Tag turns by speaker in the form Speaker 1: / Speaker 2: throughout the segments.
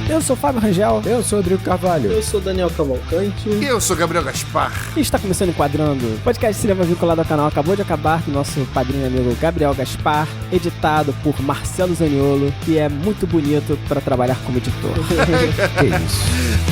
Speaker 1: Eu sou Fábio Rangel.
Speaker 2: Eu sou Rodrigo Carvalho.
Speaker 3: Eu sou Daniel Cavalcante.
Speaker 4: E eu sou Gabriel Gaspar.
Speaker 1: E está começando Enquadrando, podcast de cinema vinculado ao canal Acabou de Acabar, do nosso padrinho e amigo Gabriel Gaspar, editado por Marcelo Zaniolo, que é muito bonito para trabalhar como editor.
Speaker 2: Que isso?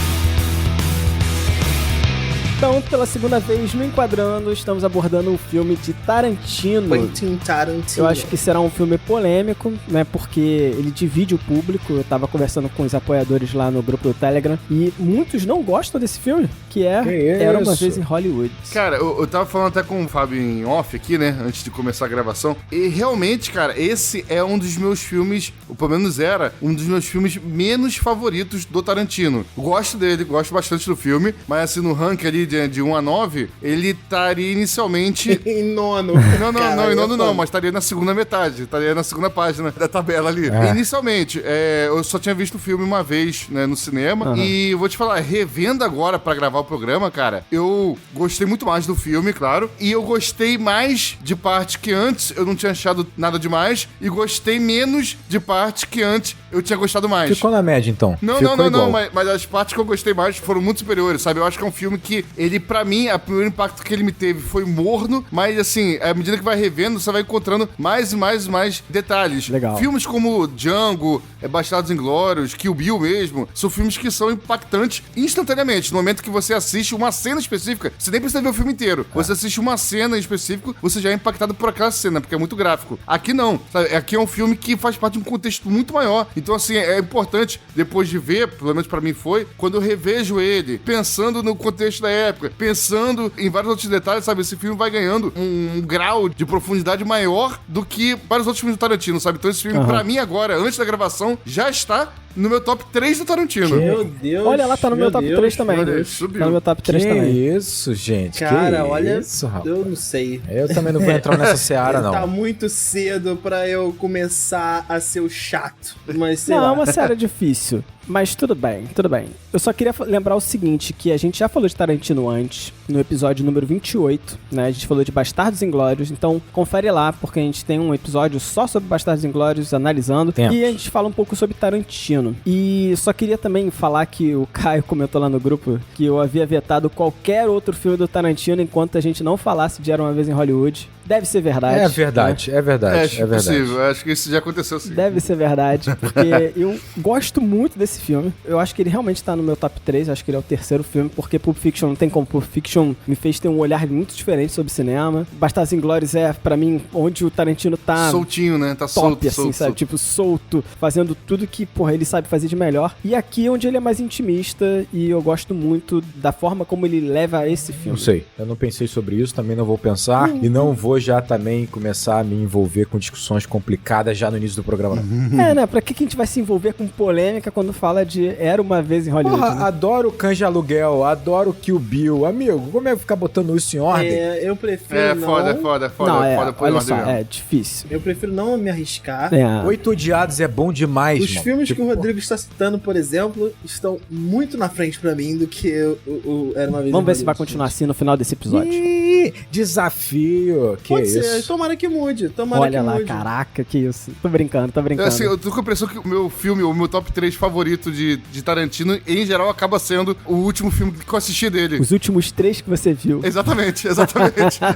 Speaker 1: Então, pela segunda vez no Enquadrando, estamos abordando o filme de Tarantino.
Speaker 3: Quentin Tarantino.
Speaker 1: Eu acho que será um filme polêmico, né? Porque ele divide o público. Eu tava conversando com os apoiadores lá no grupo do Telegram e muitos não gostam desse filme, que Era Uma Vez em Hollywood.
Speaker 4: Cara, eu tava falando até com o Fábio em off aqui, né? Antes de começar a gravação. E realmente, cara, esse é um dos meus filmes, ou pelo menos era, um dos meus filmes menos favoritos do Tarantino. Gosto dele, gosto bastante do filme, mas assim, no ranking ali de 1 a 9, ele estaria inicialmente...
Speaker 3: em nono.
Speaker 4: Não, em nono não, mas estaria na segunda metade, estaria na segunda página da tabela ali. Inicialmente, eu só tinha visto o filme uma vez, né, no cinema, e eu vou te falar, revendo agora pra gravar o programa, cara, eu gostei muito mais do filme, claro, e eu gostei mais de parte que antes eu não tinha achado nada demais, e gostei menos de parte que antes eu tinha gostado mais.
Speaker 2: Ficou na média, então?
Speaker 4: Não, mas as partes que eu gostei mais foram muito superiores, sabe? Eu acho que é um filme que ele, pra mim, o primeiro impacto que ele me teve foi morno, mas assim, à medida que vai revendo, você vai encontrando mais e mais detalhes.
Speaker 1: Legal.
Speaker 4: Filmes como Django, Bastardos Inglórios, Kill Bill mesmo, são filmes que são impactantes instantaneamente. No momento que você assiste uma cena específica, você nem precisa ver o filme inteiro. Você assiste uma cena em específico, você já é impactado por aquela cena, porque é muito gráfico. Aqui não, sabe? Aqui é um filme que faz parte de um contexto muito maior. Então, assim, é importante, depois de ver, pelo menos pra mim foi, quando eu revejo ele, pensando no contexto da época, pensando em vários outros detalhes, sabe? Esse filme vai ganhando um grau de profundidade maior do que vários outros filmes do Tarantino, sabe? Então esse filme, pra mim agora, antes da gravação, já está no meu top 3 do Tarantino.
Speaker 3: Meu Deus.
Speaker 1: Olha lá, tá no meu top 3 também.
Speaker 4: Olha, subiu.
Speaker 1: Tá no meu top 3 também.
Speaker 2: Isso, gente.
Speaker 3: Cara, olha,
Speaker 2: isso, rapaz.
Speaker 3: eu não sei.
Speaker 2: Eu também não vou entrar nessa seara, não.
Speaker 3: Tá muito cedo pra eu começar a ser o chato. Mas sei lá.
Speaker 1: Não, é uma série difícil. Mas tudo bem, tudo bem. Eu só queria lembrar o seguinte, que a gente já falou de Tarantino antes, no episódio número 28, né? A gente falou de Bastardos Inglórios, então confere lá, porque a gente tem um episódio só sobre Bastardos Inglórios, analisando, e a gente fala um pouco sobre Tarantino. E só queria também falar que o Caio comentou lá no grupo que eu havia vetado qualquer outro filme do Tarantino enquanto a gente não falasse de Era Uma Vez em Hollywood. Deve ser verdade.
Speaker 2: É verdade, né? É verdade.
Speaker 4: É possível, acho que isso já aconteceu sim.
Speaker 1: Deve ser verdade, porque eu gosto muito desse filme. Eu acho que ele realmente tá no meu top 3, eu acho que ele é o terceiro filme, porque Pulp Fiction não tem como. Pulp Fiction me fez ter um olhar muito diferente sobre cinema. Bastardos Inglórios é, pra mim, onde o Tarantino tá...
Speaker 4: soltinho, né? Tá
Speaker 1: top,
Speaker 4: solto,
Speaker 1: assim, sabe? Tipo, solto, fazendo tudo que, porra, ele sabe fazer de melhor. E aqui é onde ele é mais intimista, e eu gosto muito da forma como ele leva esse filme.
Speaker 2: Não sei, eu não pensei sobre isso, também não vou pensar, e não vou já também começar a me envolver com discussões complicadas já no início do programa.
Speaker 1: Né? Pra que a gente vai se envolver com polêmica quando fala de Era Uma Vez em Hollywood?
Speaker 2: Porra,
Speaker 1: né?
Speaker 2: adoro Cães Aluguel, adoro Kill Bill. Amigo, como é que ficar botando isso em ordem?
Speaker 3: Eu prefiro
Speaker 4: É
Speaker 3: não...
Speaker 4: foda
Speaker 1: Não,
Speaker 4: por
Speaker 1: olha
Speaker 4: ordem
Speaker 1: só,
Speaker 4: mesmo.
Speaker 1: é difícil.
Speaker 3: Eu prefiro não me arriscar.
Speaker 2: Oito Odiados é bom demais,
Speaker 3: Os
Speaker 2: mano.
Speaker 3: filmes que o Rodrigo está citando, por exemplo, estão muito na frente pra mim do que o Era Uma Vez em
Speaker 1: Vamos ver se vai
Speaker 3: Hollywood.
Speaker 1: continuar assim no final desse episódio.
Speaker 2: Ih, desafio. Que
Speaker 3: Pode
Speaker 2: isso?
Speaker 3: ser, tomara que mude.
Speaker 1: Olha lá, caraca, que isso. Tô brincando.
Speaker 4: Assim, eu tô com a impressão que o meu filme, o meu top 3 favorito de Tarantino, em geral, acaba sendo o último filme que eu assisti dele.
Speaker 1: Os últimos 3 que você viu.
Speaker 4: Exatamente.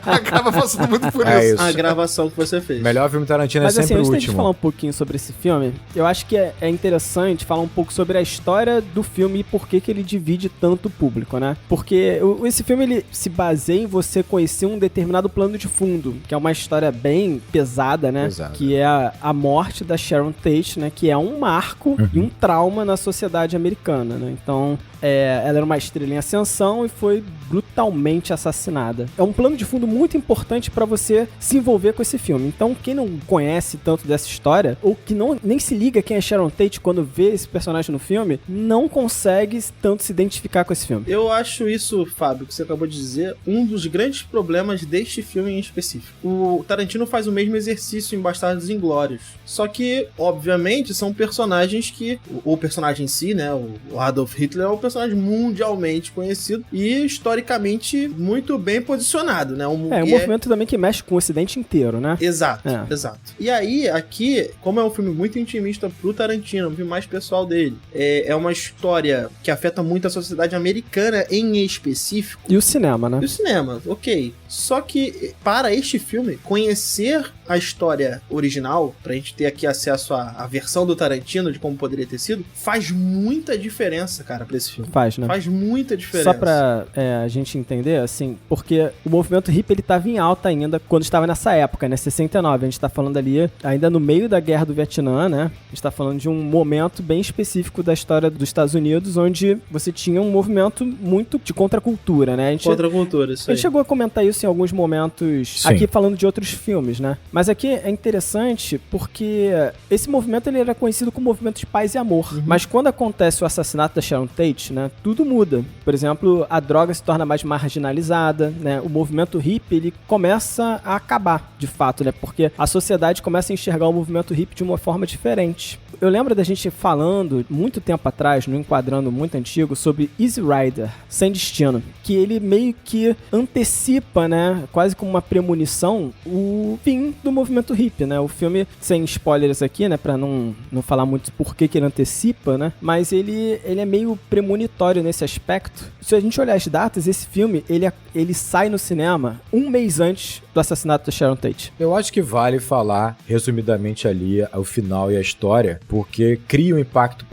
Speaker 4: Acaba passando muito por
Speaker 2: É
Speaker 4: isso.
Speaker 2: isso.
Speaker 3: A gravação que você fez.
Speaker 2: Melhor filme Tarantino
Speaker 1: Mas
Speaker 2: é
Speaker 1: assim,
Speaker 2: sempre o
Speaker 1: antes de
Speaker 2: último.
Speaker 1: falar um pouquinho sobre esse filme, eu acho que é interessante falar um pouco sobre a história do filme e por que ele divide tanto o público, né? Porque esse filme, ele se baseia em você conhecer um determinado plano de fundo, que é uma história bem pesada, né?
Speaker 2: Pesada.
Speaker 1: Que é a morte da Sharon Tate, né? Que é um marco e um trauma na sociedade americana, né? Então, ela era uma estrela em ascensão e foi brutalmente assassinada. É um plano de fundo muito importante pra você se envolver com esse filme. Então, quem não conhece tanto dessa história, ou que nem se liga quem é Sharon Tate quando vê esse personagem no filme, não consegue tanto se identificar com esse filme.
Speaker 3: Eu acho isso, Fábio, que você acabou de dizer, um dos grandes problemas deste filme em específico. O Tarantino faz o mesmo exercício em Bastardos Inglórios. Só que, obviamente, são personagens que... O personagem em si, né? O Adolf Hitler é um personagem mundialmente conhecido e historicamente muito bem posicionado, né?
Speaker 1: Um movimento também que mexe com o Ocidente inteiro, né?
Speaker 3: Exato, exato. E aí, aqui, como é um filme muito intimista pro Tarantino, um filme mais pessoal dele, é uma história que afeta muito a sociedade americana em específico.
Speaker 1: E o cinema, né?
Speaker 3: E o cinema, ok. Só que, para este filme, conhecer a história original, pra gente ter aqui acesso à versão do Tarantino, de como poderia ter sido, faz muita diferença, cara, pra esse filme.
Speaker 1: Faz, né?
Speaker 3: Faz muita diferença.
Speaker 1: Só pra a gente entender, assim, porque o movimento hippie, ele tava em alta ainda quando estava nessa época, né? 69. A gente tá falando ali, ainda no meio da Guerra do Vietnã, né? A gente tá falando de um momento bem específico da história dos Estados Unidos, onde você tinha um movimento muito de contracultura, né?
Speaker 3: Contracultura, isso aí.
Speaker 1: A gente chegou a comentar isso em alguns momentos,
Speaker 2: Sim.
Speaker 1: aqui falando de outros filmes, né? Mas aqui é interessante porque esse movimento, ele era conhecido como movimento de paz e amor.
Speaker 3: Uhum.
Speaker 1: Mas quando acontece o assassinato da Sharon Tate, né? Tudo muda. Por exemplo, a droga se torna mais marginalizada, né? O movimento hippie, ele começa a acabar, de fato, né? Porque a sociedade começa a enxergar o movimento hippie de uma forma diferente. Eu lembro da gente falando, muito tempo atrás, no Enquadrando muito antigo, sobre Easy Rider, Sem Destino, que ele meio que antecipa, né, quase como uma premonição, o fim do movimento hippie, né? O filme, sem spoilers aqui, né, pra não falar muito por que ele antecipa, né, mas ele é meio premonitório nesse aspecto. Se a gente olhar as datas, esse filme, ele sai no cinema um mês antes do assassinato da Sharon Tate.
Speaker 2: Eu acho que vale falar, resumidamente ali, o final e a história, porque cria um impacto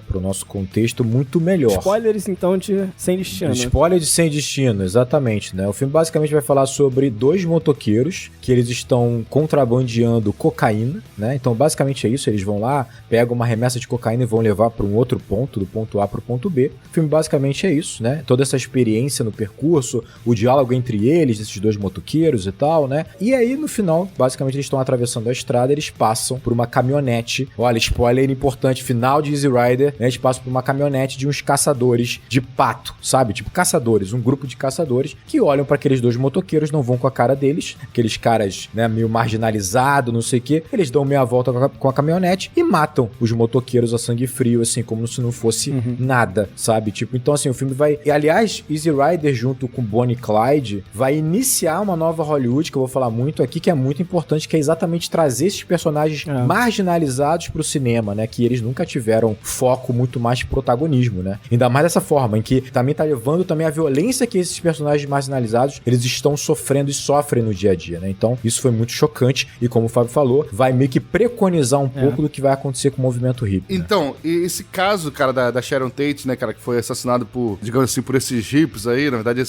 Speaker 2: pro nosso contexto muito melhor.
Speaker 1: Spoilers, então, de Sem Destino.
Speaker 2: Spoiler de Sem Destino, exatamente, né? O filme basicamente vai falar sobre dois motoqueiros que eles estão contrabandeando cocaína, né? Então, basicamente é isso, eles vão lá, pegam uma remessa de cocaína e vão levar para um outro ponto, do ponto A para o ponto B. O filme basicamente é isso, né? Toda essa experiência no percurso, o diálogo entre eles, esses dois motoqueiros e tal, né? E aí, no final, basicamente eles estão atravessando a estrada, eles passam por uma caminhonete. Olha, spoiler importante, final de Easy Rider, né? Eles passam por uma caminhonete de uns caçadores de pato, sabe? Tipo caçadores, um grupo de caçadores que olham para aqueles dois motoqueiros, não vão com a cara deles, aqueles caras, né, meio marginalizados, não sei o quê. Eles dão meia volta com a caminhonete e matam os motoqueiros a sangue frio, assim, como se não fosse nada, sabe? Tipo, então assim, o filme vai... E aliás, Easy Rider junto com Bonnie e Clyde vai iniciar uma nova Hollywood, que eu vou falar muito aqui, que é muito importante, que é exatamente trazer esses personagens marginalizados pro cinema, né? Que eles nunca tiveram foco muito mais de protagonismo, né? Ainda mais dessa forma, em que também tá levando também a violência que esses personagens marginalizados, eles estão sofrendo e sofrem no dia a dia, né? Então, isso foi muito chocante e, como o Fábio falou, vai meio que preconizar um pouco do que vai acontecer com o movimento hippie. Né?
Speaker 4: Então, esse caso, cara, da Sharon Tate, né, cara, que foi assassinado por, digamos assim, por esses hippies aí, na verdade,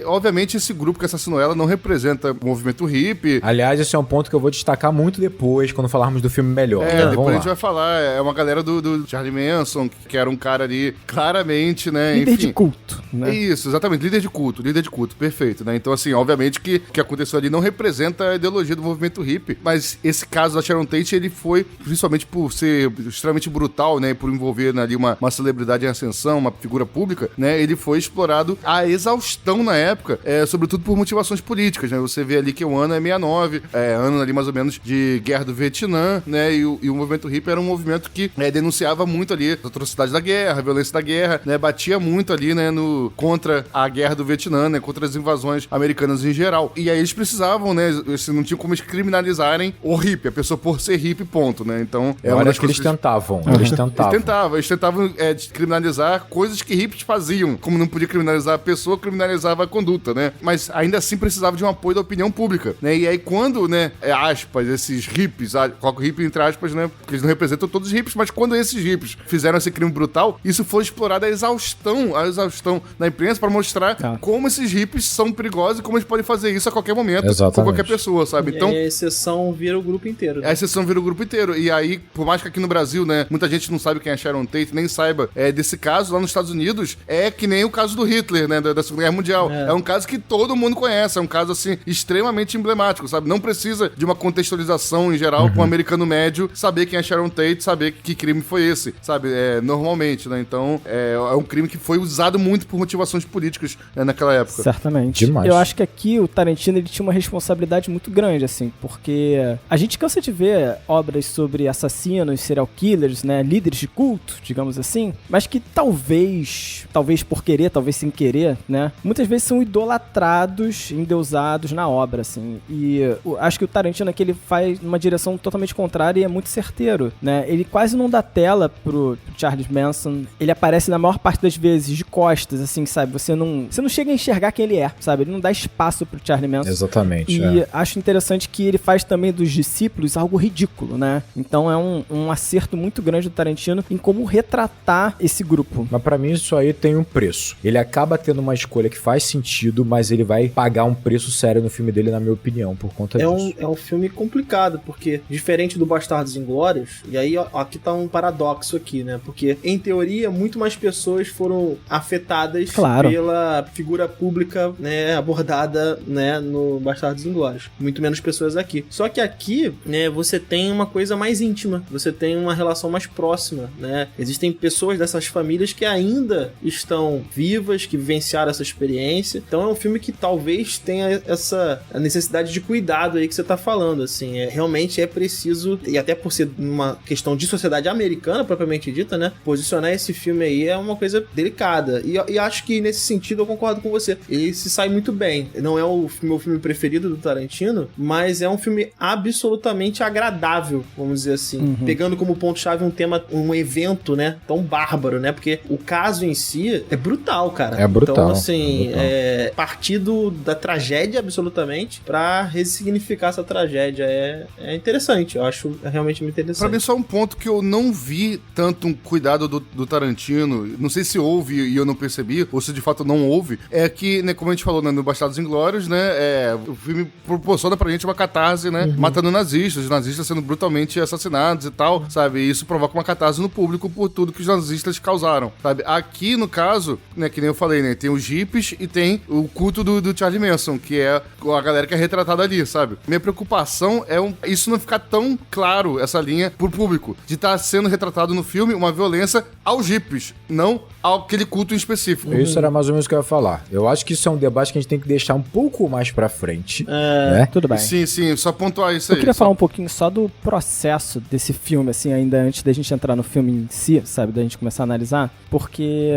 Speaker 4: obviamente, esse grupo que assassinou ela não representa o movimento hippie.
Speaker 2: Aliás, esse é um ponto que eu vou destacar muito depois, quando falarmos do filme melhor.
Speaker 4: Depois a gente vai falar, é uma galera do Charlie Manson, que era um cara ali, claramente, né,
Speaker 1: líder de culto, né?
Speaker 4: É isso, exatamente, líder de culto, perfeito, né? Então, assim, obviamente que o que aconteceu ali não representa a ideologia do movimento hippie, mas esse caso da Sharon Tate, ele foi, principalmente por ser extremamente brutal, né, por envolver ali uma celebridade em ascensão, uma figura pública, né, ele foi explorado à exaustão na época, sobretudo por motivações políticas, né? Você vê ali que o ano é 69, ano ali mais ou menos de Guerra do Vietnã, né, e o movimento hippie era um movimento que denunciava muito ali as atrocidades da guerra, a violência da guerra, né, batia muito ali, né, contra a Guerra do Vietnã, né, contra as invasões americanas em geral. E aí eles precisavam, né, eles não tinham como eles criminalizarem o hippie, a pessoa por ser hippie, ponto, né? Então,
Speaker 2: uma das coisas que eles tentavam. Eles
Speaker 4: tentavam criminalizar coisas que hippies faziam. Como não podia criminalizar a pessoa, criminalizava a conduta, né? Mas ainda assim precisava de um apoio da opinião pública, né? E aí quando, né, aspas, esses hippies, coloco hippie entre aspas, né, porque eles não representam todos os hippies, mas quando esses hippies fizeram esse crime brutal, isso foi explorado à exaustão na imprensa pra mostrar como esses hippies são perigosos e como eles podem fazer isso a qualquer momento, com qualquer pessoa, sabe?
Speaker 3: Então, e a exceção vira o grupo inteiro. Né?
Speaker 4: A exceção vira o grupo inteiro. E aí, por mais que aqui no Brasil, né, muita gente não sabe quem é Sharon Tate, nem saiba desse caso, lá nos Estados Unidos, é que nem o caso do Hitler, né, da Segunda Guerra Mundial. É um caso que todo mundo conhece, é um caso, assim, extremamente emblemático, sabe? Não precisa de uma contextualização em geral com o americano médio saber quem é Sharon Tate, saber que crime foi esse, sabe? Normalmente, né? Então, é um crime que foi usado muito por motivações políticas, né, naquela época.
Speaker 1: Certamente.
Speaker 2: Demais.
Speaker 1: eu acho que aqui o Tarantino ele tinha uma responsabilidade muito grande, assim, porque a gente cansa de ver obras sobre assassinos, serial killers, né, líderes de culto, digamos assim, mas que talvez por querer, talvez sem querer, né, muitas vezes são idolatrados, endeusados na obra, assim, e acho que o Tarantino aqui ele faz uma direção totalmente contrária e é muito certeiro, né, ele quase não dá tela pro Charles Manson, ele aparece na maior parte das vezes de costas, assim, sabe, você não chega a enxergar quem ele é, sabe, ele não dá espaço pro Charlie Manson.
Speaker 2: Exatamente.
Speaker 1: E acho interessante que ele faz também dos discípulos algo ridículo, né, então é um acerto muito grande do Tarantino em como retratar esse grupo.
Speaker 2: Mas pra mim isso aí tem um preço. Ele acaba tendo uma escolha que faz sentido, mas ele vai pagar um preço sério no filme dele, na minha opinião, por conta disso.
Speaker 3: É um filme complicado, porque diferente do Bastardos Inglórios, e aí ó, aqui tá um paradoxo aqui, né? Porque, em teoria, muito mais pessoas foram afetadas pela figura pública, né, abordada, né, no Bastardos Inglórios. Muito menos pessoas aqui. Só que aqui, né, você tem uma coisa mais íntima, você tem uma relação mais próxima, né? Existem pessoas dessas famílias que ainda estão vivas, que vivenciaram essa experiência. Então é um filme que talvez tenha essa necessidade de cuidado aí que você tá falando, assim. Realmente é preciso, e até por ser uma questão de sociedade americana, propriamente dita, né? Posicionar esse filme aí é uma coisa delicada. E acho que nesse sentido eu concordo com você. Ele se sai muito bem. Não é o meu filme preferido do Tarantino, mas é um filme absolutamente agradável, vamos dizer assim. Pegando como ponto-chave um tema, um evento, né? Tão bárbaro, né? Porque o caso em si é brutal, cara.
Speaker 2: É brutal.
Speaker 3: Então, assim, partir da tragédia, absolutamente, pra ressignificar essa tragédia. É interessante. Eu acho realmente muito interessante.
Speaker 4: Pra mim, só um ponto que eu não vi tanto um cuidado do Tarantino, não sei se houve e eu não percebi, ou se de fato não houve, é que, né, como a gente falou, né, no Bastardos Inglórios, né, o filme proporciona pra gente uma catarse, né, matando nazistas, os nazistas sendo brutalmente assassinados e tal, sabe, e isso provoca uma catarse no público por tudo que os nazistas causaram, sabe. Aqui, no caso, né, que nem eu falei, né, tem os hippies e tem o culto do Charlie Manson, que é a galera que é retratada ali, sabe. Minha preocupação é isso não ficar tão claro, essa linha, pro público, de estar sendo retratado no filme uma violência aos hippies, não àquele culto em específico.
Speaker 2: Isso era mais ou menos o que eu ia falar. Eu acho que isso é um debate que a gente tem que deixar um pouco mais pra frente, né?
Speaker 1: Tudo bem.
Speaker 4: Sim, só pontuar isso aí.
Speaker 1: Eu queria falar um pouquinho só do processo desse filme, assim, ainda antes da gente entrar no filme em si, sabe, da gente começar a analisar, porque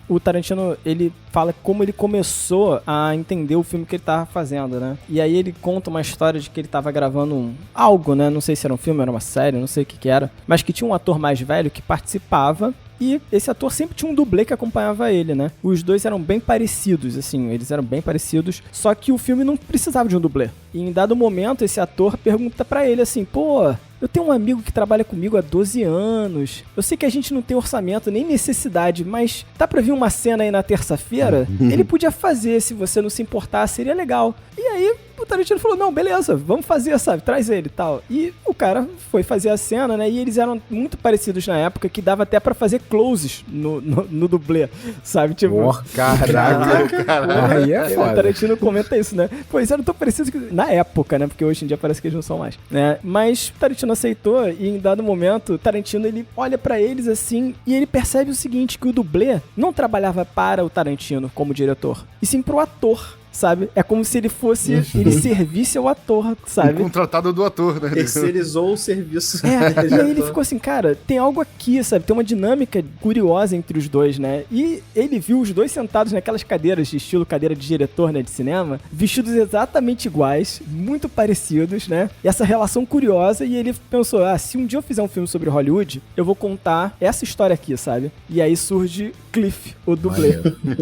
Speaker 1: o Tarantino, ele fala como ele começou a entender o filme que ele tava fazendo, né? E aí ele conta uma história de que ele tava gravando algo, né? Não sei se era um filme, era uma série, não sei o que era, mas que tinha um ator mais velho que participava. E esse ator sempre tinha um dublê que acompanhava ele, né? Os dois eram bem parecidos, assim, eles eram bem parecidos, só que o filme não precisava de um dublê. E em dado momento, esse ator pergunta pra ele assim, pô, eu tenho um amigo que trabalha comigo há 12 anos, eu sei que a gente não tem orçamento nem necessidade, mas dá pra vir uma cena aí na terça-feira? Ele podia fazer, se você não se importar, seria legal. E aí o Tarantino falou, não, beleza, vamos fazer, sabe, traz ele e tal. E o cara foi fazer a cena, né, e eles eram muito parecidos na época, que dava até pra fazer closes no dublê, sabe, tipo...
Speaker 2: Caraca. Aí é foda.
Speaker 1: O Tarantino comenta isso, né, pô, eles eram tão parecidos que... na época, né, porque hoje em dia parece que eles não são mais, né, mas o Tarantino aceitou e em dado momento, o Tarantino, ele olha pra eles assim, e ele percebe o seguinte, que o dublê não trabalhava para o Tarantino como diretor, e sim pro ator. Sabe? É como se ele fosse... ele servisse ao ator, sabe?
Speaker 4: O contratado do ator, né?
Speaker 3: Terceirizou o serviço.
Speaker 1: E aí ele ficou assim, cara, tem algo aqui, sabe? Tem uma dinâmica curiosa entre os dois, né? E ele viu os dois sentados naquelas cadeiras de estilo cadeira de diretor, né? De cinema, vestidos exatamente iguais, muito parecidos, né? E essa relação curiosa, e ele pensou, se um dia eu fizer um filme sobre Hollywood, eu vou contar essa história aqui, sabe? E aí surge Cliff, o dublê.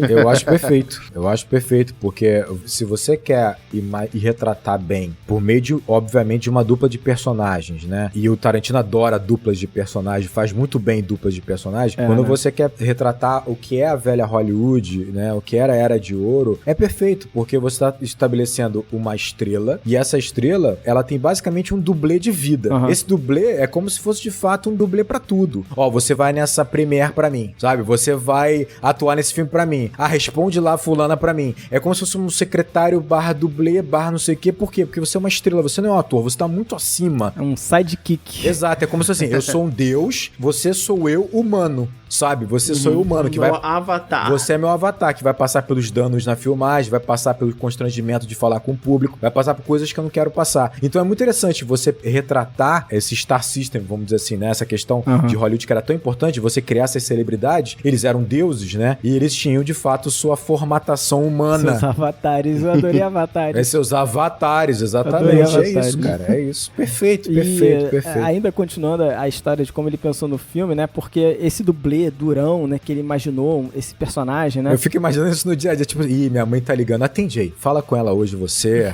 Speaker 2: Eu acho perfeito, porque se você quer ir retratar bem, por meio de, obviamente, de uma dupla de personagens, né? E o Tarantino adora duplas de personagens, faz muito bem duplas de personagens. Quando você quer retratar o que é a velha Hollywood, né? O que era a Era de Ouro, é perfeito, porque você está estabelecendo uma estrela, e essa estrela, ela tem basicamente um dublê de vida. Esse dublê é como se fosse, de fato, um dublê pra tudo. Ó, você vai nessa premiere pra mim, sabe? Você vai atuar nesse filme pra mim. Responde lá fulana pra mim. É como se fosse um secretário barra dublê, barra não sei o quê. Por quê? Porque você é uma estrela, você não é um ator, você tá muito acima.
Speaker 1: É um sidekick.
Speaker 2: Exato, é como se assim, eu sou um deus, você sou eu humano, sabe? Você sou eu humano, que vai...
Speaker 3: avatar.
Speaker 2: Você é meu avatar, que vai passar pelos danos na filmagem, vai passar pelo constrangimento de falar com o público, vai passar por coisas que eu não quero passar. Então é muito interessante você retratar esse Star System, vamos dizer assim, né? Essa questão de Hollywood que era tão importante, você criar essas celebridades, eles eram deuses, né? E eles tinham, de fato, sua formatação humana.
Speaker 1: Seus avatares, eu adorei avatares.
Speaker 2: Seus avatares, exatamente.
Speaker 1: Avatares.
Speaker 2: É isso, cara, é isso. Perfeito, perfeito.
Speaker 1: Ainda continuando a história de como ele pensou no filme, né? Porque esse dublê durão, né? Que ele imaginou, esse personagem, né?
Speaker 2: Eu fico imaginando isso no dia a dia, tipo, minha mãe tá ligando, atende aí, fala com ela hoje você,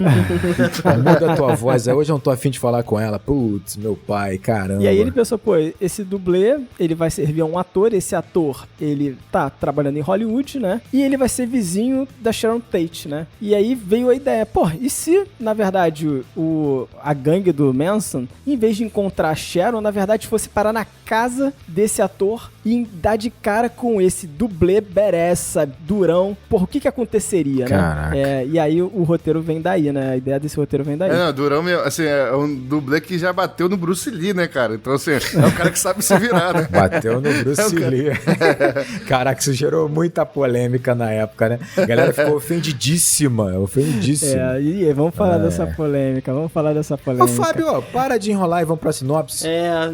Speaker 2: muda a tua voz, hoje eu não tô afim de falar com ela, putz, meu pai, caramba.
Speaker 1: E aí ele pensou, pô, esse dublê, ele vai servir a um ator, esse ator, ele tá trabalhando em Hollywood, né? E ele vai ser vizinho da Sharon Tate, né? E aí veio a ideia, pô, e se, na verdade, a gangue do Manson, em vez de encontrar a Sharon, na verdade fosse parar na casa desse ator e dar de cara com esse dublê beressa, durão, porra, o que aconteceria,
Speaker 2: Caraca.
Speaker 1: né? E aí o roteiro vem daí, né? A ideia desse roteiro vem daí.
Speaker 4: Durão, assim, é um dublê que já bateu no Bruce Lee, né, cara? Então, assim, é o cara que sabe se virar, né?
Speaker 2: Bateu no Bruce Lee. Caraca, isso gerou muita polêmica na época, né? A galera ficou ofendidíssima.
Speaker 1: E vamos falar dessa polêmica,
Speaker 2: Ô, Fábio, ó, para de enrolar e vamos pra sinopse.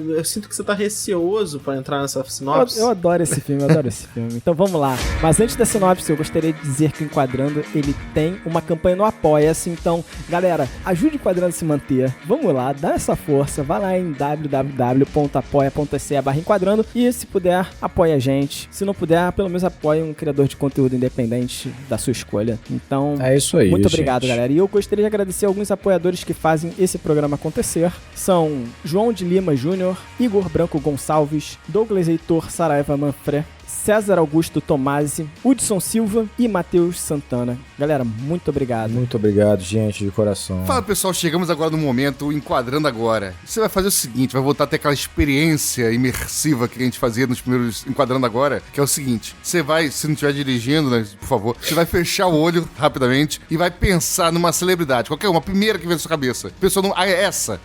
Speaker 3: Eu sinto que você tá receoso pra entrar nessa sinopse.
Speaker 1: Eu adoro esse filme, Então vamos lá. Mas antes da sinopse, eu gostaria de dizer que o Enquadrando, ele tem uma campanha no Apoia-se. Então, galera, ajude o Enquadrando a se manter. Vamos lá, dá essa força. Vai lá em www.apoia.se/enquadrando e, se puder, apoia a gente. Se não puder, pelo menos apoie um criador de conteúdo independente da sua escolha. Então,
Speaker 2: é isso aí,
Speaker 1: muito obrigado,
Speaker 2: gente.
Speaker 1: galera. E eu gostaria de agradecer alguns apoiadores que fazem esse programa acontecer. São João de Lima Júnior, Igor Branco Gonçalves, Douglas Heitor Saraiva Manfré, César Augusto Tomasi, Hudson Silva e Matheus Santana. Galera, muito obrigado.
Speaker 2: Muito obrigado, gente, de coração.
Speaker 4: Fala, pessoal, chegamos agora no momento Enquadrando Agora. Você vai fazer o seguinte, vai voltar a ter aquela experiência imersiva que a gente fazia nos primeiros Enquadrando Agora, que é o seguinte, você vai, se não estiver dirigindo, né, por favor, você vai fechar o olho rapidamente e vai pensar numa celebridade, qualquer uma, a primeira que vem na sua cabeça. Pensou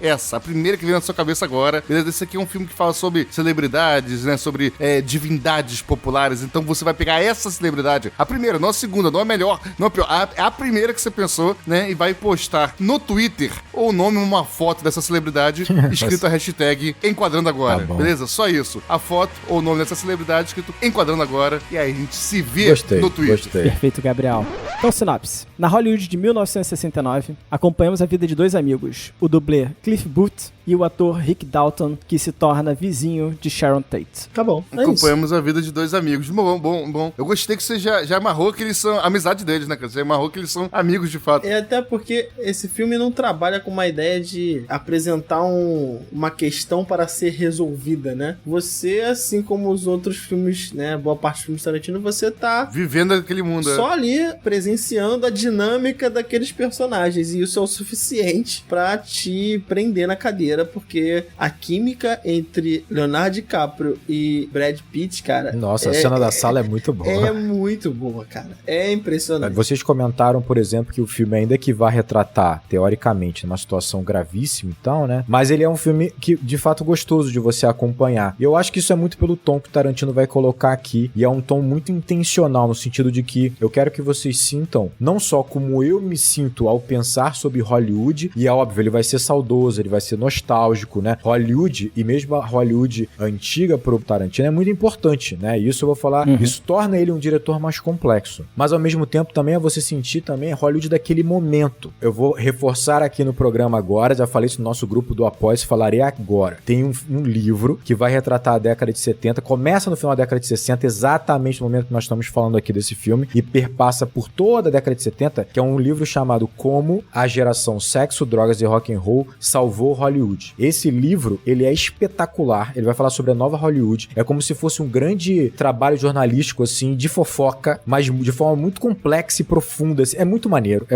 Speaker 4: essa, a primeira que vem na sua cabeça agora. Beleza? Esse aqui é um filme que fala sobre celebridades, né, sobre divindades populares, então você vai pegar essa celebridade, a primeira, não a segunda, não a melhor, não a pior, é a primeira que você pensou, né, e vai postar no Twitter ou o nome, uma foto dessa celebridade, escrito a hashtag Enquadrando Agora,
Speaker 2: tá,
Speaker 4: beleza? Só isso, a foto ou o nome dessa celebridade escrito Enquadrando Agora, e aí a gente se vê no Twitter.
Speaker 2: Gostei.
Speaker 1: Perfeito, Gabriel. Então, sinopse. Na Hollywood de 1969, acompanhamos a vida de dois amigos, o dublê Cliff Booth e o ator Rick Dalton, que se torna vizinho de Sharon Tate.
Speaker 3: Tá bom,
Speaker 4: acompanhamos a vida de dois amigos. Bom. Eu gostei que você já amarrou que eles são amizade deles, né, cara? Você amarrou que eles são amigos de fato.
Speaker 3: Até porque esse filme não trabalha com uma ideia de apresentar uma questão para ser resolvida, né? Você, assim como os outros filmes, né, boa parte dos filmes Tarantino, você tá
Speaker 4: vivendo aquele mundo.
Speaker 3: Só ali presenciando a dinâmica daqueles personagens, e isso é o suficiente pra te prender na cadeira, porque a química entre Leonardo DiCaprio e Brad Pitt, cara...
Speaker 2: Nossa, a cena da sala é muito boa.
Speaker 3: É muito boa, cara. É impressionante.
Speaker 2: Vocês comentaram, por exemplo, que o filme, ainda que vá retratar, teoricamente, uma situação gravíssima e tal, né? Mas ele é um filme que, de fato, gostoso de você acompanhar. E eu acho que isso é muito pelo tom que o Tarantino vai colocar aqui. E é um tom muito intencional, no sentido de que eu quero que vocês sintam, não só como eu me sinto ao pensar sobre Hollywood, e é óbvio, ele vai ser saudoso, ele vai ser nostálgico, né? Hollywood, e mesmo a Hollywood antiga pro Tarantino, é muito importante, né? Isso eu vou falar, isso torna ele um diretor mais complexo. Mas ao mesmo tempo também é você sentir também a Hollywood daquele momento. Eu vou reforçar aqui no programa agora, já falei isso no nosso grupo do Apoia-se, falarei agora. Tem um livro que vai retratar a década de 70, começa no final da década de 60, exatamente no momento que nós estamos falando aqui desse filme, e perpassa por toda a década de 70, que é um livro chamado Como a Geração Sexo, Drogas e Rock and Roll Salvou Hollywood. Esse livro, ele é espetacular, ele vai falar sobre a nova Hollywood, é como se fosse um grande trabalho jornalístico, assim, de fofoca, mas de forma muito complexa e profunda. Assim. É muito maneiro.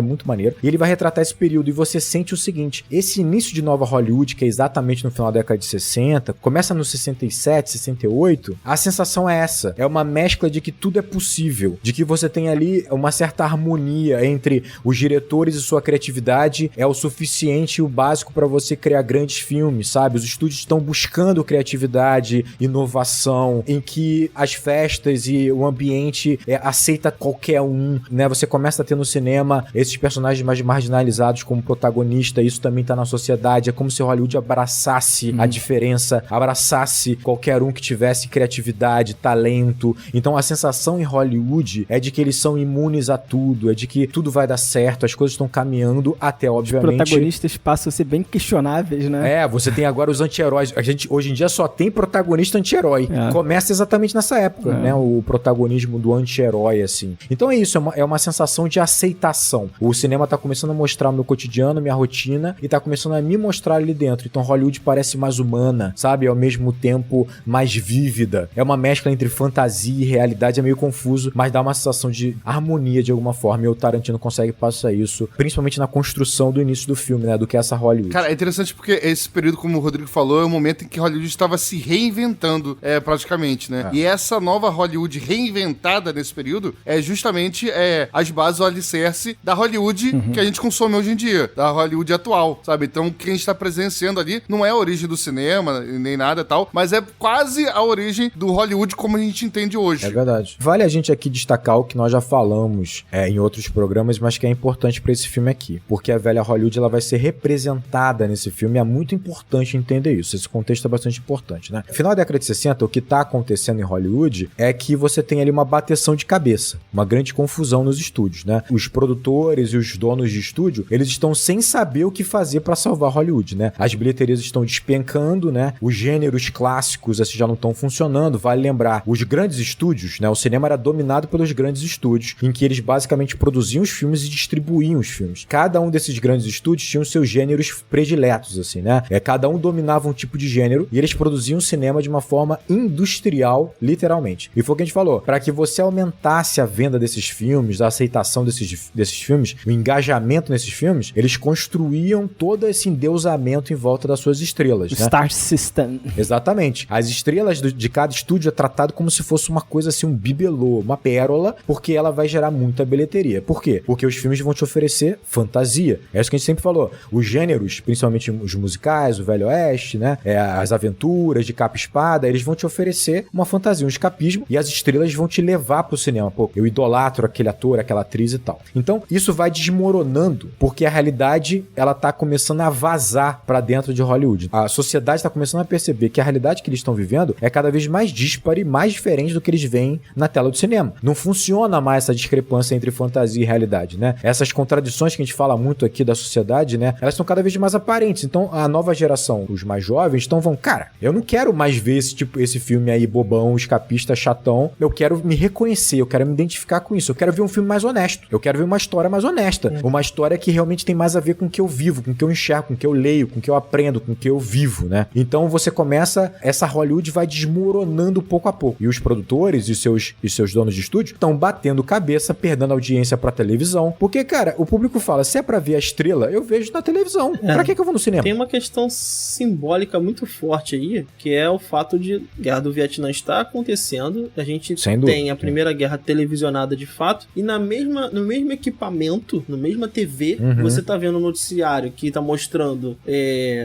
Speaker 2: E ele vai retratar esse período e você sente o seguinte, esse início de nova Hollywood, que é exatamente no final da década de 60, começa no 67, 68, a sensação é essa. É uma mescla de que tudo é possível, de que você tem ali uma certa harmonia entre os diretores e sua criatividade é o suficiente e o básico para você criar grandes filmes, sabe? Os estúdios estão buscando criatividade, inovação, em que as festas e o ambiente aceita qualquer um, né? Você começa a ter no cinema esses personagens mais marginalizados como protagonista, isso também tá na sociedade, é como se Hollywood abraçasse a diferença, abraçasse qualquer um que tivesse criatividade, talento. Então a sensação em Hollywood é de que eles são imunes a tudo, é de que tudo vai dar certo, as coisas estão caminhando até, obviamente...
Speaker 1: Os protagonistas passam a ser bem questionáveis, né?
Speaker 2: Você tem agora os anti-heróis. A gente, hoje em dia, só tem protagonista anti-herói. Começa exatamente nessa época, né? O protagonismo do anti-herói, assim. Então é isso, é uma sensação de aceitação. O cinema tá começando a mostrar o meu cotidiano, minha rotina, e tá começando a me mostrar ali dentro. Então Hollywood parece mais humana, sabe? E ao mesmo tempo mais vívida. É uma mescla entre fantasia e realidade, é meio confuso, mas dá uma sensação de harmonia de alguma forma, e o Tarantino consegue passar isso, principalmente na construção do início do filme, né? Do que é essa Hollywood.
Speaker 4: Cara, é interessante porque esse período, como o Rodrigo falou, é o momento em que Hollywood estava se reinventando, praticamente, né? E essa nova Hollywood reinventada nesse período é justamente as bases, o alicerce da Hollywood que a gente consome hoje em dia, da Hollywood atual, sabe? Então, quem está presenciando ali não é a origem do cinema, nem nada e tal, mas é quase a origem do Hollywood como a gente entende hoje.
Speaker 2: É verdade. Vale a gente aqui destacar o que nós já falamos em outros programas, mas que é importante pra esse filme aqui, porque a velha Hollywood ela vai ser representada nesse filme, é muito importante entender isso, esse contexto é bastante importante, né? No final da década de 60, o que tá acontecendo em Hollywood é que você tem ali uma bateção de cabeça, uma grande confusão nos estúdios, né? Os produtores e os donos de estúdio, eles estão sem saber o que fazer pra salvar Hollywood, né? As bilheterias estão despencando, né? Os gêneros clássicos assim, já não estão funcionando, vale lembrar, os grandes estúdios, né? O cinema era dominado pelos grandes estúdios, em que eles basicamente produziam os filmes e distribuíam os filmes. Cada um desses grandes estúdios tinha os seus gêneros prediletos, assim, né? Cada um dominava um tipo de gênero e eles produziam cinema de uma forma industrial, literalmente. E foi o que a gente falou, para que você aumentasse a venda desses filmes, a aceitação desses filmes, o engajamento nesses filmes, eles construíam todo esse endeusamento em volta das suas estrelas, né?
Speaker 1: Star System.
Speaker 2: Exatamente. As estrelas de cada estúdio é tratado como se fosse uma coisa assim, um bibelô, uma pérola, porque ela vai gerar muita bilheteria. Por quê? Porque os filmes vão te oferecer fantasia. É isso que a gente sempre falou. Os gêneros, principalmente os musicais, o Velho Oeste, né? As aventuras de capa e espada, eles vão te oferecer uma fantasia, um escapismo, e as estrelas vão te levar pro cinema. Pô, eu idolatro aquele ator, aquela atriz e tal. Então, isso vai desmoronando, porque a realidade, ela tá começando a vazar pra dentro de Hollywood. A sociedade tá começando a perceber que a realidade que eles estão vivendo é cada vez mais díspare e mais diferente do que eles veem na tela do cinema. Não funciona mais essa discrepância entre fantasia e realidade, né? Essas contradições que a gente fala muito aqui da sociedade, né? Elas estão cada vez mais aparentes. Então, a nova geração, os mais jovens, vão, cara, eu não quero mais ver esse filme aí bobão, escapista, chatão. Eu quero me reconhecer, eu quero me identificar com isso. Eu quero ver um filme mais honesto. Eu quero ver uma história mais honesta. Uma história que realmente tem mais a ver com o que eu vivo, com o que eu enxergo, com o que eu leio, com o que eu aprendo, com o que eu vivo, né? Então, você começa, essa Hollywood vai desmoronando pouco a pouco. E os produtores e seus donos de estúdio estão batendo cabeça, perdendo audiência pra televisão. Porque, cara, o público fala, se é pra ver a estrela, eu vejo na televisão. Pra que eu vou no cinema?
Speaker 3: Tem uma questão simbólica muito forte aí, que é o fato de a Guerra do Vietnã estar acontecendo, a gente tem a Primeira Guerra televisionada de fato, e no mesmo equipamento, na mesma TV, você tá vendo um noticiário que tá mostrando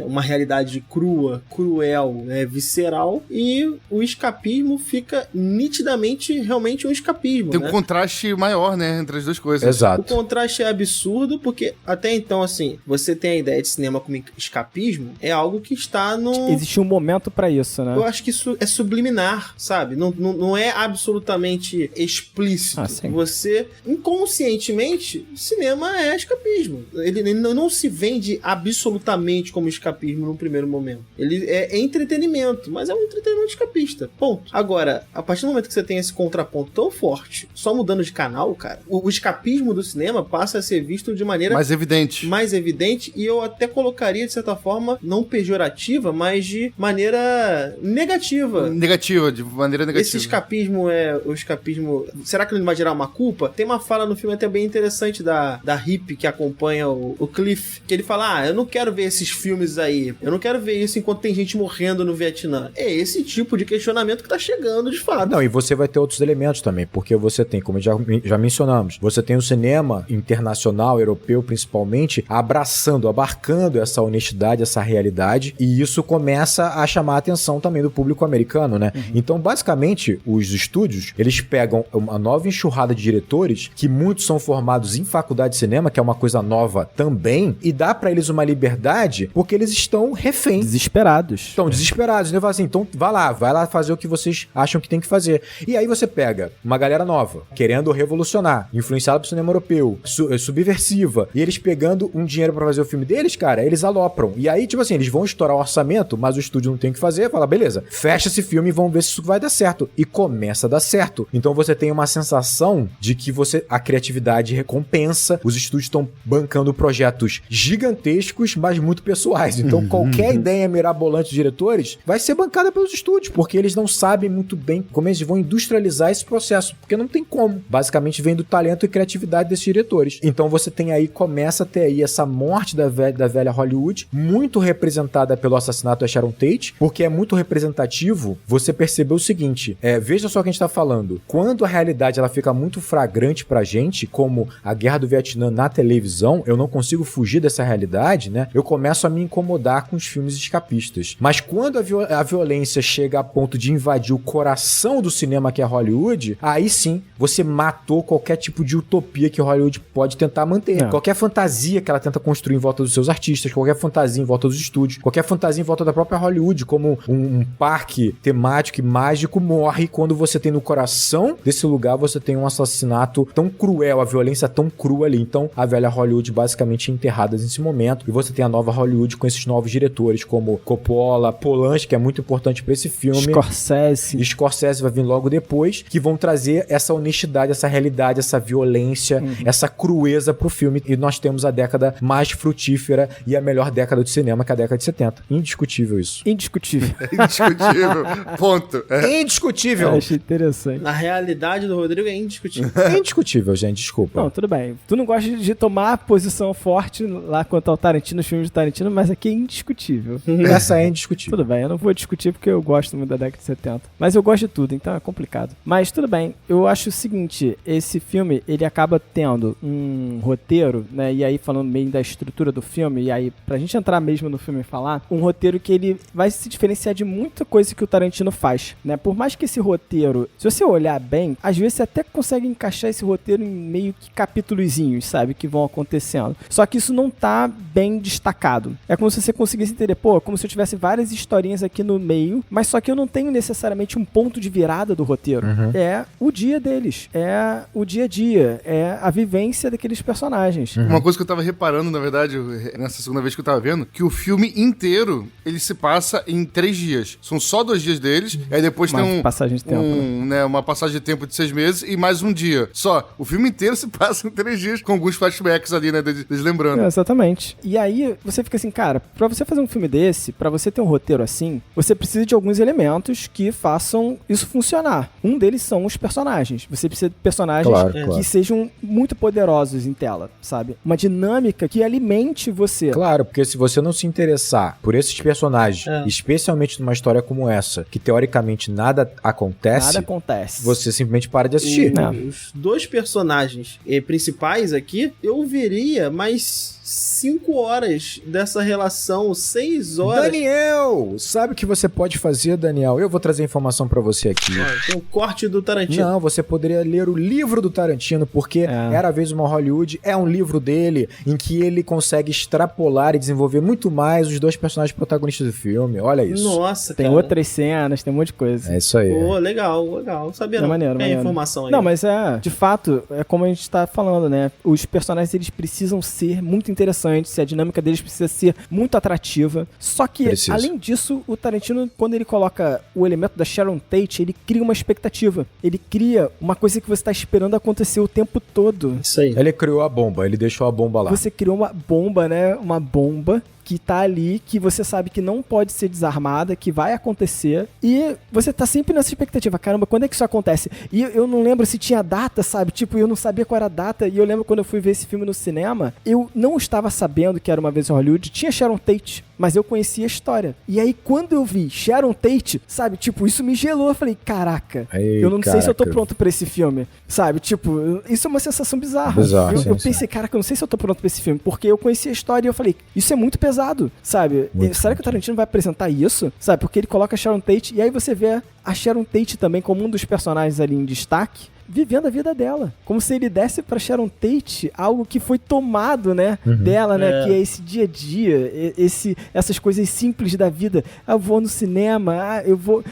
Speaker 3: uma realidade crua, cruel, visceral, e o escapismo fica nitidamente realmente um escapismo.
Speaker 4: Tem um contraste maior, né, entre as duas coisas.
Speaker 2: Exato.
Speaker 3: O contraste é absurdo, porque até então, assim, você tem a ideia de cinema como escapismo, é algo que está no...
Speaker 1: Existe um momento pra isso, né?
Speaker 3: Eu acho que isso é subliminar, sabe? Não é absolutamente explícito. Você, inconscientemente, cinema é escapismo. Ele não se vende absolutamente como escapismo no primeiro momento. Ele é entretenimento, mas é um entretenimento escapista. Ponto. Agora, a partir do momento que você tem esse contraponto tão forte, só mudando de canal, cara, o escapismo do cinema passa a ser visto de maneira...
Speaker 4: mais evidente,
Speaker 3: e eu até colocaria, de certa forma, não pejorativa, mas de maneira negativa.
Speaker 4: De maneira seria negativo.
Speaker 3: Esse escapismo o escapismo... Será que não vai gerar uma culpa? Tem uma fala no filme até bem interessante da hippie que acompanha o Cliff, que ele fala, eu não quero ver esses filmes aí, eu não quero ver isso enquanto tem gente morrendo no Vietnã. É esse tipo de questionamento que tá chegando, de fato.
Speaker 2: Não, e você vai ter outros elementos também, porque você tem, como já mencionamos, você tem o cinema internacional, europeu principalmente, abarcando essa honestidade, essa realidade, e isso começa a chamar a atenção também do público americano, né? Então, basicamente, os estúdios, eles pegam uma nova enxurrada de diretores, que muitos são formados em faculdade de cinema, que é uma coisa nova também, e dá pra eles uma liberdade, porque eles estão reféns.
Speaker 1: Desesperados.
Speaker 2: Estão desesperados, né? Fala assim, então vai lá fazer o que vocês acham que tem que fazer. E aí você pega uma galera nova, querendo revolucionar, influenciada pelo cinema europeu, subversiva, e eles pegando um dinheiro pra fazer o filme deles, cara, eles alopram. E aí, tipo assim, eles vão estourar o orçamento, mas o estúdio não tem o que fazer, fala, beleza, fecha esse filme e vamos ver se isso vai dar certo. E começa a dar certo. Então você tem uma sensação de que a criatividade recompensa, os estúdios estão bancando projetos gigantescos, mas muito pessoais. Então qualquer ideia mirabolante dos diretores vai ser bancada pelos estúdios, porque eles não sabem muito bem como eles vão industrializar esse processo, porque não tem como. Basicamente vem do talento e criatividade desses diretores. Então você tem aí, começa a ter aí essa morte da velha Hollywood, muito representada pelo assassinato da Sharon Tate, porque é muito representativo você perceber o seguinte, veja só o que a gente tá falando, quando a realidade ela fica muito flagrante pra gente, como a guerra do Vietnã na televisão, eu não consigo fugir dessa realidade, né? Eu começo a me incomodar com os filmes escapistas. Mas quando a violência chega a ponto de invadir o coração do cinema, que é Hollywood, aí sim, você matou qualquer tipo de utopia que Hollywood pode tentar manter. Qualquer fantasia que ela tenta construir em volta dos seus artistas, qualquer fantasia em volta dos estúdios, qualquer fantasia em volta da própria Hollywood, como um parque temático e mágico, morre quando você tem no coração desse lugar, você tem um assassinato tão cruel, a violência tão crua ali. Então, a velha Hollywood basicamente é enterrada nesse momento, e você tem a nova Hollywood com esses novos diretores, como Coppola, Polanski, que é muito importante pra esse filme. Scorsese vai vir logo depois, que vão trazer essa honestidade, essa realidade, essa violência, essa crueza pro filme. E nós temos a década mais frutífera e a melhor década de cinema, que é a década de 70. Indiscutível isso.
Speaker 1: Indiscutível.
Speaker 4: Indiscutível. Ponto.
Speaker 2: Indiscutível.
Speaker 1: Eu achei interessante.
Speaker 3: A realidade do Rodrigo é indiscutível.
Speaker 2: É indiscutível, gente, desculpa.
Speaker 1: Não, tudo bem. Tu não gosta de tomar posição forte lá quanto ao Tarantino, os filmes de Tarantino, mas aqui é indiscutível.
Speaker 2: Essa é indiscutível.
Speaker 1: Tudo bem, eu não vou discutir porque eu gosto muito da década de 70. Mas eu gosto de tudo, então é complicado. Mas tudo bem, eu acho o seguinte, esse filme, ele acaba tendo um roteiro, né, e aí falando meio da estrutura do filme, e aí pra gente entrar mesmo no filme e falar, um roteiro que ele vai se diferenciar de muita coisa que o Tarantino faz, né, por mais que esse roteiro, se você olhar bem, às vezes você até consegue encaixar esse roteiro em meio que capítulozinhos, sabe, que vão acontecendo. Só que isso não tá bem destacado. É como se você conseguisse entender, como se eu tivesse várias historinhas aqui no meio, mas só que eu não tenho necessariamente um ponto de virada do roteiro. É o dia deles, é o dia a dia, é a vivência daqueles personagens.
Speaker 4: Uma coisa que eu tava reparando, na verdade, nessa segunda vez que eu tava vendo, que o filme inteiro, ele se passa em 3 dias. São só 2 dias deles, aí depois tem
Speaker 1: passagem de tempo,
Speaker 4: né, uma passagem de tempo de 6 meses e mais um dia. Só, o filme inteiro se passa em 3 dias, com alguns flashbacks ali, né, deles lembrando.
Speaker 1: Exatamente. E aí, você fica assim, cara, pra você fazer um filme desse, pra você ter um roteiro assim, você precisa de alguns elementos que façam isso funcionar. Um deles são os personagens. Você precisa de personagens que sejam muito poderosos em tela, sabe? Uma dinâmica que alimente você.
Speaker 2: Claro, porque se você não se interessar por esses personagens, especialmente numa história como essa, que teoricamente nada acontece, você simplesmente para de assistir.
Speaker 3: Os 2 personagens principais aqui, eu veria mais 5 horas dessa relação, 6 horas.
Speaker 2: Daniel! Sabe o que você pode fazer, Daniel? Eu vou trazer informação pra você aqui.
Speaker 3: Tem um corte do Tarantino.
Speaker 2: Não, você poderia ler o livro do Tarantino, porque Era Vez Uma Hollywood é um livro dele em que ele consegue extrapolar e desenvolver muito mais os 2 personagens protagonistas do filme. Olha isso.
Speaker 3: Nossa,
Speaker 1: tem outras cenas, tem um monte de coisa.
Speaker 2: É isso aí.
Speaker 3: Pô, legal. Sabia não.
Speaker 1: Maneiro.
Speaker 3: Informação aí.
Speaker 1: Não, mas de fato, é como a gente tá falando, né? Os personagens, eles precisam ser muito interessantes, a dinâmica deles precisa ser muito atrativa. Só que, além disso, o Tarantino, quando ele coloca o elemento da Sharon Tate, ele cria uma expectativa. Ele cria uma coisa que você tá esperando acontecer o tempo todo.
Speaker 3: Isso aí.
Speaker 2: Ele criou a bomba, ele deixou a bomba lá.
Speaker 1: Você criou uma bomba, né? Uma bomba que tá ali, que você sabe que não pode ser desarmada, que vai acontecer, e você tá sempre nessa expectativa, caramba, quando é que isso acontece? E eu não lembro se tinha data, sabe? Tipo, eu não sabia qual era a data, e eu lembro quando eu fui ver esse filme no cinema, eu não estava sabendo que era Uma Vez em Hollywood, tinha Sharon Tate, mas eu conhecia a história. E aí, quando eu vi Sharon Tate, sabe, tipo, isso me gelou, eu falei, caraca, eu não sei se eu tô pronto pra esse filme, sabe? Tipo, isso é uma sensação bizarra. Eu pensei, caraca, eu não sei se eu tô pronto pra esse filme, porque eu conhecia a história e eu falei, isso é muito pesado, sabe? Será que o Tarantino vai apresentar isso? Sabe? Porque ele coloca a Sharon Tate e aí você vê a Sharon Tate também como um dos personagens ali em destaque, vivendo a vida dela. Como se ele desse pra Sharon Tate algo que foi tomado, né, dela, né, que é esse dia a dia, essas coisas simples da vida. Eu vou no cinema, eu vou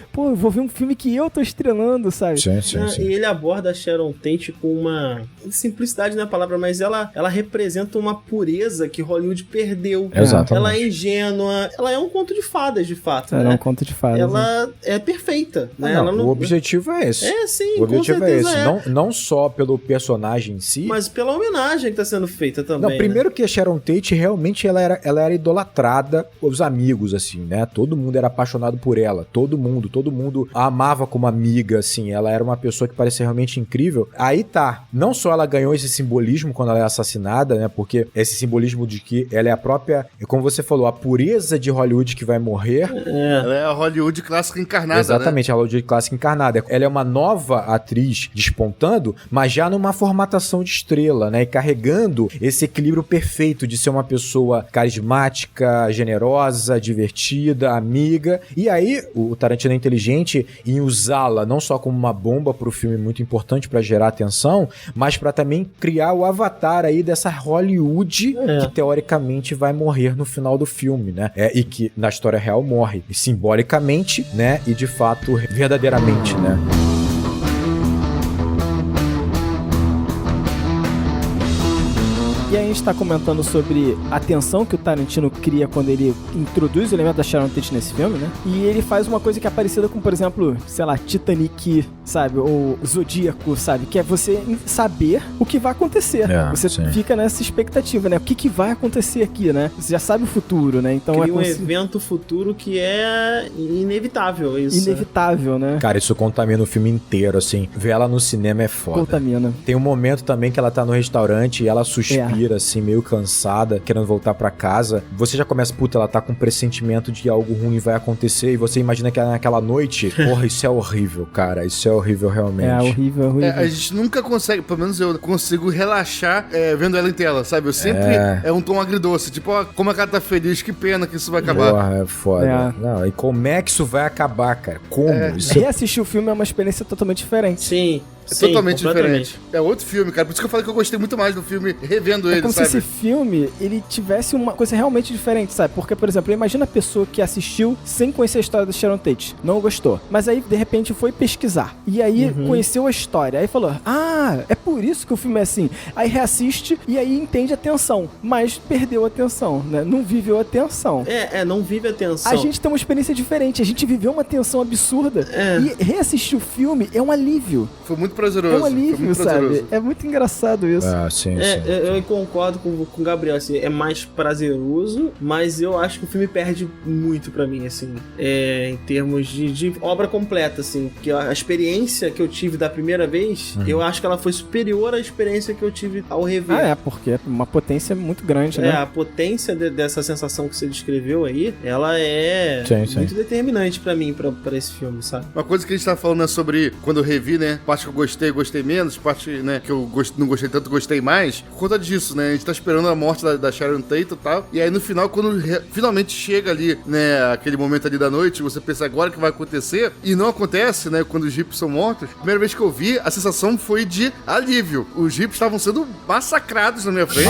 Speaker 1: ver um filme que eu tô estrelando, sabe?
Speaker 2: Sim.
Speaker 3: E ele aborda a Sharon Tate com uma simplicidade não é a palavra, mas ela representa uma pureza que Hollywood perdeu.
Speaker 2: Exatamente.
Speaker 3: Ela é ingênua, ela é um conto de fadas, de fato.
Speaker 1: Ela é um conto de fadas.
Speaker 3: Ela é perfeita, né?
Speaker 2: O objetivo é esse.
Speaker 3: Sim,
Speaker 2: o objetivo é esse.
Speaker 3: É.
Speaker 2: Não só pelo personagem em si,
Speaker 3: mas pela homenagem que tá sendo feita também.
Speaker 2: Não, primeiro que a Sharon Tate realmente ela era idolatrada pelos amigos, assim, né? Todo mundo era apaixonado por ela. Todo mundo a amava como amiga, assim. Ela era uma pessoa que parecia realmente incrível. Aí tá. Não só ela ganhou esse simbolismo quando ela é assassinada, né? Porque esse simbolismo de que ela é a própria, como você falou, a pureza de Hollywood que vai morrer.
Speaker 4: Ela é a Hollywood clássica encarnada,
Speaker 2: exatamente,
Speaker 4: né?
Speaker 2: A Hollywood clássica encarnada. Ela é uma nova atriz despontando, mas já numa formatação de estrela, né? E carregando esse equilíbrio perfeito de ser uma pessoa carismática, generosa, divertida, amiga. E aí, o Tarantino é inteligente em usá-la não só como uma bomba pro filme muito importante pra gerar atenção, mas pra também criar o avatar aí dessa Hollywood que teoricamente vai morrer no final do filme, né? E que na história real morre. E simbolicamente, né? E de fato, verdadeiramente, né?
Speaker 1: E aí a gente tá comentando sobre a tensão que o Tarantino cria quando ele introduz o elemento da Sharon Tate nesse filme, né? E ele faz uma coisa que é parecida com, por exemplo, sei lá, Titanic, sabe? Ou Zodíaco, sabe? Que é você saber o que vai acontecer. Você fica nessa expectativa, né? O que vai acontecer aqui, né? Você já sabe o futuro, né? Então
Speaker 3: cria um evento futuro que é inevitável, isso.
Speaker 1: Inevitável, né?
Speaker 2: Cara, isso contamina o filme inteiro, assim. Ver ela no cinema é foda.
Speaker 1: Contamina.
Speaker 2: Tem um momento também que ela tá no restaurante e ela suspira, assim, meio cansada, querendo voltar pra casa. Você já começa, puta, ela tá com um pressentimento de algo ruim vai acontecer, e você imagina que naquela noite, porra, isso é horrível, cara. Isso é horrível, realmente.
Speaker 1: É horrível.
Speaker 4: A gente nunca consegue, pelo menos eu consigo relaxar vendo ela em tela, sabe? Eu sempre é um tom agridoce, tipo, ó, como é que ela tá feliz, que pena que isso vai acabar.
Speaker 2: Porra, é foda. Não, e como é que isso vai acabar, cara? Como?
Speaker 1: Reassistir o filme é uma experiência totalmente diferente.
Speaker 3: Sim.
Speaker 4: É totalmente diferente. É outro filme, cara. Por isso que eu falei que eu gostei muito mais do filme revendo ele,
Speaker 1: como
Speaker 4: sabe?
Speaker 1: se esse filme, ele tivesse uma coisa realmente diferente, sabe? Porque, por exemplo, imagina a pessoa que assistiu sem conhecer a história da Sharon Tate. Não gostou. Mas aí, de repente, foi pesquisar. E aí, conheceu a história. Aí falou, é por isso que o filme é assim. Aí reassiste e aí entende a tensão. Mas perdeu a tensão, né? Não viveu a tensão.
Speaker 3: Não vive a tensão.
Speaker 1: A gente tem uma experiência diferente. A gente viveu uma tensão absurda. E reassistir o filme é um alívio.
Speaker 4: Foi muito prazeroso.
Speaker 1: É um alívio, sabe? É muito engraçado isso.
Speaker 2: Sim.
Speaker 3: Eu concordo com o Gabriel, assim, é mais prazeroso, mas eu acho que o filme perde muito pra mim, assim, em termos de obra completa, assim, porque a experiência que eu tive da primeira vez, eu acho que ela foi superior à experiência que eu tive ao rever.
Speaker 1: Porque é uma potência muito grande, né?
Speaker 3: A potência dessa sensação que você descreveu aí, ela é muito determinante pra mim, pra esse filme, sabe?
Speaker 4: Uma coisa que a gente tá falando é sobre, quando eu revi, né, parte que eu gostei menos, parte, né, que eu não gostei tanto, gostei mais, por conta disso, né, a gente tá esperando a morte da Sharon Tate e tal, e aí no final, quando finalmente chega ali, né, aquele momento ali da noite, você pensa agora que vai acontecer, e não acontece, né, quando os jipes são mortos, a primeira vez que eu vi, a sensação foi de alívio. Os jipes estavam sendo massacrados na minha frente.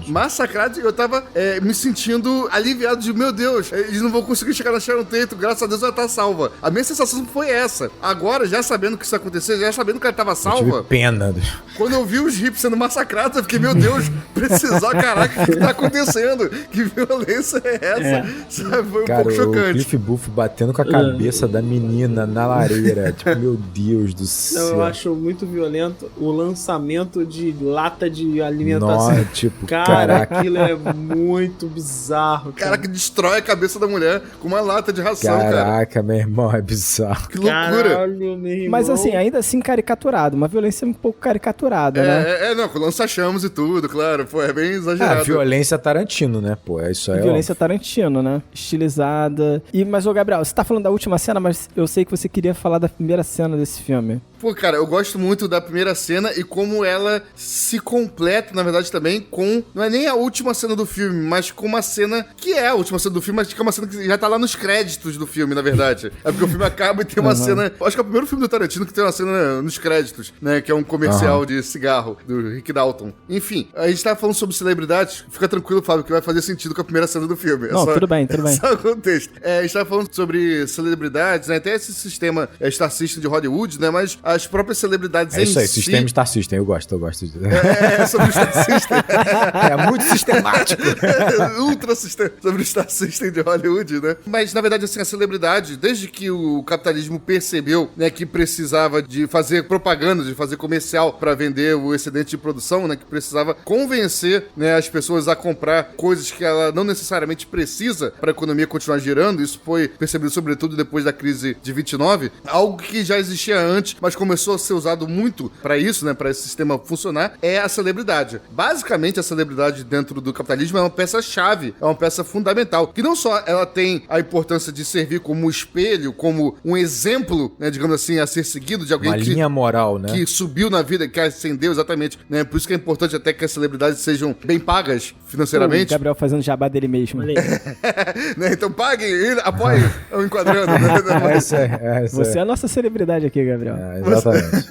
Speaker 4: Massacrados, e eu tava me sentindo aliviado de, meu Deus, eles não vão conseguir chegar na Sharon Tate, graças a Deus ela tá salva. A minha sensação foi essa. Agora, já sabendo que isso ia acontecer, já sabendo que ela tava
Speaker 2: Eu tive
Speaker 4: salva,
Speaker 2: pena.
Speaker 4: quando eu vi os hippies sendo massacrados, eu fiquei, meu Deus, precisar, caraca, o que tá acontecendo? Que violência é essa? Sabe, foi um
Speaker 2: Cara,
Speaker 4: pouco
Speaker 2: o
Speaker 4: chocante.
Speaker 2: Cliff Booth batendo com a cabeça da menina na lareira. Tipo, meu Deus do céu.
Speaker 3: Eu acho muito violento o lançamento de lata de alimentação.
Speaker 2: Nossa, tipo,
Speaker 3: Cara,
Speaker 2: caraca.
Speaker 3: aquilo é muito bizarro.
Speaker 4: Cara, que destrói a cabeça da mulher com uma lata de ração, cara.
Speaker 2: Caraca, meu irmão, é bizarro.
Speaker 4: Que loucura.
Speaker 3: Caralho, meu irmão.
Speaker 1: Mas assim, ainda assim caricaturado. Uma violência um pouco caricaturada, né?
Speaker 4: Não, com lança-chamas e tudo, claro. Pô, é bem exagerado.
Speaker 2: Violência Tarantino, né? Pô, é isso aí.
Speaker 1: Violência Tarantino, né? Estilizada. Mas, ô Gabriel, você tá falando da última cena, mas eu sei que você queria falar da primeira cena desse filme.
Speaker 4: Pô, cara, eu gosto muito da primeira cena e como ela se completa, na verdade, também com... Não é nem a última cena do filme, mas com uma cena que é a última cena do filme, mas que é uma cena que já tá lá nos créditos do filme, na verdade. É porque o filme acaba e tem uma cena... Acho que é o primeiro filme do Tarantino que tem uma cena nos créditos, né? Que é um comercial de cigarro, do Rick Dalton. Enfim, a gente tava falando sobre celebridades. Fica tranquilo, Fábio, que vai fazer sentido com a primeira cena do filme.
Speaker 1: Não, tudo bem.
Speaker 4: Só o contexto. A gente tava falando sobre celebridades, né? Até esse sistema Star System de Hollywood, né? Mas as próprias celebridades
Speaker 2: É isso aí,
Speaker 4: si...
Speaker 2: sistema Star System, eu gosto de...
Speaker 4: sobre o Star System.
Speaker 2: É muito sistemático.
Speaker 4: Ultra sistema sobre o Star System de Hollywood, né? Mas, na verdade, assim, a celebridade, desde que o capitalismo percebeu, né, que precisava de fazer propaganda, de fazer comercial pra vender o excedente de produção, né, que precisava convencer, né, as pessoas a comprar coisas que ela não necessariamente precisa pra economia continuar girando. Isso foi percebido, sobretudo, depois da crise de 29. Algo que já existia antes, mas começou a ser usado muito pra isso, né, pra esse sistema funcionar, é a celebridade. Basicamente, a celebridade dentro do capitalismo é uma peça-chave, é uma peça fundamental, que não só ela tem a importância de servir como espelho, como um exemplo, né, digamos assim, a ser seguido de alguém
Speaker 2: Uma linha moral, né?
Speaker 4: que subiu na vida, que ascendeu exatamente, né? Por isso que é importante até que as celebridades sejam bem pagas
Speaker 1: O
Speaker 4: financeiramente.
Speaker 1: Gabriel fazendo jabá dele mesmo.
Speaker 3: Olha aí.
Speaker 4: Né? Então paguem, apoiem, o enquadrando. Né?
Speaker 2: É isso aí.
Speaker 1: Você é a nossa celebridade aqui, Gabriel.
Speaker 2: Exatamente.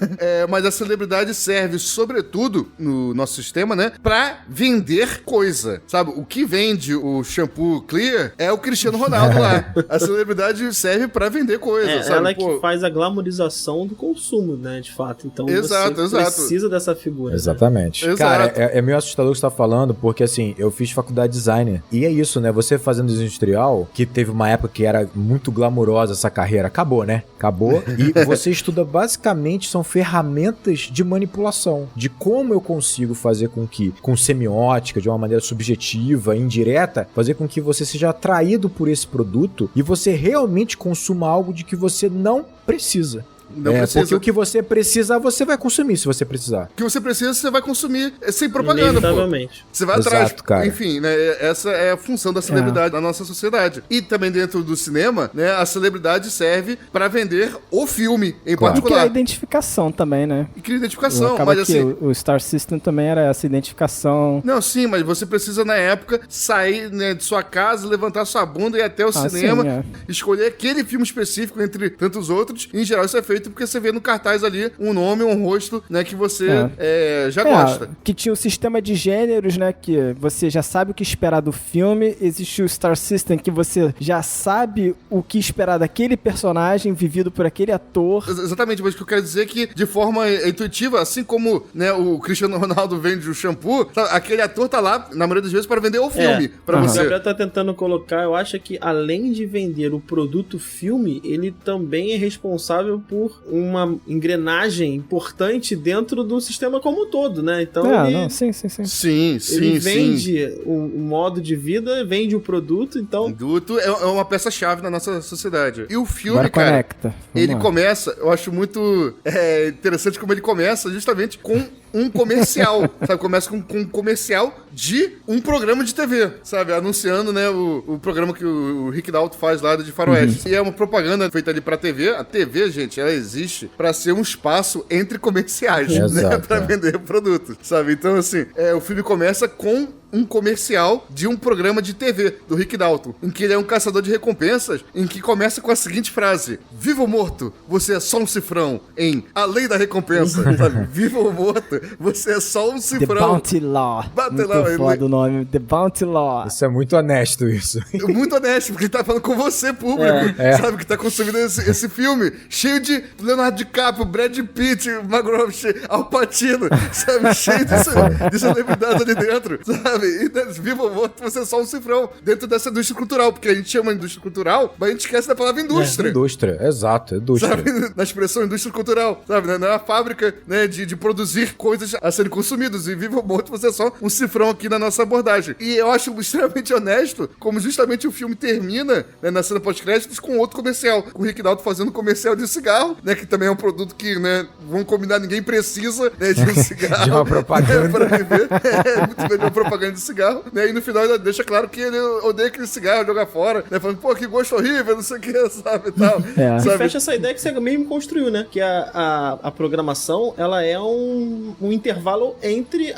Speaker 4: Mas a celebridade serve, sobretudo, no nosso sistema, né? Pra vender coisa, sabe? O que vende o shampoo Clear é o Cristiano Ronaldo lá. A celebridade serve pra vender coisa, sabe?
Speaker 3: Ela é que faz a glamorização do consumo, né, de fato. Então você precisa dessa figura.
Speaker 2: Exatamente.
Speaker 4: Exato.
Speaker 2: Cara, é meio assustador o que você tá falando, porque assim, eu fiz faculdade de designer. E é isso, né? Você fazendo design industrial, que teve uma época que era muito glamurosa essa carreira, acabou, né? Acabou. E você estuda basicamente, são ferramentas de manipulação. De como eu consigo fazer com que, com semiótica, de uma maneira subjetiva, indireta, fazer com que você seja atraído por esse produto e você realmente consuma algo de que você não precisa.
Speaker 4: Não precisa.
Speaker 2: Porque o que você precisa, você vai consumir se você precisar.
Speaker 4: O que você precisa, você vai consumir sem propaganda, pô.
Speaker 3: Inevitavelmente.
Speaker 4: Você vai
Speaker 2: Exato,
Speaker 4: atrás.
Speaker 2: cara.
Speaker 4: Enfim, né? Essa é a função da celebridade na nossa sociedade. E também dentro do cinema, né? A celebridade serve pra vender o filme, em
Speaker 1: E
Speaker 4: particular.
Speaker 1: criar identificação também, né?
Speaker 4: E cria identificação,
Speaker 1: Acaba
Speaker 4: mas
Speaker 1: que
Speaker 4: assim...
Speaker 1: o Star System também era essa identificação.
Speaker 4: Não, sim, mas você precisa, na época, sair, né, de sua casa, levantar sua bunda e ir até o cinema,
Speaker 1: sim,
Speaker 4: escolher aquele filme específico entre tantos outros. E, em geral, isso é feito porque você vê no cartaz ali um nome, um rosto, né, que você já gosta.
Speaker 1: Que tinha o sistema de gêneros, né, que você já sabe o que esperar do filme. Existe o Star System, que você já sabe o que esperar daquele personagem vivido por aquele ator.
Speaker 4: Exatamente, mas o que eu quero dizer é que, de forma intuitiva, assim como, né, o Cristiano Ronaldo vende o shampoo, aquele ator tá lá, na maioria das vezes, para vender o filme pra
Speaker 3: O
Speaker 4: você.
Speaker 3: Gabriel tá tentando colocar, eu acho que além de vender o produto filme, ele também é responsável por uma engrenagem importante dentro do sistema como um todo, né? Então
Speaker 1: Sim.
Speaker 3: ele vende o modo de vida, vende o produto, então...
Speaker 4: O produto é uma peça-chave na nossa sociedade. E o filme,
Speaker 1: Agora
Speaker 4: cara,
Speaker 1: conecta.
Speaker 4: ele começa, eu acho muito interessante como ele começa justamente com um comercial, sabe? Começa com um comercial de um programa de TV, sabe? Anunciando, né, o programa que o Rick Dalton faz lá de Faroeste. E é uma propaganda feita ali pra TV. A TV, gente, ela existe pra ser um espaço entre comerciais, né?
Speaker 2: Exato,
Speaker 4: Pra vender produtos, sabe? Então, assim, o filme começa com um comercial de um programa de TV do Rick Dalton, em que ele é um caçador de recompensas, em que começa com a seguinte frase: vivo ou morto, você é só um cifrão em A Lei da Recompensa, sabe? Vivo ou morto, você é só um
Speaker 1: The
Speaker 4: cifrão.
Speaker 1: Bounty Law.
Speaker 4: Bate
Speaker 1: Muito
Speaker 4: lá,
Speaker 1: foda o nome. The Bounty Law.
Speaker 2: Isso é muito honesto, isso.
Speaker 4: Muito honesto, porque ele tá falando com você, público, sabe? Que tá consumindo esse filme, cheio de Leonardo DiCaprio, Brad Pitt, Margot Al Pacino, sabe? Cheio de celebridades ali dentro, sabe? E vivo ou morto, você é só um cifrão dentro dessa indústria cultural, porque a gente chama indústria cultural, mas a gente esquece da palavra indústria.
Speaker 2: Indústria, exato, indústria.
Speaker 4: Sabe? Na expressão indústria cultural, sabe? Não é a fábrica, né, de produzir coisas a serem consumidas. E vivo ou morto, você é só um cifrão aqui na nossa abordagem. E eu acho extremamente honesto como justamente o filme termina, né, na cena pós-créditos com outro comercial. Com o Rick Dalton fazendo comercial de cigarro, né? Que também é um produto que, né, vamos combinar, ninguém precisa, né, de um cigarro.
Speaker 2: De uma propaganda.
Speaker 4: Né, pra viver. É muito melhor propaganda de cigarro. Né, e no final ele deixa claro que ele odeia aquele cigarro, joga fora, né? Falando, pô, que gosto horrível, não sei o que, sabe, e tal.
Speaker 1: É.
Speaker 3: E
Speaker 4: Sabe?
Speaker 3: fecha essa ideia que você mesmo construiu, né? Que a programação, ela é um intervalo entre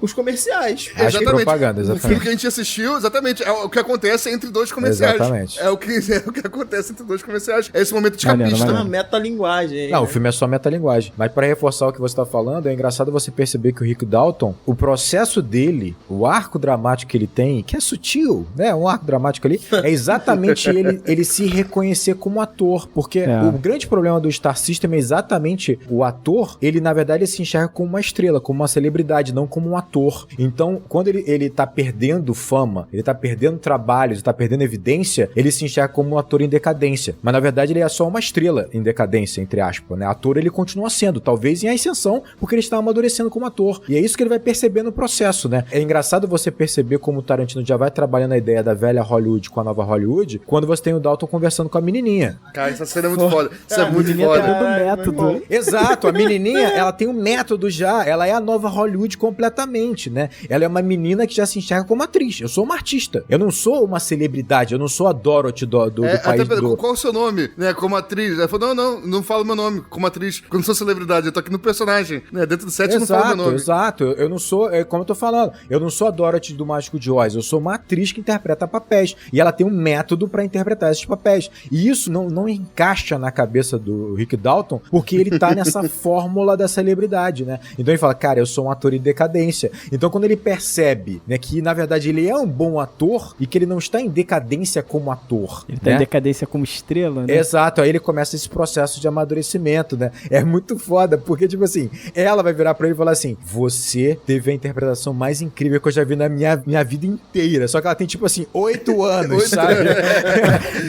Speaker 3: os comerciais.
Speaker 2: Acho que propaganda,
Speaker 4: O filme
Speaker 2: exatamente.
Speaker 4: que a gente assistiu, exatamente, é o que acontece entre dois comerciais.
Speaker 2: Exatamente.
Speaker 4: É o que acontece entre dois comerciais. É esse momento de
Speaker 1: Maneiro,
Speaker 4: capista.
Speaker 1: maneiro.
Speaker 3: Uma metalinguagem.
Speaker 2: Não, o filme é só metalinguagem. Mas pra reforçar o que você tá falando, é engraçado você perceber que o Rick Dalton, o processo dele, o arco dramático que ele tem, que é sutil, né? Um arco dramático ali, é exatamente ele se reconhecer como ator. Porque o grande problema do Star System é exatamente o ator, ele na verdade ele se enxerga como uma estrela, como uma celebridade, não como um ator. Então, quando ele tá perdendo fama, ele tá perdendo trabalhos, ele tá perdendo evidência, ele se enxerga como um ator em decadência. Mas na verdade ele é só uma estrela em decadência, entre aspas, né? Ator ele continua sendo, talvez em ascensão, porque ele está amadurecendo como ator. E é isso que ele vai perceber no processo, né? É engraçado você perceber como o Tarantino já vai trabalhando a ideia da velha Hollywood com a nova Hollywood, quando você tem o Dalton conversando com a menininha.
Speaker 4: Cara, essa cena é muito foda. Isso é
Speaker 1: A
Speaker 4: muito
Speaker 1: menininha
Speaker 4: foda.
Speaker 1: tem todo método.
Speaker 2: Exato, a menininha, ela tem um método já, ela é a nova Hollywood completamente, né? Ela é uma menina que já se enxerga como atriz. Eu sou uma artista, eu não sou uma celebridade, eu não sou a Dorothy do país do...
Speaker 4: Qual o seu nome, né, como atriz? Ela falou, não falo meu nome como atriz, porque eu não sou celebridade, eu tô aqui no personagem, né, dentro do set eu não falo meu nome.
Speaker 2: Exato, eu não sou, como eu tô falando, eu não sou a Dorothy do Mágico de Oz, eu sou uma atriz que interpreta papéis, e ela tem um método pra interpretar esses papéis, e isso não encaixa na cabeça do Rick Dalton, porque ele tá nessa fórmula da celebridade, né? Então ele fala, cara, eu sou um ator em decadência. Então quando ele percebe, né, que na verdade ele é um bom ator, e que ele não está em decadência como ator,
Speaker 1: Ele tá em decadência como estrela, né?
Speaker 2: Exato, aí ele começa esse processo de amadurecimento, né? É muito foda, porque, tipo assim, ela vai virar pra ele e falar assim, você teve a interpretação mais incrível que eu já vi na minha vida inteira. Só que ela tem, tipo assim, 8 anos, sabe?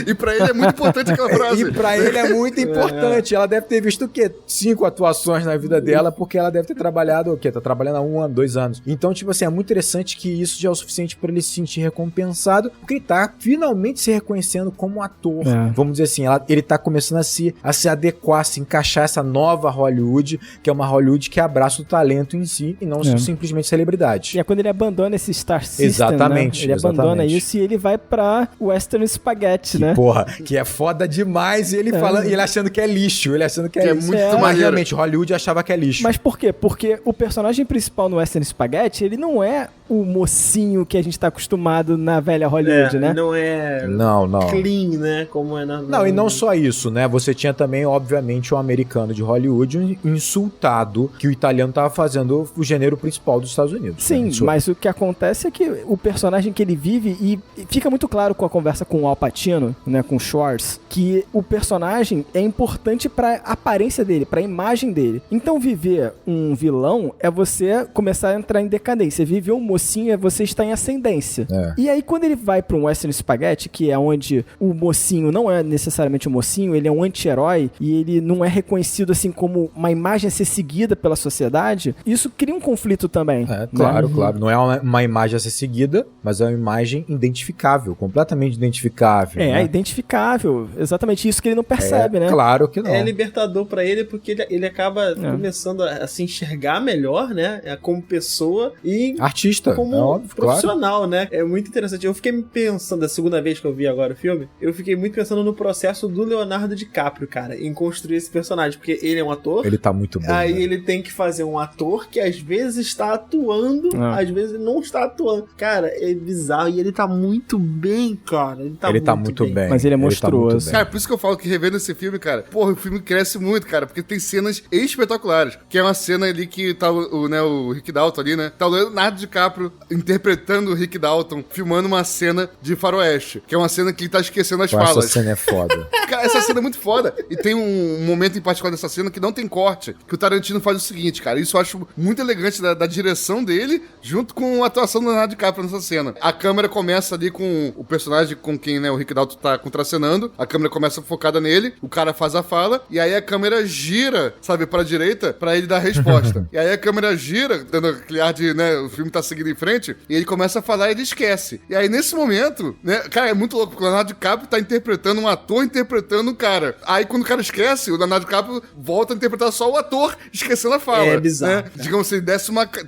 Speaker 4: E pra ele é muito importante aquela frase.
Speaker 2: E pra ele é muito importante. Ela deve ter visto o quê? 5 atuações na vida dela, porque ela deve ter trabalhado, o quê? Tá trabalhando há 1 ano, 2 anos. Então, tipo assim, é muito interessante que isso já é o suficiente pra ele se sentir recompensado, porque ele tá finalmente se reconhecendo como ator. Vamos dizer assim, ele tá começando a se adequar, a se encaixar essa nova Hollywood, que é uma Hollywood que abraça o talento em si e não simplesmente celebridade.
Speaker 1: E é quando ele abandona esse Star System,
Speaker 2: Exatamente,
Speaker 1: né? Ele abandona
Speaker 2: exatamente.
Speaker 1: isso e ele vai pra Western Spaghetti, né?
Speaker 2: Porra, que é foda demais e ele fala, e ele achando que é lixo, ele achando que é lixo.
Speaker 4: muito
Speaker 2: Mas
Speaker 4: maneiro.
Speaker 2: realmente, Hollywood achava que é lixo.
Speaker 1: Mas por quê? Porque o personagem principal no Western Spaghetti, ele não é o mocinho que a gente tá acostumado na velha Hollywood, né?
Speaker 3: Não é
Speaker 2: Não.
Speaker 3: clean, né? Como é na...
Speaker 2: Não, e não só isso, né? Você tinha também, obviamente, um americano de Hollywood insultado que o italiano tava fazendo o gênero principal dos Estados Unidos.
Speaker 1: Sim,
Speaker 2: né? Isso.
Speaker 1: mas o que acontece é que o personagem que ele vive, e fica muito claro com a conversa com o Al Pacino, né, com o Schwartz, que o personagem é importante pra aparência dele, pra imagem dele. Então viver um vilão é você começar a entrar em decadência. Viver um mocinho é você estar em ascendência.
Speaker 2: É.
Speaker 1: E aí quando ele vai pra um Western Spaghetti, que é onde o mocinho não é necessariamente um mocinho, ele é um anti-herói e ele não é reconhecido assim como uma imagem a ser seguida pela sociedade, isso cria um conflito também.
Speaker 2: É, claro, claro. Não é uma imagem a ser seguida, mas é uma imagem identificável, completamente identificável.
Speaker 1: É,
Speaker 2: né?
Speaker 1: identificável. Exatamente isso que ele não percebe, né?
Speaker 2: Claro que não.
Speaker 3: É libertador pra ele porque ele acaba começando a se enxergar melhor, né? Como pessoa e
Speaker 2: Artista,
Speaker 3: como
Speaker 2: é óbvio, claro.
Speaker 3: profissional, né? É muito interessante. Eu fiquei pensando, a segunda vez que eu vi agora o filme, eu fiquei muito pensando no processo do Leonardo DiCaprio, cara, em construir esse personagem, porque ele é um ator.
Speaker 2: Ele tá muito bom.
Speaker 3: Aí
Speaker 2: né?
Speaker 3: ele tem que fazer um ator que às vezes está atuando, às vezes não está atuando. Cara, é bizarro. E ele tá muito bem, cara. Ele tá muito bem.
Speaker 1: Mas ele é monstruoso.
Speaker 4: Cara, por isso que eu falo que revendo esse filme, cara, porra, o filme cresce muito, cara, porque tem cenas espetaculares. Que é uma cena ali que tá o Rick Dalton ali, né? Tá o Leonardo DiCaprio interpretando o Rick Dalton, filmando uma cena de faroeste, que é uma cena que ele tá esquecendo as falas.
Speaker 2: Essa cena é foda.
Speaker 4: Cara, essa cena é muito foda. E tem um momento em particular dessa cena que não tem corte, que o Tarantino faz o seguinte, cara, isso eu acho muito elegante da direção dele, junto com a atuação do Leonardo DiCaprio nessa cena. A câmera começa ali com o personagem com quem, né, o Rick Dalton tá contracenando, a câmera começa focada nele, o cara faz a fala, e aí a câmera gira, sabe, pra direita, pra ele dar a resposta. E aí a câmera gira, dando aquele ar de, né, o filme tá seguindo em frente, e ele começa a falar e ele esquece. E aí nesse momento, né, cara, é muito louco, porque o Leonardo DiCaprio tá interpretando um ator interpretando um cara. Aí quando o cara esquece, o Leonardo DiCaprio volta a interpretar só o ator, esquecendo a fala.
Speaker 3: É bizarro.
Speaker 4: Né? Digamos assim,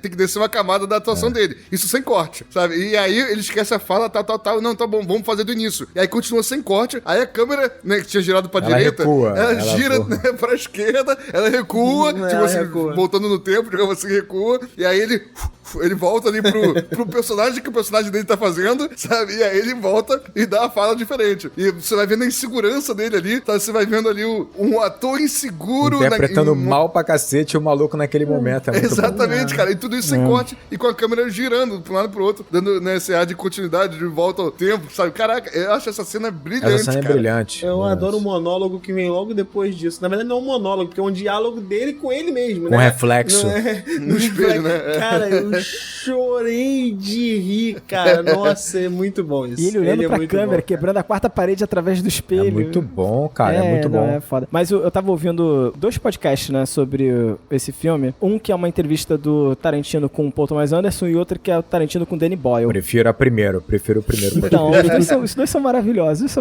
Speaker 4: tem que descer uma camada da atuação dele. Isso sem corte, sabe? E aí ele esquece a fala, tal. Não, tá bom, vamos fazer do início. E aí continua sem corte. Aí a câmera, né, que tinha girado pra direita, ela gira né, pra esquerda, ela recua, tipo assim, voltando no tempo, digamos assim, recua. E aí ele volta ali pro personagem que o personagem dele tá fazendo, sabe? E aí ele volta e dá a fala diferente. E você vai vendo a insegurança dele ali, tá? Você vai vendo ali um ator inseguro...
Speaker 2: Interpretando mal pra cacete o maluco naquele momento. É muito
Speaker 4: exatamente,
Speaker 2: bom.
Speaker 4: Cara. E tudo isso sem corte e com a câmera girando pra um lado e pro outro, dando, né, esse ar de continuidade, de volta ao tempo, sabe? Caraca, eu acho essa cena brilhante,
Speaker 2: essa cena é brilhante.
Speaker 3: Eu adoro o monólogo que vem logo depois disso. Na verdade, não é um monólogo, porque é um diálogo dele com ele mesmo,
Speaker 2: né? Um reflexo.
Speaker 4: No espelho, né?
Speaker 3: Cara, eu chorei de rir, cara. Nossa, é muito bom isso.
Speaker 1: E ele olhando pra câmera, quebrando a quarta parede através do espelho.
Speaker 2: É muito bom, cara. É muito bom.
Speaker 1: É foda. Mas eu tava ouvindo 2 podcasts, né, sobre esse filme. Um que é uma entrevista do Tarantino com o Paul Thomas Anderson e outro que é o Tarantino com o Danny Boyle.
Speaker 2: Prefiro o primeiro podcast.
Speaker 1: Então, os dois são maravilhosos.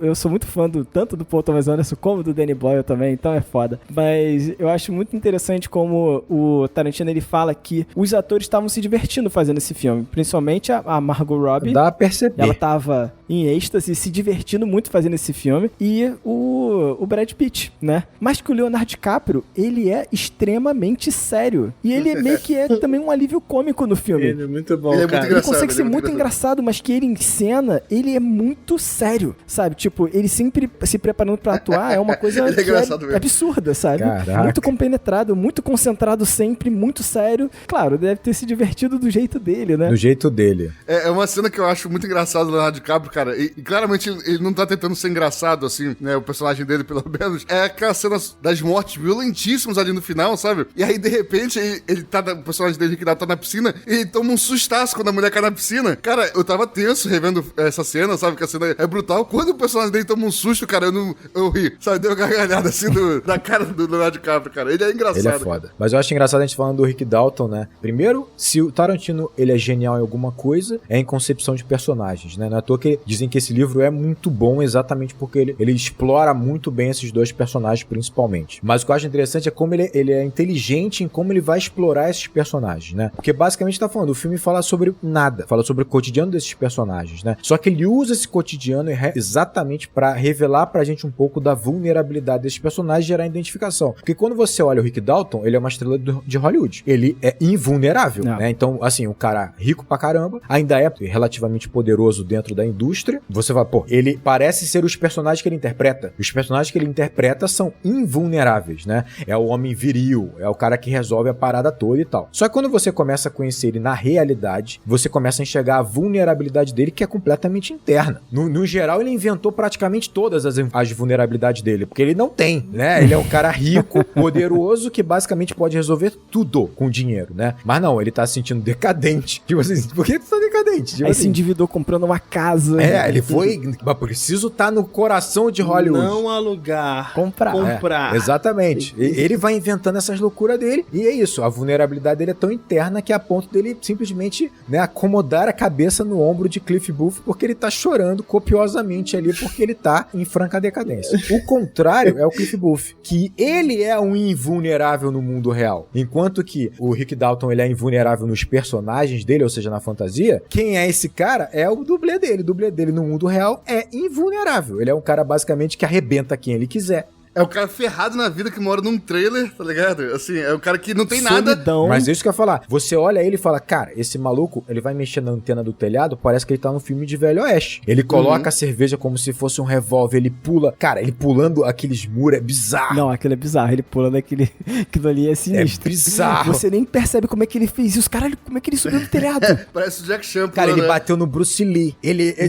Speaker 1: Eu sou muito fã tanto do Paul Thomas Anderson como do Danny Boyle também, então é foda. Mas eu acho muito interessante como o Tarantino, ele fala que os atores estavam se divertindo fazendo esse filme. Principalmente a Margot Robbie.
Speaker 2: Dá a perceber.
Speaker 1: Ela tava em êxtase, se divertindo muito fazendo esse filme. E o Brad Pitt, né? Mas que o Leonardo DiCaprio, ele é extremamente sério. E ele meio que é também um alívio cômico no filme.
Speaker 3: Ele é muito bom,
Speaker 4: ele
Speaker 3: cara.
Speaker 1: Ele consegue ser muito engraçado, mas que ele em cena, ele é muito sério, sabe? Tipo, ele sempre se preparando pra atuar é uma coisa que é absurda, sabe?
Speaker 2: Caraca.
Speaker 1: Muito compenetrado, muito concentrado sempre, muito sério. Claro, deve ter se divertido do jeito dele, né?
Speaker 2: Do jeito dele.
Speaker 4: É uma cena que eu acho muito engraçada do Leonardo DiCaprio, cara. E claramente ele não tá tentando ser engraçado, assim, né? O personagem dele, pelo menos. É aquelas cenas das mortes violentíssimas ali no final, sabe? E aí, de repente, ele tá... O personagem dele que tá na piscina e ele toma um sustaço quando a mulher cai na piscina. Cara, eu tava tenso revendo essa cena, sabe? Que a cena é brutal. Quando o personagem dele toma um susto, cara, eu ri. Sabe? Deu uma gargalhada, assim, da cara do Leonardo DiCaprio, cara. Ele é engraçado.
Speaker 2: Ele é foda. Mas eu acho engraçado a gente falando do Rick Dalton, né? Primeiro, se o Tarantino, ele é genial em alguma coisa, é em concepção de personagens, né? Não é à toa que dizem que esse livro é muito bom exatamente porque ele explora muito bem esses dois personagens, principalmente. Mas o que eu acho interessante é como ele é inteligente em como ele vai explorar esses personagens, né? Porque basicamente tá falando, o filme fala sobre nada, fala sobre o cotidiano desses personagens, né? Só que ele usa esse cotidiano exatamente pra revelar pra gente um pouco da vulnerabilidade desses personagens e gerar identificação. Porque quando você olha o Rick Dalton, ele é uma estrela de Hollywood. Ele é invulnerável, né? Então, assim, um cara rico pra caramba, ainda é relativamente poderoso dentro da indústria. Você vai, pô, ele parece ser os personagens que ele interpreta. Os personagens que ele interpreta são invulneráveis, né? É o homem viril, é o cara que resolve a parada toda e tal. Só que quando você começa a conhecer ele na realidade, você começa a enxergar a vulnerabilidade dele, que é completamente interna. No geral, ele inventou praticamente todas as vulnerabilidades dele, porque ele não tem, né? Ele é um cara rico, poderoso, que basicamente pode resolver tudo com dinheiro, né? Mas não, ele tá se sentindo decadente. Tipo assim, por que tu tá decadente? Tipo
Speaker 1: aí
Speaker 2: assim,
Speaker 1: se endividou comprando uma casa.
Speaker 2: Ele foi... Mas preciso estar no coração de Hollywood.
Speaker 3: Não alugar.
Speaker 1: Comprar.
Speaker 2: Exatamente. Ele vai inventando essas loucuras dele, e é isso. A vulnerabilidade dele é tão interna que é a ponto dele simplesmente, né, acomodar a cabeça no ombro de Cliff Booth, porque ele tá chorando copiosamente ali, porque ele tá em franca decadência. O contrário é o Cliff Booth, que ele é um invulnerável no mundo real. Enquanto que o Rick Dalton, ele é invulnerável nos personagens dele, ou seja, na fantasia, quem é esse cara é o dublê dele. O dublê dele no mundo real é invulnerável. Ele é um cara basicamente que arrebenta quem ele quiser.
Speaker 4: É o cara ferrado na vida que mora num trailer, tá ligado? Assim, é o cara que não tem nada.
Speaker 1: Solidão.
Speaker 2: Mas isso que eu ia falar. Você olha ele e fala, cara, esse maluco, ele vai mexer na antena do telhado, parece que ele tá num filme de Velho Oeste. Ele coloca a cerveja como se fosse um revólver, ele pula. Cara, ele pulando aqueles muros, é bizarro.
Speaker 1: Não, aquilo é bizarro. Ele pulando aquilo ali é sinistro.
Speaker 2: É bizarro.
Speaker 1: Você nem percebe como é que ele fez isso. Caralho, como é que ele subiu no telhado?
Speaker 4: Parece o Jack Chan.
Speaker 2: Cara,
Speaker 4: pulando,
Speaker 2: ele
Speaker 4: né?
Speaker 2: bateu no Bruce Lee.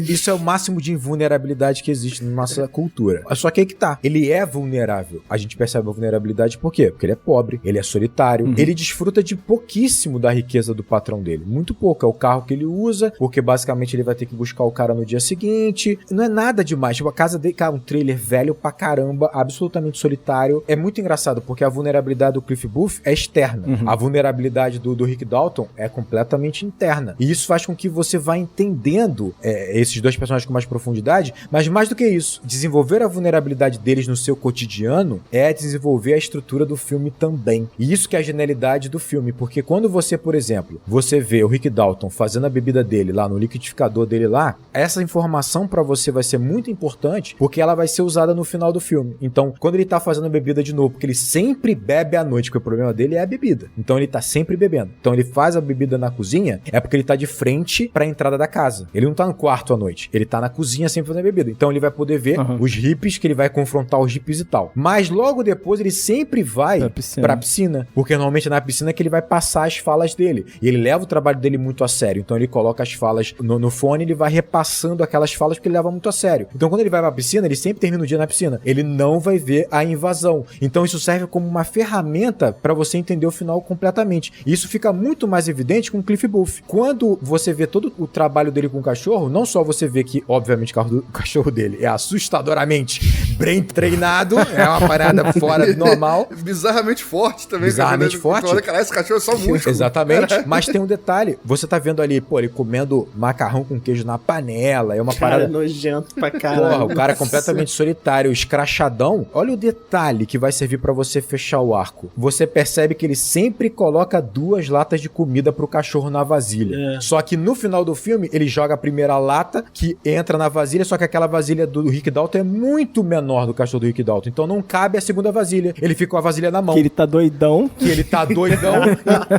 Speaker 2: Isso é o máximo de invulnerabilidade que existe na nossa cultura. Só que aí que tá. Ele é vulnerável. A gente percebe a vulnerabilidade por quê? Porque ele é pobre, ele é solitário, ele desfruta de pouquíssimo da riqueza do patrão dele. Muito pouco. É o carro que ele usa, porque basicamente ele vai ter que buscar o cara no dia seguinte. Não é nada demais. Tipo, a casa dele, cara, um trailer velho pra caramba, absolutamente solitário. É muito engraçado, porque a vulnerabilidade do Cliff Booth é externa. A vulnerabilidade do Rick Dalton é completamente interna. E isso faz com que você vá entendendo esses dois personagens com mais profundidade, mas mais do que isso, desenvolver a vulnerabilidade deles no seu cotidiano é desenvolver a estrutura do filme também. E isso que é a genialidade do filme, porque quando você, por exemplo, você vê o Rick Dalton fazendo a bebida dele lá no liquidificador dele lá, essa informação pra você vai ser muito importante, porque ela vai ser usada no final do filme. Então, quando ele tá fazendo a bebida de novo, porque ele sempre bebe à noite, porque o problema dele é a bebida. Então ele tá sempre bebendo. Então ele faz a bebida na cozinha, é porque ele tá de frente pra entrada da casa. Ele não tá no quarto à noite, ele tá na cozinha sempre fazendo a bebida. Então ele vai poder ver os hippies, que ele vai confrontar os hippies e tal. Mas logo depois ele sempre vai pra piscina, porque normalmente é na piscina que ele vai passar as falas dele. E ele leva o trabalho dele muito a sério. Então ele coloca as falas no fone, ele vai repassando aquelas falas porque ele leva muito a sério. Então quando ele vai pra piscina, ele sempre termina o dia na piscina. Ele não vai ver a invasão. Então isso serve como uma ferramenta pra você entender o final completamente. E isso fica muito mais evidente com o Cliff Booth. Quando você vê todo o trabalho dele com o cachorro, não só você vê que, obviamente, o cachorro dele é assustadoramente bem treinado, é uma parada fora do normal.
Speaker 4: Bizarramente forte também.
Speaker 2: Bizarramente forte.
Speaker 4: Olha, caralho, esse cachorro é só músculo.
Speaker 2: Exatamente. Mas tem um detalhe. Você tá vendo ali, pô, ele comendo macarrão com queijo na panela. É uma
Speaker 3: Cara,
Speaker 2: parada...
Speaker 3: nojento pra caralho.
Speaker 2: Porra, o cara é completamente solitário, escrachadão. Olha o detalhe que vai servir pra você fechar o arco. Você percebe que ele sempre coloca 2 latas de comida pro cachorro na vasilha. Só que no final do filme, ele joga a primeira lata que entra na vasilha, só que aquela vasilha do Rick Dalton é muito menor do cachorro do Rick Dalton. Então não cabe a segunda vasilha. Ele fica com a vasilha na mão.
Speaker 1: Que ele tá doidão.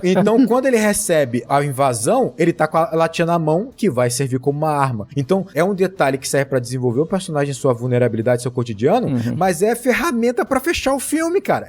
Speaker 2: Então, quando ele recebe a invasão, ele tá com a latinha na mão, que vai servir como uma arma. Então, é um detalhe que serve pra desenvolver o personagem, sua vulnerabilidade, seu cotidiano, mas é ferramenta pra fechar o filme, cara.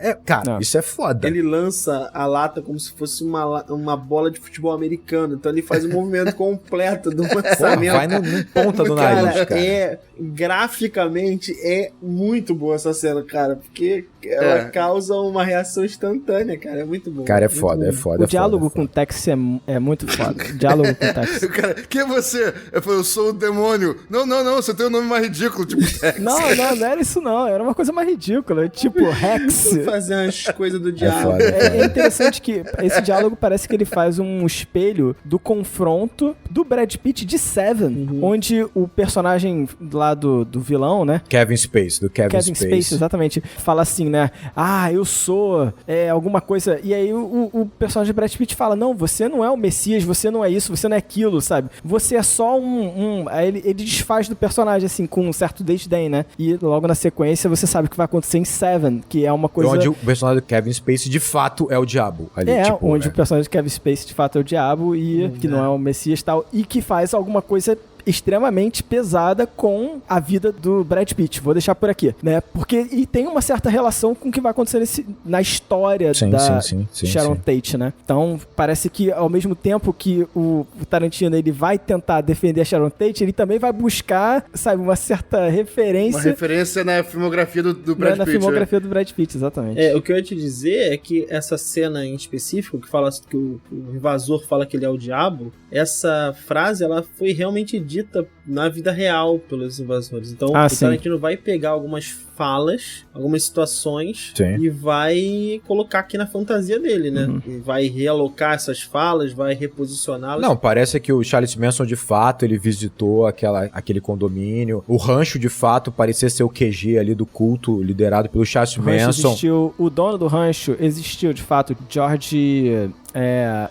Speaker 2: Isso é foda.
Speaker 3: Ele lança a lata como se fosse uma bola de futebol americano. Então ele faz o movimento completo do lançamento.
Speaker 2: Vai no ponta do nariz, cara.
Speaker 3: Graficamente é muito boa essa cena, cara, porque ela causa uma reação instantânea, cara, é muito bom.
Speaker 2: Cara, é foda, é foda.
Speaker 1: O diálogo com o Tex é muito foda. O diálogo com o Tex.
Speaker 4: Cara, quem é você? Eu falei, eu sou o demônio. Não, você tem um nome mais ridículo, tipo Tex.
Speaker 1: Não era isso não, era uma coisa mais ridícula, tipo Rex.
Speaker 3: Fazer umas coisas do diabo.
Speaker 1: É interessante que esse diálogo parece que ele faz um espelho do confronto do Brad Pitt de Seven, onde o personagem lá do vilão, né?
Speaker 2: Kevin Spacey, do Kevin Spacey,
Speaker 1: exatamente. Fala assim, né? Eu sou alguma coisa. E aí o personagem de Brad Pitt fala, não, você não é o Messias, você não é isso, você não é aquilo, sabe? Você é só Aí ele desfaz do personagem, assim, com um certo desdém, né? E logo na sequência você sabe o que vai acontecer em Seven, que é uma coisa...
Speaker 2: Onde o personagem do Kevin Spacey de fato é o diabo. Ali,
Speaker 1: onde o personagem do Kevin Spacey de fato é o diabo e que não é o Messias e tal, e que faz alguma coisa extremamente pesada com a vida do Brad Pitt. Vou deixar por aqui, né? Porque tem uma certa relação com o que vai acontecer na história da Sharon Tate, né? Então, parece que ao mesmo tempo que o Tarantino ele vai tentar defender a Sharon Tate, ele também vai buscar, sabe, uma certa referência.
Speaker 4: Uma referência na filmografia do Brad Pitt.
Speaker 1: Na filmografia do Brad Pitt, exatamente.
Speaker 3: O que eu ia te dizer é que essa cena em específico, que fala que o invasor fala que ele é o diabo, essa frase, ela foi realmente dita na vida real pelos invasores. Então, o Tarantino vai pegar algumas falas, algumas situações e vai colocar aqui na fantasia dele, né? E vai realocar essas falas, vai reposicioná-las.
Speaker 2: Não, parece que o Charles Manson, de fato, ele visitou aquele condomínio. O rancho, de fato, parecia ser o QG ali do culto liderado pelo Charles Manson.
Speaker 1: O dono do rancho existiu, de fato, George...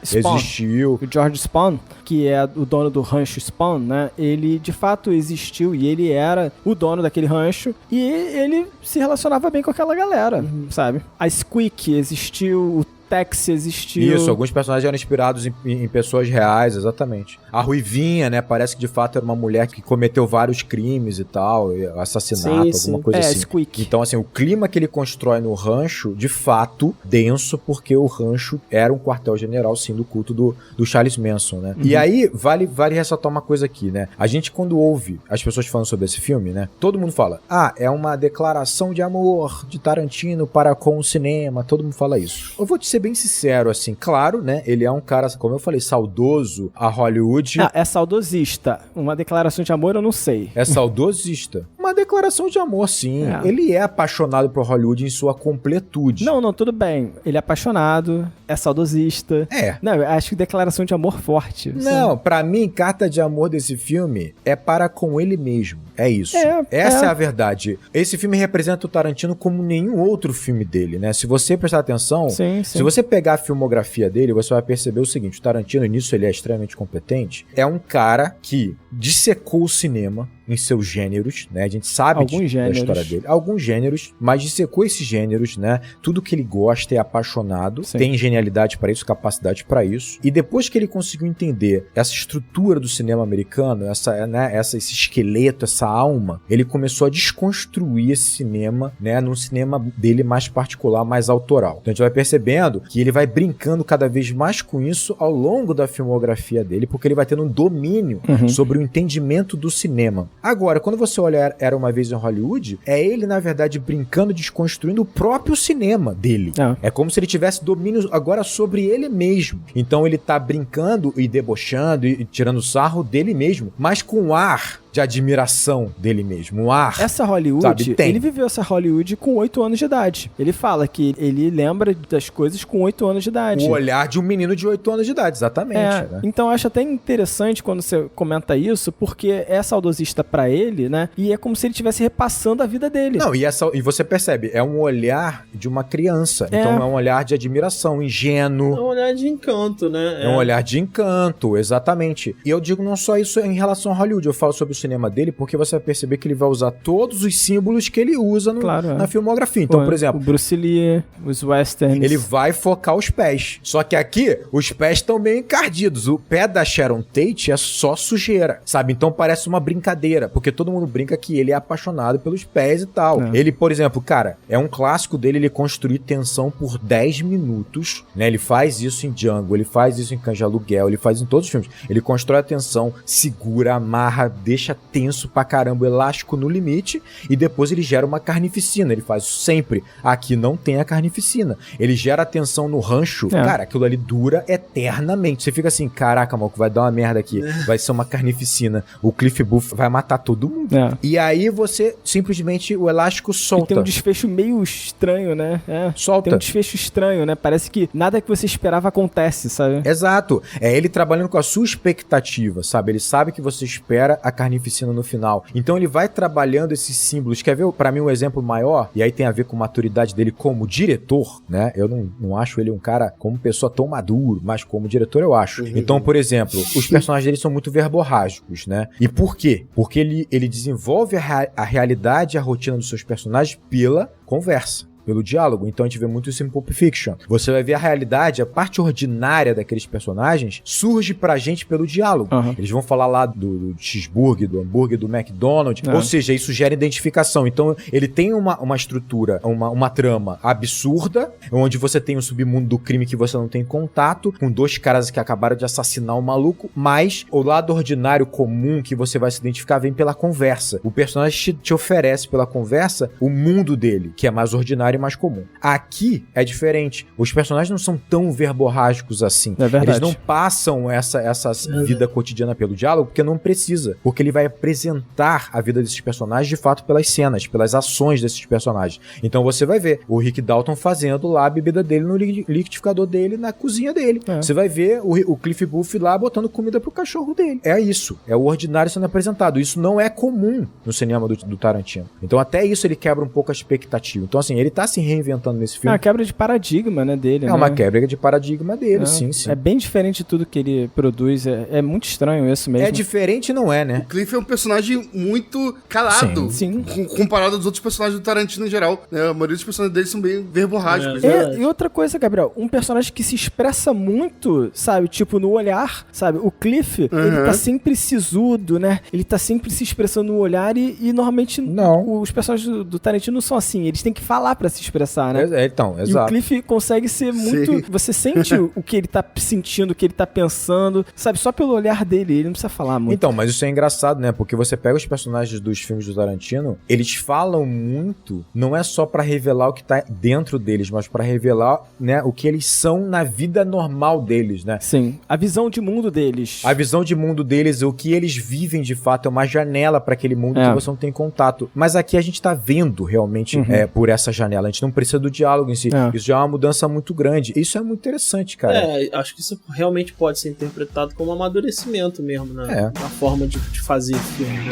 Speaker 1: Spawn.
Speaker 2: Existiu.
Speaker 1: O George Spawn, que é o dono do rancho Spawn, né? Ele de fato existiu e ele era o dono daquele rancho e ele se relacionava bem com aquela galera, sabe? A Squeak existiu, o Tex existiu.
Speaker 2: Isso, alguns personagens eram inspirados em pessoas reais, exatamente. A Ruivinha, né, parece que de fato era uma mulher que cometeu vários crimes e tal, assassinato, alguma coisa assim.
Speaker 1: Squeak.
Speaker 2: Então, assim, o clima que ele constrói no rancho, de fato, denso, porque o rancho era um quartel-general, sim, do culto do Charles Manson, né? E aí, vale ressaltar uma coisa aqui, né? A gente, quando ouve as pessoas falando sobre esse filme, né, todo mundo fala, é uma declaração de amor de Tarantino para com o cinema, todo mundo fala isso. Eu vou te ser bem sincero, assim, claro, né, ele é um cara, como eu falei, saudoso a Hollywood.
Speaker 1: É saudosista. Uma declaração de amor eu não sei.
Speaker 2: É saudosista. Uma declaração de amor, sim. Ele é apaixonado por Hollywood em sua completude.
Speaker 1: Não, tudo bem. Ele é apaixonado, é saudosista. Não, eu acho que declaração de amor forte.
Speaker 2: Não, pra mim, carta de amor desse filme é para com ele mesmo. É isso. Essa é a verdade. Esse filme representa o Tarantino como nenhum outro filme dele, né? Se você prestar atenção, se você pegar a filmografia dele, você vai perceber o seguinte, o Tarantino, nisso ele é extremamente competente, é um cara que dissecou o cinema em seus gêneros, né? A gente sabe da história dele. Alguns gêneros, mas dissecou esses gêneros, né? Tudo que ele gosta, é apaixonado, tem genialidade para isso, capacidade para isso. E depois que ele conseguiu entender essa estrutura do cinema americano, esse esqueleto, essa alma, ele começou a desconstruir esse cinema, né? Num cinema dele mais particular, mais autoral. Então a gente vai percebendo que ele vai brincando cada vez mais com isso ao longo da filmografia dele, porque ele vai tendo um domínio sobre o entendimento do cinema. Agora, quando você olha Era Uma Vez em Hollywood, é ele, na verdade, brincando, desconstruindo o próprio cinema dele. É como se ele tivesse domínio agora sobre ele mesmo. Então ele tá brincando e debochando e tirando sarro dele mesmo, mas com um ar de admiração dele mesmo, um ar.
Speaker 1: Essa Hollywood, sabe, ele viveu essa Hollywood com 8 anos de idade. Ele fala que ele lembra das coisas com 8 anos de idade.
Speaker 2: O olhar de um menino de 8 anos de idade, exatamente. Né?
Speaker 1: Então eu acho até interessante quando você comenta isso, porque é saudosista pra ele, né? E é como se ele estivesse repassando a vida dele.
Speaker 2: Não, e você percebe, é um olhar de uma criança. Então é um olhar de admiração, ingênuo.
Speaker 3: É um olhar de encanto, né?
Speaker 2: É um olhar de encanto, exatamente. E eu digo não só isso em relação a Hollywood, eu falo sobre o cinema dele, porque você vai perceber que ele vai usar todos os símbolos que ele usa na filmografia. Então, por exemplo,
Speaker 1: o Bruce Lee, os westerns.
Speaker 2: Ele vai focar os pés. Só que aqui, os pés estão meio encardidos. O pé da Sharon Tate é só sujeira, sabe? Então parece uma brincadeira, porque todo mundo brinca que ele é apaixonado pelos pés e tal. Ele, por exemplo, cara, é um clássico dele ele construir tensão por 10 minutos, né? Ele faz isso em Django, ele faz isso em Cães de Aluguel, ele faz em todos os filmes. Ele constrói a tensão, segura, amarra, deixa tenso pra caramba, elástico no limite, e depois ele gera uma carnificina. Ele faz isso sempre. Aqui não tem a carnificina. Ele gera a tensão no rancho. Cara, aquilo ali dura eternamente. Você fica assim, caraca, maluco, vai dar uma merda aqui. Vai ser uma carnificina. O Cliff Booth vai matar todo mundo. E aí você, simplesmente, o elástico solta.
Speaker 1: E tem um desfecho meio estranho, né?
Speaker 2: Solta.
Speaker 1: Tem um desfecho estranho, né? Parece que nada que você esperava acontece, sabe?
Speaker 2: Exato. É ele trabalhando com a sua expectativa, sabe? Ele sabe que você espera a carnificina no final. Então ele vai trabalhando esses símbolos. Quer ver, pra mim, um exemplo maior? E aí tem a ver com a maturidade dele como diretor, né? Eu não acho ele um cara como pessoa tão maduro, mas como diretor eu acho. Então, por exemplo, os personagens dele são muito verborrágicos, né? E por quê? Porque ele desenvolve a realidade e a rotina dos seus personagens pela conversa, pelo diálogo. Então a gente vê muito isso em Pulp Fiction. Você vai ver a realidade, a parte ordinária daqueles personagens surge pra gente pelo diálogo. Eles vão falar lá do cheeseburger, do hambúrguer, do McDonald's, ou seja, isso gera identificação. Então ele tem uma estrutura, uma trama absurda, onde você tem um submundo do crime que você não tem contato, com dois caras que acabaram de assassinar um maluco, mas o lado ordinário comum que você vai se identificar vem pela conversa. O personagem te oferece pela conversa o mundo dele, que é mais ordinário e mais comum. Aqui é diferente. Os personagens não são tão verborrágicos assim.
Speaker 1: É verdade.
Speaker 2: Eles não passam essa vida cotidiana pelo diálogo, porque não precisa. Porque ele vai apresentar a vida desses personagens de fato pelas cenas, pelas ações desses personagens. Então você vai ver o Rick Dalton fazendo lá a bebida dele no liquidificador dele, na cozinha dele. Você vai ver o Cliff Booth lá botando comida pro cachorro dele. É isso. É o ordinário sendo apresentado. Isso não é comum no cinema do Tarantino. Então até isso ele quebra um pouco a expectativa. Então assim, ele tá se reinventando nesse
Speaker 1: É
Speaker 2: filme.
Speaker 1: uma quebra de paradigma, né, dele.
Speaker 2: É
Speaker 1: né?
Speaker 2: uma quebra de paradigma dele,
Speaker 1: É.
Speaker 2: sim, sim.
Speaker 1: É bem diferente de tudo que ele produz. É muito estranho isso mesmo.
Speaker 2: É diferente, não é, né?
Speaker 4: O Cliff é um personagem muito calado.
Speaker 1: Sim.
Speaker 4: Comparado aos outros personagens do Tarantino em geral. Né? A maioria dos personagens dele são bem verborrágicos.
Speaker 1: E outra coisa, Gabriel, um personagem que se expressa muito, sabe, tipo, no olhar, sabe, o Cliff, ele tá sempre sisudo, né, ele tá sempre se expressando no olhar e normalmente
Speaker 2: Não.
Speaker 1: os personagens do Tarantino não são assim, eles têm que falar pra se expressar, né.
Speaker 2: Então,
Speaker 1: E o
Speaker 2: exato.
Speaker 1: Cliff consegue ser muito...
Speaker 4: Sim.
Speaker 1: Você sente o que ele tá sentindo, o que ele tá pensando, sabe, só pelo olhar dele, ele não precisa falar muito.
Speaker 2: Então, mas isso é engraçado, né? Porque você pega os personagens dos filmes do Tarantino, eles falam muito, não é só pra revelar o que tá dentro deles, mas pra revelar, né, o que eles são na vida normal deles, né?
Speaker 1: Sim, a visão de mundo deles.
Speaker 2: A visão de mundo deles, o que eles vivem de fato, é uma janela pra aquele mundo que você não tem contato. Mas aqui a gente tá vendo realmente por essa janela. A gente não precisa do diálogo em si. Isso já é uma mudança muito grande. Isso é muito interessante, cara.
Speaker 3: Acho que isso realmente pode ser interpretado como um amadurecimento mesmo, né? Na forma de fazer filme. Né?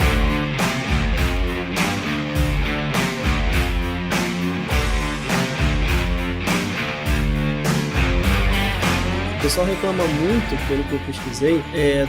Speaker 3: O pessoal reclama muito, pelo que eu pesquisei,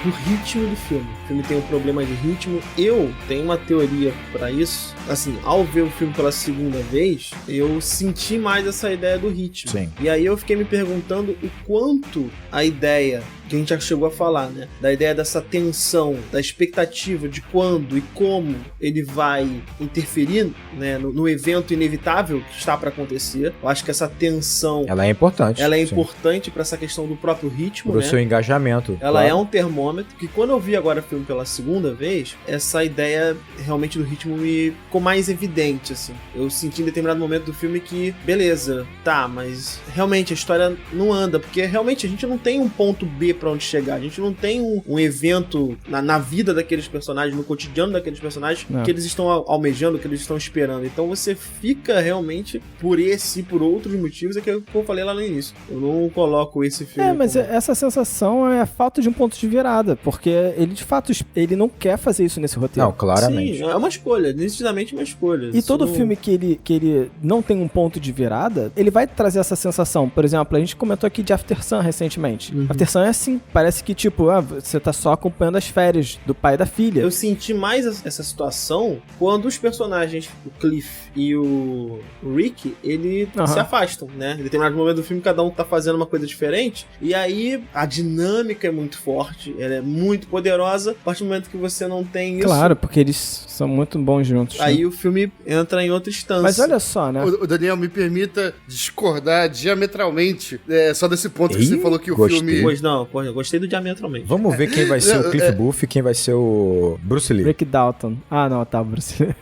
Speaker 3: do ritmo do filme. O filme tem um problema de ritmo. Eu tenho uma teoria pra isso. Assim, ao ver o filme pela segunda vez, eu senti mais essa ideia do ritmo.
Speaker 2: Sim.
Speaker 3: E aí eu fiquei me perguntando o quanto a ideia que a gente já chegou a falar, né? Da ideia dessa tensão, da expectativa de quando e como ele vai interferir, né, no evento inevitável que está para acontecer. Eu acho que essa tensão...
Speaker 2: Ela é importante.
Speaker 3: Ela é
Speaker 2: sim.
Speaker 3: importante para essa questão do próprio ritmo,
Speaker 2: Pro
Speaker 3: né?
Speaker 2: seu engajamento.
Speaker 3: Ela
Speaker 2: claro.
Speaker 3: é um termômetro, que quando eu vi agora o filme pela segunda vez, essa ideia realmente do ritmo me ficou mais evidente, assim. Eu senti em determinado momento do filme que, beleza, tá, mas realmente a história não anda, porque realmente a gente não tem um ponto B pra onde chegar, a gente não tem um evento na vida daqueles personagens, no cotidiano daqueles personagens, que eles estão almejando, que eles estão esperando. Então você fica realmente por esse e por outros motivos, é que eu falei lá no início. Eu não coloco esse filme...
Speaker 1: Mas essa sensação é a falta de um ponto de virada, porque ele, de fato, ele não quer fazer isso nesse roteiro.
Speaker 2: Não, claramente.
Speaker 3: Sim, é uma escolha, nitidamente uma escolha.
Speaker 1: E
Speaker 3: Isso
Speaker 1: todo
Speaker 3: não...
Speaker 1: filme que ele não tem um ponto de virada, ele vai trazer essa sensação. Por exemplo, a gente comentou aqui de After Sun recentemente. After Sun é assim, parece que tipo, você tá só acompanhando as férias do pai e da filha.
Speaker 3: Eu senti mais essa situação quando os personagens, o Cliff e o Rick, ele se afastam, né? Em determinado momento do filme, cada um tá fazendo uma coisa diferente, e aí a dinâmica é muito forte, ela é muito poderosa, a partir do momento que você não tem isso...
Speaker 1: Claro, porque eles são muito bons juntos.
Speaker 3: Aí o filme entra em outra instância.
Speaker 1: Mas olha só, né?
Speaker 4: O Daniel, me permita discordar diametralmente só desse ponto que você falou que o
Speaker 2: gostei.
Speaker 4: filme...
Speaker 3: Pois não, eu gostei do diametralmente.
Speaker 2: Vamos ver quem vai ser o Cliff Booth e quem vai ser o Bruce Lee.
Speaker 1: Rick Dalton. Ah, não, tá, Bruce Lee.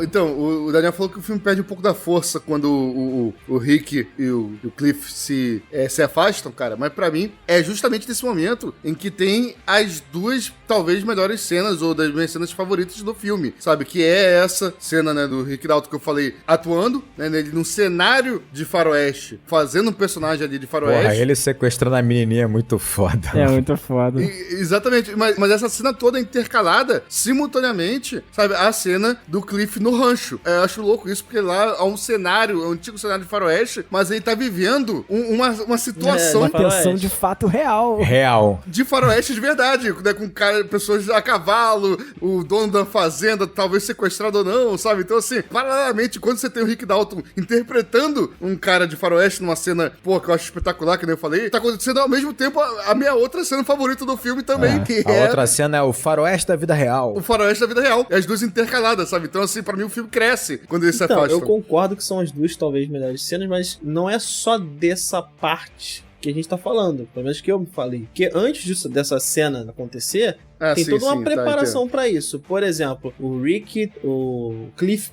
Speaker 4: Então, o Daniel falou que o filme perde um pouco da força quando o Rick e o Cliff se afastam, cara. Mas pra mim, é justamente nesse momento em que tem as duas, talvez, melhores cenas, ou das minhas cenas favoritas do filme, sabe? Que é essa cena, né, do Rick Dalton que eu falei, atuando, né, nele num cenário de faroeste, fazendo um personagem ali de faroeste.
Speaker 2: Porra, ele sequestrando a menininha é muito foda.
Speaker 1: É muito foda.
Speaker 4: Exatamente, mas essa cena toda intercalada, simultaneamente, sabe, a cena do Cliff no rancho. Eu acho louco isso, porque lá há um cenário, um antigo cenário de faroeste, mas ele tá vivendo uma situação
Speaker 1: Uma tensão de fato real.
Speaker 2: Real.
Speaker 4: de faroeste de verdade, né, com pessoas a cavalo, o dono da fazenda talvez sequestrado ou não, sabe? Então, assim, paralelamente, quando você tem o Rick Dalton interpretando um cara de faroeste numa cena, pô, que eu acho espetacular, que nem eu falei, tá acontecendo ao mesmo tempo a minha outra cena favorita do filme também, que
Speaker 2: A outra cena é o faroeste da vida real.
Speaker 4: o faroeste da vida real. E as duas intercaladas, sabe? Então, assim, pra mim o filme cresce quando eles se afastam.
Speaker 3: Eu concordo que são as duas, talvez, melhores cenas, mas não é só dessa parte que a gente tá falando, pelo menos que eu me falei. Porque antes dessa cena acontecer, tem toda uma preparação pra isso. Por exemplo, o Cliff,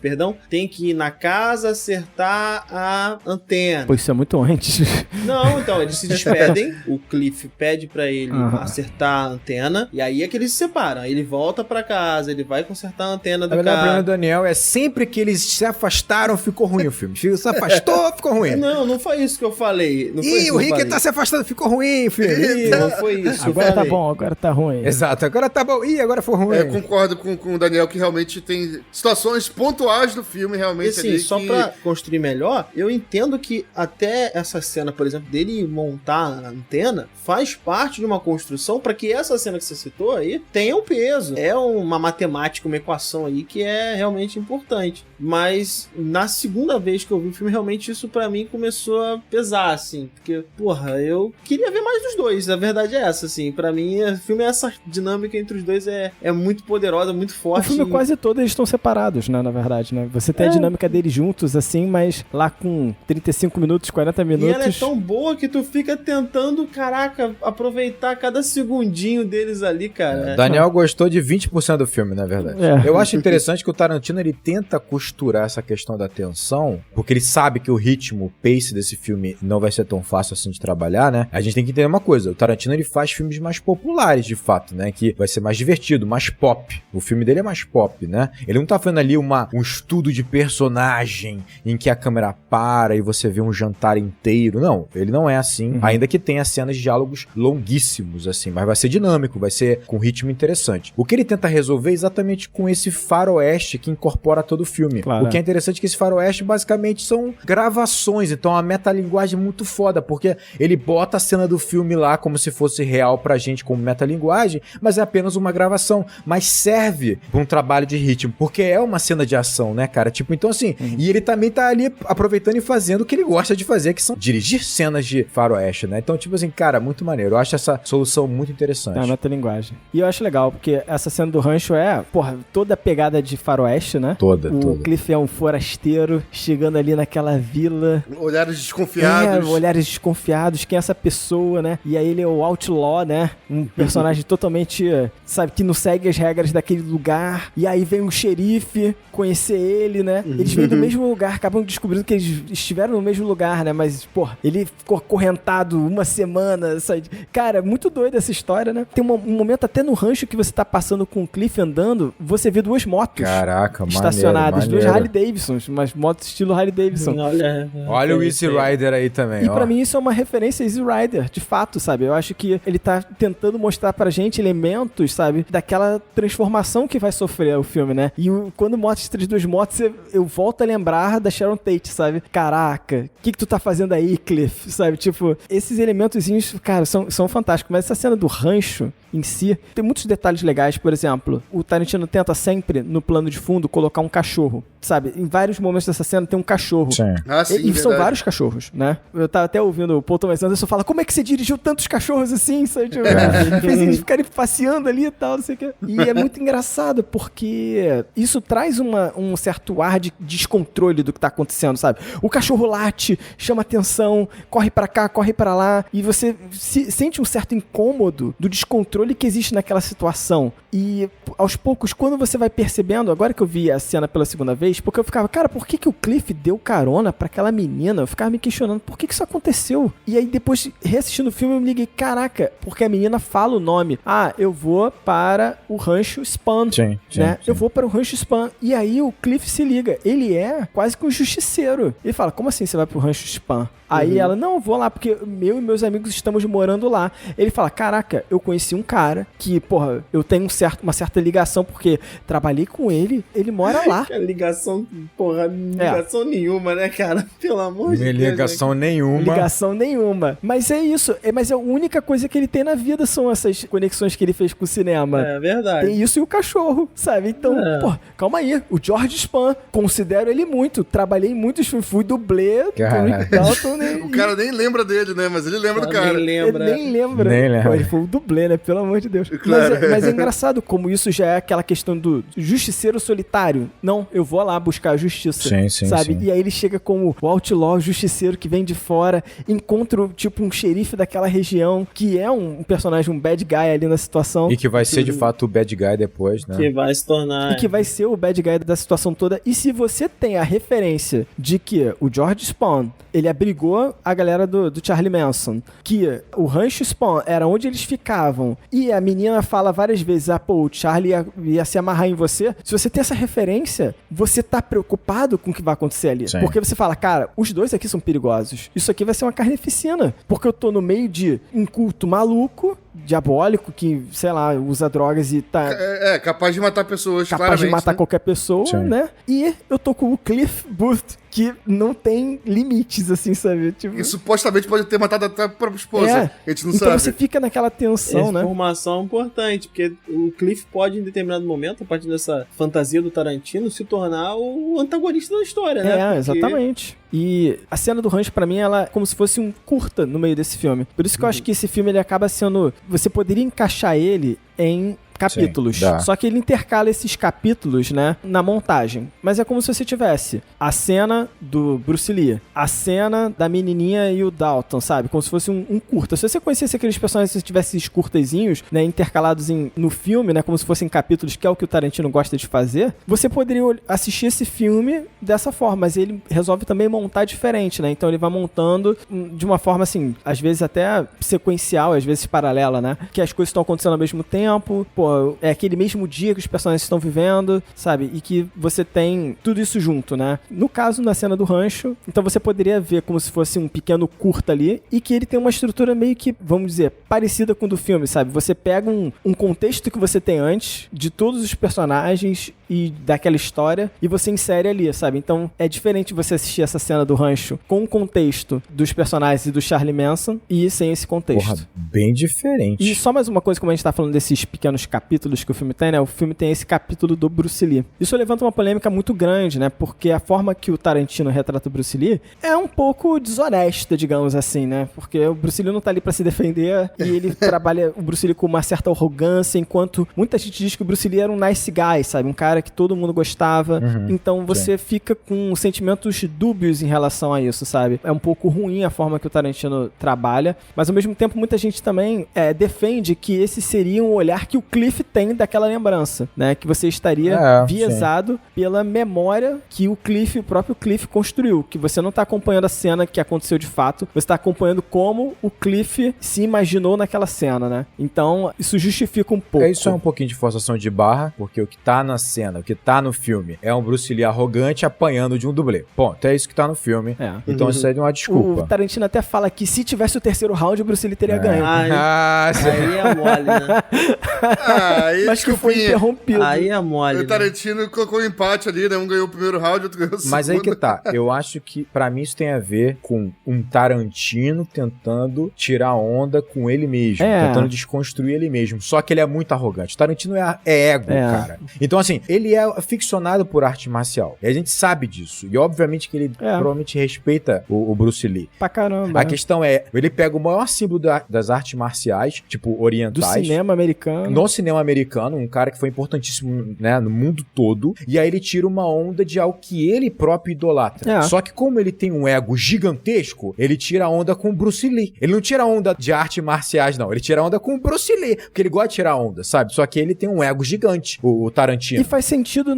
Speaker 3: tem que ir na casa acertar a antena.
Speaker 1: Pô, isso é muito antes.
Speaker 3: Não, então, eles se despedem, o Cliff pede pra ele acertar a antena, e aí é que eles se separam. Aí ele volta pra casa, ele vai consertar a antena do
Speaker 2: O problema
Speaker 3: carro.
Speaker 2: do Daniel é sempre que eles se afastaram, ficou ruim o filme. Se afastou, ficou ruim.
Speaker 3: Não foi isso que eu falei. Não foi isso
Speaker 2: Ih,
Speaker 3: que
Speaker 2: o
Speaker 3: eu
Speaker 2: Rick
Speaker 3: falei.
Speaker 2: tá se afastando, ficou ruim o filme.
Speaker 3: Ih, não foi isso.
Speaker 1: Agora
Speaker 3: eu
Speaker 1: tá
Speaker 3: falei.
Speaker 1: bom, agora tá ruim.
Speaker 2: Exato, agora agora tá bom. Ih, agora foi ruim.
Speaker 4: Concordo com o Daniel que realmente tem situações pontuais do filme, realmente.
Speaker 3: E assim, só pra construir melhor, eu entendo que até essa cena, por exemplo, dele montar a antena, faz parte de uma construção pra que essa cena que você citou aí tenha um peso. É uma matemática, uma equação aí que é realmente importante. Mas na segunda vez que eu vi o filme, realmente isso pra mim começou a pesar, assim. Porque, porra, eu queria ver mais dos dois. A verdade é essa, assim. Pra mim, o filme, essa dinâmica entre os dois é muito poderosa, muito forte.
Speaker 1: O filme quase todo eles estão separados, né, na verdade, né? Você tem a dinâmica deles juntos, assim, mas lá com 35 minutos, 40 minutos...
Speaker 3: E ela é tão boa que tu fica tentando, caraca, aproveitar cada segundinho deles ali, cara.
Speaker 2: Daniel gostou de 20% do filme, na verdade. Eu acho interessante que o Tarantino, ele tenta costurar essa questão da tensão, porque ele sabe que o ritmo, o pace desse filme não vai ser tão fácil assim de trabalhar, né? A gente tem que entender uma coisa, o Tarantino, ele faz filmes mais populares, de fato, né? Que vai ser mais divertido, mais pop. O filme dele é mais pop, né? Ele não tá fazendo ali um estudo de personagem em que a câmera para e você vê um jantar inteiro. Não, ele não é assim, ainda que tenha cenas de diálogos longuíssimos, assim, mas vai ser dinâmico, vai ser com ritmo interessante. O que ele tenta resolver é exatamente com esse faroeste que incorpora todo o filme. Claro. O que é interessante é que esse faroeste basicamente são gravações, então é uma metalinguagem muito foda, porque ele bota a cena do filme lá como se fosse real pra gente como metalinguagem, mas é apenas uma gravação, mas serve pra um trabalho de ritmo, porque é uma cena de ação, né, cara? Tipo, então assim, e ele também tá ali aproveitando e fazendo o que ele gosta de fazer, que são dirigir cenas de faroeste, né? Então, tipo assim, cara, muito maneiro. Eu acho essa solução muito interessante.
Speaker 1: É, metalinguagem. E eu acho legal, porque essa cena do rancho é, porra, toda a pegada de faroeste, né?
Speaker 2: Toda.
Speaker 1: O Cliff é um forasteiro, chegando ali naquela vila.
Speaker 4: Olhares desconfiados.
Speaker 1: Olhares desconfiados. Quem é essa pessoa, né? E aí ele é o outlaw, né? Um personagem totalmente, sabe, que não segue as regras daquele lugar. E aí vem um xerife conhecer ele, né? Eles vêm do mesmo lugar, acabam descobrindo que eles estiveram no mesmo lugar, né? Mas, porra, ele ficou acorrentado uma semana, sabe? Cara, muito doida essa história, né? Tem um momento até no rancho que você tá passando com o Cliff andando, você vê duas motos.
Speaker 2: Caraca,
Speaker 1: estacionadas, duas Harley Davidsons, mas motos estilo Harley Davidson.
Speaker 2: Olha o Easy Rider aí também,
Speaker 1: E pra mim isso é uma referência a Easy Rider, de fato, sabe? Eu acho que ele tá tentando mostrar pra gente elementos, sabe? Daquela transformação que vai sofrer o filme, né? E quando mostra essas duas motos, eu volto a lembrar da Sharon Tate, sabe? Caraca, o que tu tá fazendo aí, Cliff? Sabe? Tipo, esses elementozinhos, cara, são fantásticos. Mas essa cena do rancho em si, tem muitos detalhes legais. Por exemplo, o Tarantino tenta sempre, no plano de fundo, colocar um cachorro, sabe? Em vários momentos dessa cena tem um cachorro.
Speaker 2: Sim.
Speaker 1: E são vários cachorros, né? Eu tava até ouvindo o Paul Thomas Anderson falar, como é que você dirigiu tantos cachorros assim, sabe? Tipo, fez eles ficarem passeando ali e tal, não sei o quê. E é muito engraçado, porque isso traz um certo ar de descontrole do que tá acontecendo, sabe? O cachorro late, chama atenção, corre pra cá, corre pra lá, e você sente um certo incômodo do descontrole que existe naquela situação. E aos poucos, quando você vai percebendo, agora que eu vi a cena pela segunda vez, porque eu ficava, cara, por que o Cliff deu carona pra aquela menina? Eu ficava me questionando, por que isso aconteceu? E aí depois, reassistindo o filme, eu me liguei, caraca, porque a menina fala o nome. Ah, eu vou para o Rancho Spahn, né? Eu vou para o Rancho Spahn. E aí o Cliff se liga, ele é quase que um justiceiro. Ele fala, como assim você vai pro Rancho Spahn? Aí ela, não, eu vou lá, porque eu e meus amigos estamos morando lá. Ele fala, caraca, eu conheci um cara que, porra, eu tenho uma certa ligação, porque trabalhei com ele, ele mora lá.
Speaker 3: Ligação, porra, ligação nenhuma, né, cara? Pelo amor de Deus.
Speaker 2: Ligação nenhuma.
Speaker 1: Ligação nenhuma. Mas é isso, mas a única coisa que ele tem na vida são essas conexões que ele fez com o cinema.
Speaker 3: É verdade.
Speaker 1: Tem isso e o cachorro, sabe? Então, pô, calma aí. O George Spahn, considero ele muito. Trabalhei em muitos filmes, fui dublê do Rick Dalton.
Speaker 4: O cara nem lembra dele, né? Mas ele lembra do cara.
Speaker 3: Nem lembra.
Speaker 1: Ele nem lembra. Pô, ele foi o dublê, né? Pelo amor de Deus.
Speaker 4: Claro.
Speaker 1: Mas é engraçado como isso já é aquela questão do justiceiro solitário. Não, eu vou lá buscar a justiça.
Speaker 2: Sim,
Speaker 1: sabe?
Speaker 2: Sim.
Speaker 1: E aí ele chega como o outlaw, o justiceiro que vem de fora, encontra tipo um xerife daquela região, que é um personagem, um bad guy ali na situação.
Speaker 2: E que vai ser de fato o bad guy depois, né?
Speaker 3: Que vai se tornar.
Speaker 1: E que vai ser o bad guy da situação toda. E se você tem a referência de que o George Spahn, ele abrigou a galera do Charlie Manson, que o Rancho Spahn era onde eles ficavam, e a menina fala várias vezes, pô, o Charlie ia se amarrar em você. Se você tem essa referência, você tá preocupado com o que vai acontecer ali.
Speaker 2: Sim.
Speaker 1: Porque você fala, cara, os dois aqui são perigosos. Isso aqui vai ser uma carnificina. Porque eu tô no meio de um culto maluco, diabólico que, sei lá, usa drogas e tá...
Speaker 4: capaz de matar pessoas,
Speaker 1: capaz
Speaker 4: claramente,
Speaker 1: de matar
Speaker 4: né?
Speaker 1: qualquer pessoa,
Speaker 2: Sim.
Speaker 1: né? E eu tô com o Cliff Booth, que não tem limites, assim, sabe? Tipo...
Speaker 4: E supostamente pode ter matado até a própria esposa. A gente não
Speaker 1: então
Speaker 4: sabe.
Speaker 1: você fica naquela tensão,
Speaker 3: Essa
Speaker 1: né?
Speaker 3: informação é importante, porque o Cliff pode, em determinado momento, a partir dessa fantasia do Tarantino, se tornar o antagonista da história, né? Porque...
Speaker 1: Exatamente. E a cena do rancho, pra mim, ela é como se fosse um curta no meio desse filme. Por isso que eu acho que esse filme, ele acaba sendo... Você poderia encaixar ele em capítulos.
Speaker 2: Sim, dá.
Speaker 1: Só que ele intercala esses capítulos, né, na montagem. Mas é como se você tivesse a cena do Bruce Lee, a cena da menininha e o Dalton, sabe? Como se fosse um curta. Se você conhecesse aqueles personagens, se você tivesse esses curtazinhos, né, intercalados no filme, né, como se fossem capítulos, que é o que o Tarantino gosta de fazer, você poderia assistir esse filme dessa forma, mas ele resolve também montar diferente, né? Então ele vai montando de uma forma, assim, às vezes até sequencial, às vezes paralela, né? Que as coisas estão acontecendo ao mesmo tempo, pô, é aquele mesmo dia que os personagens estão vivendo, sabe? E que você tem tudo isso junto, né? No caso, na cena do rancho, então você poderia ver como se fosse um pequeno curta ali, e que ele tem uma estrutura meio que, vamos dizer, parecida com o do filme, sabe? Você pega um contexto que você tem antes, de todos os personagens e daquela história, e você insere ali, sabe? Então é diferente você assistir essa cena do rancho com o contexto dos personagens e do Charlie Manson, e sem esse contexto.
Speaker 2: Porra, bem diferente.
Speaker 1: E só mais uma coisa, como a gente tá falando desses pequenos capítulos que o filme tem, né? O filme tem esse capítulo do Bruce Lee. Isso levanta uma polêmica muito grande, né? Porque a forma que o Tarantino retrata o Bruce Lee é um pouco desonesta, digamos assim, né? Porque o Bruce Lee não tá ali pra se defender e ele trabalha o Bruce Lee com uma certa arrogância, enquanto muita gente diz que o Bruce Lee era um nice guy, sabe? Um cara que todo mundo gostava. Então você fica com sentimentos dúbios em relação a isso, sabe? É um pouco ruim a forma que o Tarantino trabalha, mas ao mesmo tempo muita gente também defende que esse seria um olhar que o Cliff tem daquela lembrança, né? Que você estaria viesado pela memória que o próprio Cliff construiu, que você não tá acompanhando a cena que aconteceu de fato, você tá acompanhando como o Cliff se imaginou naquela cena, né? Então, isso justifica um pouco.
Speaker 2: Isso é um pouquinho de forçação de barra, porque o que tá na cena, o que tá no filme é um Bruce Lee arrogante apanhando de um dublê. Ponto, é isso que tá no filme. Então isso aí é uma desculpa.
Speaker 1: O Tarantino até fala que se tivesse o terceiro round, o Bruce Lee teria ganho.
Speaker 3: Aí é mole, né?
Speaker 1: Mas que foi interrompido.
Speaker 3: Aí é mole.
Speaker 4: O Tarantino colocou um empate ali, né? Um ganhou o primeiro round, outro ganhou o segundo.
Speaker 2: Mas aí que tá. Eu acho que, pra mim, isso tem a ver com um Tarantino tentando tirar onda com ele mesmo. Tentando desconstruir ele mesmo. Só que ele é muito arrogante. O Tarantino é ego, cara. Então, assim, ele é ficcionado por arte marcial. E a gente sabe disso. E, obviamente, que ele provavelmente respeita o Bruce Lee.
Speaker 1: Pra caramba.
Speaker 2: A questão é, ele pega o maior símbolo das artes marciais, tipo, orientais.
Speaker 1: Do cinema americano.
Speaker 2: No cinema americano, um cara que foi importantíssimo, né, no mundo todo. E aí ele tira uma onda de algo que ele próprio idolatra. Só que como ele tem um ego gigantesco, ele tira onda com o Bruce Lee. Ele não tira onda de artes marciais, não. Ele tira onda com o Bruce Lee, porque ele gosta de tirar onda, sabe? Só que ele tem um ego gigante, o Tarantino.
Speaker 1: E faz sentido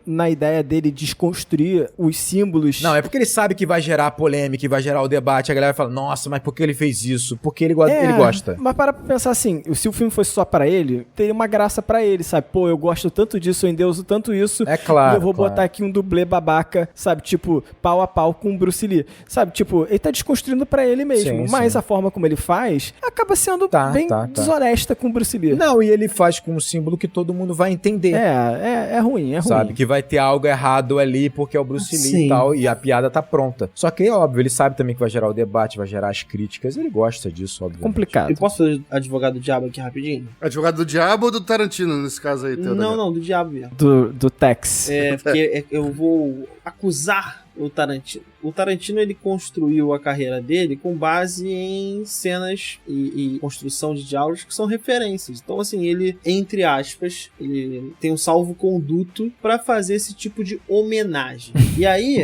Speaker 1: na ideia dele desconstruir os símbolos.
Speaker 2: Não, é porque ele sabe que vai gerar polêmica, que vai gerar o debate. A galera fala, nossa, mas por que ele fez isso? Porque ele gosta.
Speaker 1: Mas para pensar assim, se o filme fosse só pra ele, teria uma graça pra ele, sabe? Pô, eu gosto tanto disso, eu endeuso tanto isso.
Speaker 2: É claro.
Speaker 1: E eu vou botar aqui um dublê babaca, sabe? Tipo, pau a pau com o Bruce Lee. Sabe? Tipo, ele tá desconstruindo pra ele mesmo. Mas a forma como ele faz acaba sendo bem desonesta com o Bruce Lee.
Speaker 2: Não, e ele faz com um símbolo que todo mundo vai entender.
Speaker 1: É ruim,
Speaker 2: Sabe? Que vai ter algo errado ali porque é o Bruce Lee e tal, e a piada tá pronta. Só que é óbvio, ele sabe também que vai gerar o debate, vai gerar as críticas, ele gosta disso, obviamente.
Speaker 1: Complicado.
Speaker 3: Eu posso fazer advogado do diabo aqui rapidinho?
Speaker 4: Advogado do diabo ou do Tarantino, nesse caso aí?
Speaker 3: Não, do diabo mesmo.
Speaker 1: Do Tex.
Speaker 3: Porque eu vou acusar o Tarantino. O Tarantino, ele construiu a carreira dele com base em cenas e construção de diálogos que são referências. Então, assim, ele, entre aspas, ele tem um salvo-conduto pra fazer esse tipo de homenagem. E aí,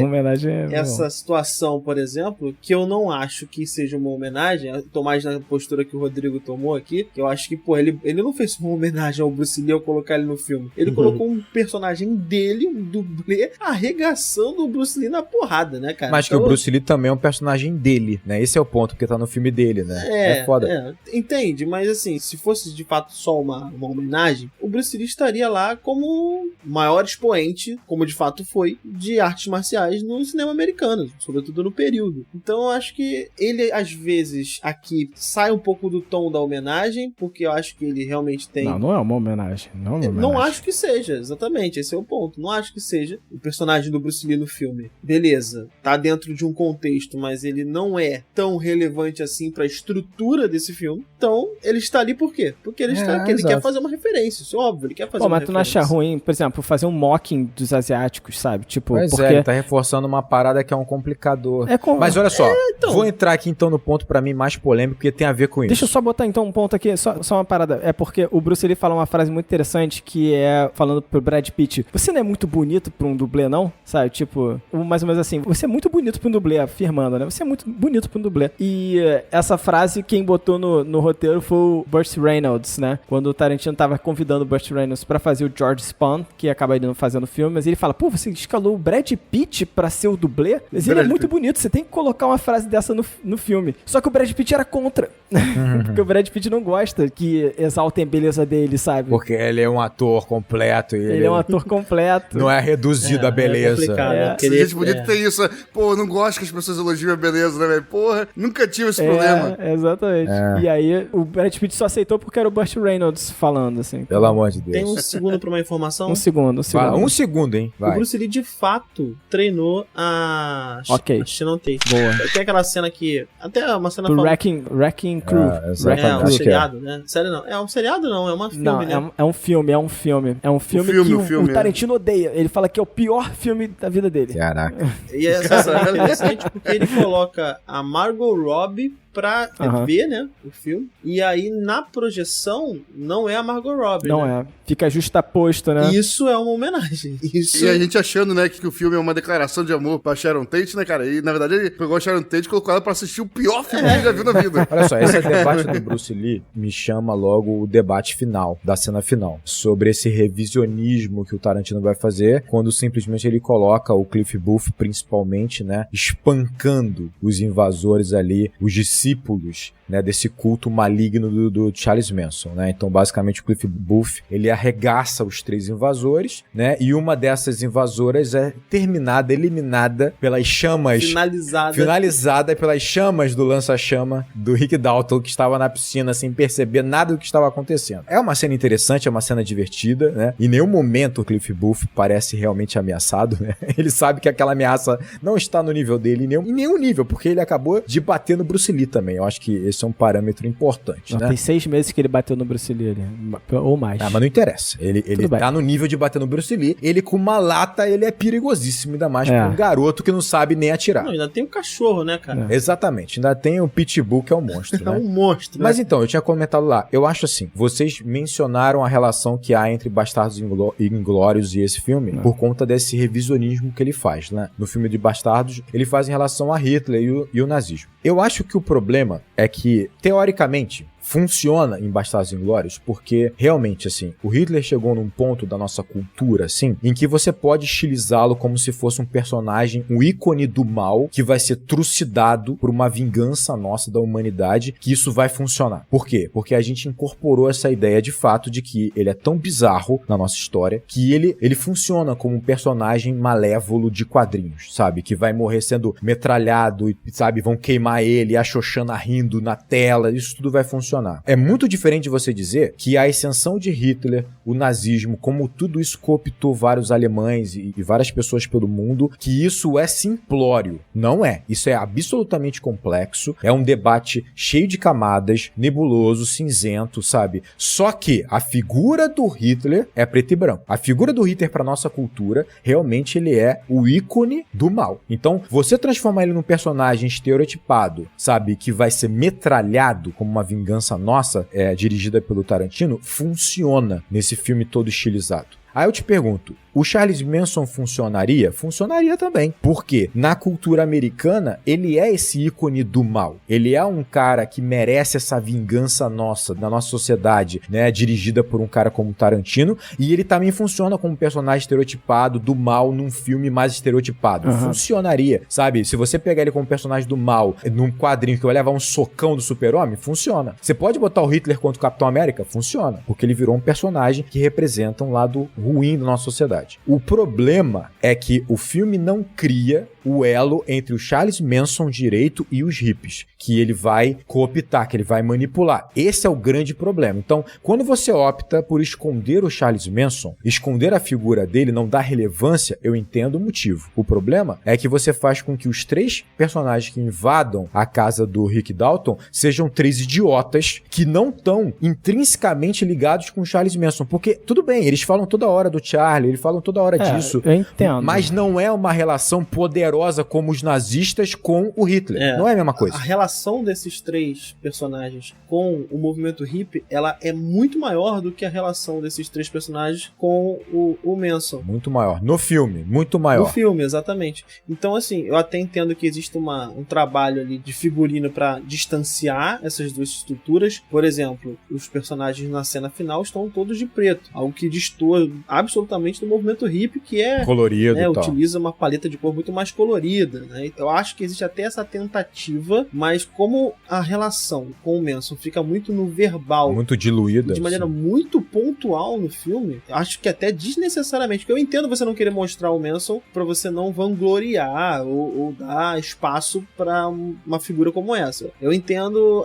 Speaker 3: essa situação, por exemplo, que eu não acho que seja uma homenagem, eu tô mais na postura que o Rodrigo tomou aqui, que eu acho que, pô, ele não fez uma homenagem ao Bruce Lee ao colocar ele no filme. Ele colocou um personagem dele, um dublê, arregaçando o Bruce Lee na porrada, né, cara?
Speaker 2: Mas que o Bruce Lee também é um personagem dele, né? Esse é o ponto, porque tá no filme dele, né? É foda.
Speaker 3: Entende, mas assim, se fosse de fato só uma homenagem, o Bruce Lee estaria lá como maior expoente, como de fato foi, de artes marciais no cinema americano, sobretudo no período. Então eu acho que ele, às vezes, aqui sai um pouco do tom da homenagem, porque eu acho que ele realmente tem...
Speaker 1: Não é uma homenagem.
Speaker 3: Não acho que seja, exatamente, esse é o ponto. Não acho que seja o personagem do Bruce Lee no filme. Beleza, tá dentro de um contexto, mas ele não é tão relevante assim pra estrutura desse filme. Então, ele está ali por quê? Porque ele está aqui, ele quer fazer uma referência, isso é óbvio, ele quer fazer uma referência.
Speaker 1: Mas tu não acha ruim, por exemplo, fazer um mocking dos asiáticos, sabe? Tipo,
Speaker 2: pois
Speaker 1: porque...
Speaker 2: ele tá reforçando uma parada que é um complicador. Mas olha só, vou entrar aqui então no ponto pra mim mais polêmico, porque tem a ver com isso.
Speaker 1: Deixa eu só botar então um ponto aqui, só uma parada. É porque o Bruce Lee fala uma frase muito interessante, que é falando pro Brad Pitt: você não é muito bonito pra um dublê, não? Sabe, tipo, mais ou menos assim, você é muito bonito pra um dublê, afirmando, né? Você é muito bonito pra um dublê. E essa frase, quem botou no roteiro foi o Burt Reynolds, né? Quando o Tarantino tava convidando o Burt Reynolds pra fazer o George Spahn, que acaba indo fazendo o filme, mas ele fala: pô, você escalou o Brad Pitt pra ser o dublê? Mas ele é muito bonito, você tem que colocar uma frase dessa no filme. Só que o Brad Pitt era contra. Porque o Brad Pitt não gosta que exaltem a beleza dele, sabe?
Speaker 2: Porque ele é um ator completo.
Speaker 1: Ele é um ator completo.
Speaker 2: Não é reduzido a beleza.
Speaker 4: A gente podia ter isso. Pô, eu não gosto que as pessoas elogiem a beleza, né, velho? Porra, nunca tive esse problema.
Speaker 1: Exatamente. E aí, o Brad Pitt só aceitou porque era o Burt Reynolds falando, assim.
Speaker 2: Pelo amor de Deus.
Speaker 3: Tem um segundo pra uma informação?
Speaker 1: Um segundo.
Speaker 2: Um segundo, hein? Vai.
Speaker 3: O Bruce Lee, de fato, treinou a Shannon Tate.
Speaker 1: Boa.
Speaker 3: Tem aquela cena que... Até uma cena...
Speaker 1: Do Wrecking Crew.
Speaker 3: Um seriado, né? Sério não. É um seriado não, é uma filme,
Speaker 1: não,
Speaker 3: né?
Speaker 1: É um filme. É um filme que o Tarantino odeia. Ele fala que é o pior filme da vida dele.
Speaker 2: Caraca.
Speaker 3: E essa cena é interessante porque ele coloca a Margot Robbie pra ver, né, o filme. E aí, na projeção, não é a Margot Robbie,
Speaker 1: Não é. Fica justaposto, né?
Speaker 3: Isso é uma homenagem.
Speaker 4: E a gente achando, né, que o filme é uma declaração de amor pra Sharon Tate, né, cara? E, na verdade, ele pegou a Sharon Tate e colocou ela pra assistir o pior filme que ele já viu na vida.
Speaker 2: Olha só, esse debate do Bruce Lee me chama logo o debate final, da cena final, sobre esse revisionismo que o Tarantino vai fazer, quando simplesmente ele coloca o Cliff Booth, principalmente, né, espancando os invasores ali, os discípulos, né, desse culto maligno do Charles Manson, né? Então, basicamente, o Cliff Booth, ele arregaça os 3 invasores, né? E uma dessas invasoras é eliminada pelas chamas... Finalizada pelas chamas do lança-chama do Rick Dalton, que estava na piscina sem perceber nada do que estava acontecendo. É uma cena interessante, é uma cena divertida, né? Em nenhum momento o Cliff Booth parece realmente ameaçado, né? Ele sabe que aquela ameaça não está no nível dele, em nenhum nível, porque ele acabou de bater no Bruce Lee também. Eu acho que esse é um parâmetro importante, né?
Speaker 1: Tem 6 meses que ele bateu no Bruce Lee, ou mais.
Speaker 2: Mas não interessa. Ele tá no nível de bater no Bruce Lee. Ele com uma lata, ele é perigosíssimo, ainda mais pra um garoto que não sabe nem atirar.
Speaker 3: Não, ainda tem o cachorro, né, cara?
Speaker 2: Exatamente. Ainda tem o Pitbull, que é um monstro, né?
Speaker 3: É um monstro,
Speaker 2: Mas então, eu tinha comentado lá. Eu acho assim, vocês mencionaram a relação que há entre Bastardos Inglórios e esse filme por conta desse revisionismo que ele faz, né? No filme de Bastardos, ele faz em relação a Hitler e o nazismo. Eu acho que o problema é que, teoricamente, funciona em Bastardos Inglórios porque, realmente, assim, o Hitler chegou num ponto da nossa cultura, assim, em que você pode estilizá-lo como se fosse um personagem, um ícone do mal que vai ser trucidado por uma vingança nossa da humanidade, que isso vai funcionar. Por quê? Porque a gente incorporou essa ideia de fato de que ele é tão bizarro na nossa história que ele funciona como um personagem malévolo de quadrinhos, sabe? Que vai morrer sendo metralhado e, sabe, vão queimar ele, a Xoxana rindo na tela, isso tudo vai funcionar. É muito diferente de você dizer que a ascensão de Hitler, o nazismo, como tudo isso cooptou vários alemães e várias pessoas pelo mundo, que isso é simplório. Não é. Isso é absolutamente complexo, é um debate cheio de camadas, nebuloso, cinzento, sabe? Só que a figura do Hitler é preto e branco. A figura do Hitler para nossa cultura, realmente ele é o ícone do mal. Então, você transformar ele num personagem estereotipado, sabe? Que vai ser metralhado como uma vingança nossa, dirigida pelo Tarantino, funciona nesse filme todo estilizado. Aí eu te pergunto, o Charles Manson funcionaria? Funcionaria também. Por quê? Na cultura americana, ele é esse ícone do mal. Ele é um cara que merece essa vingança nossa, da nossa sociedade, né? Dirigida por um cara como Tarantino. E ele também funciona como um personagem estereotipado do mal num filme mais estereotipado. Funcionaria, sabe? Se você pegar ele como personagem do mal num quadrinho que vai levar um socão do super-homem, funciona. Você pode botar o Hitler contra o Capitão América? Funciona. Porque ele virou um personagem que representa um lado ruim da nossa sociedade. O problema é que o filme não cria o elo entre o Charles Manson direito e os hippies, que ele vai cooptar, que ele vai manipular. Esse é o grande problema. Então, quando você opta por esconder o Charles Manson, esconder a figura dele, não dar relevância, eu entendo o motivo. O problema é que você faz com que os 3 personagens que invadam a casa do Rick Dalton sejam 3 idiotas que não estão intrinsecamente ligados com o Charles Manson. Porque, tudo bem, eles falam toda hora do Charlie, eles falam toda hora disso.
Speaker 1: Eu entendo.
Speaker 2: Mas não é uma relação poderosa como os nazistas com o Hitler. Não é a mesma coisa.
Speaker 3: A relação desses 3 personagens com o movimento hippie, ela é muito maior do que a relação desses 3 personagens com o Manson.
Speaker 2: Muito maior. No filme, muito maior.
Speaker 3: No filme, exatamente. Então, assim, eu até entendo que existe um trabalho ali de figurino pra distanciar essas 2 estruturas. Por exemplo, os personagens na cena final estão todos de preto, algo que destoa absolutamente do movimento hippie, que é
Speaker 2: colorido,
Speaker 3: né,
Speaker 2: e tal.
Speaker 3: utiliza uma paleta de cor muito mais colorida, né? Eu acho que existe até essa tentativa, mas como a relação com o Manson fica muito no verbal,
Speaker 2: muito diluída,
Speaker 3: de maneira muito pontual no filme, acho que até desnecessariamente, porque eu entendo você não querer mostrar o Manson pra você não vangloriar ou dar espaço pra uma figura como essa. Eu entendo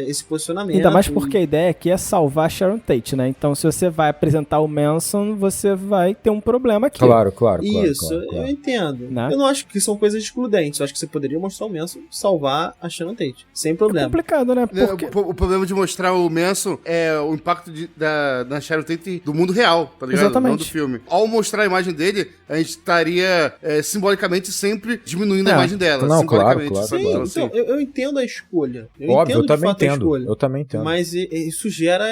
Speaker 3: esse posicionamento.
Speaker 1: Ainda mais porque a ideia aqui é salvar Sharon Tate, né? Então, se você vai apresentar o Manson, você vai ter um problema aqui.
Speaker 2: Claro.
Speaker 3: Isso, claro. Eu entendo.
Speaker 1: Né?
Speaker 3: Eu não acho que são coisas excludentes. Eu acho que você poderia mostrar o Manson salvar a Sharon Tate. Sem problema.
Speaker 1: É complicado, né? Porque...
Speaker 4: O problema de mostrar o Manson é o impacto da Sharon Tate do mundo real, tá ligado?
Speaker 1: Exatamente.
Speaker 4: Não do filme. Ao mostrar a imagem dele, a gente estaria simbolicamente sempre diminuindo a imagem dela.
Speaker 2: Não, claro.
Speaker 3: Sim,
Speaker 2: Então,
Speaker 3: assim, eu entendo a escolha.
Speaker 2: Óbvio, eu também entendo. Eu também entendo.
Speaker 3: Mas isso gera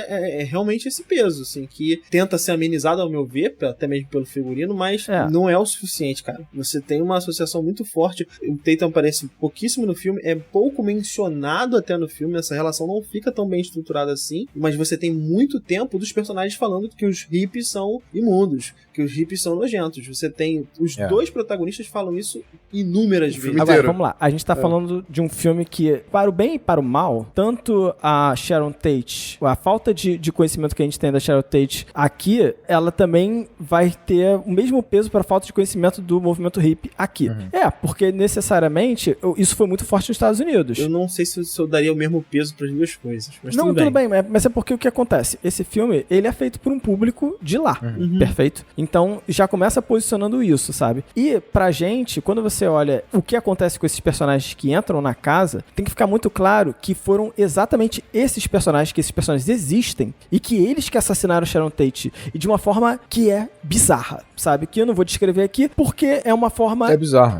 Speaker 3: realmente esse peso, assim, que tenta ser amenizado, ao meu ver, até mesmo pelo figurino, mas não é o suficiente, cara. Você tem uma associação muito forte. O Tatum aparece pouquíssimo no filme, é pouco mencionado até no filme, essa relação não fica tão bem estruturada assim, mas você tem muito tempo dos personagens falando que os hippies são imundos, que os hippies são nojentos. Você tem... Os 2 protagonistas falam isso inúmeras vezes.
Speaker 1: Agora, vamos lá. A gente tá falando de um filme que, para o bem e para o mal, tanto a Sharon Tate, a falta de conhecimento que a gente tem da Sharon Tate aqui, ela também vai ter o mesmo peso para a falta de conhecimento do movimento hippie aqui. Porque necessariamente isso foi muito forte nos Estados Unidos.
Speaker 3: Eu não sei se eu daria o mesmo peso para as 2 coisas, mas
Speaker 1: não, tudo bem, mas é porque o que acontece? Esse filme, ele é feito por um público de lá, perfeito? Então, já começa posicionando isso, sabe? E pra gente, quando você olha o que acontece com esses personagens que entram na casa, tem que ficar muito claro que foram exatamente esses personagens, que esses personagens existem, e que eles que assassinaram Sharon Tate, e de uma forma que é bizarra, sabe? Que eu não vou descrever aqui, porque é uma forma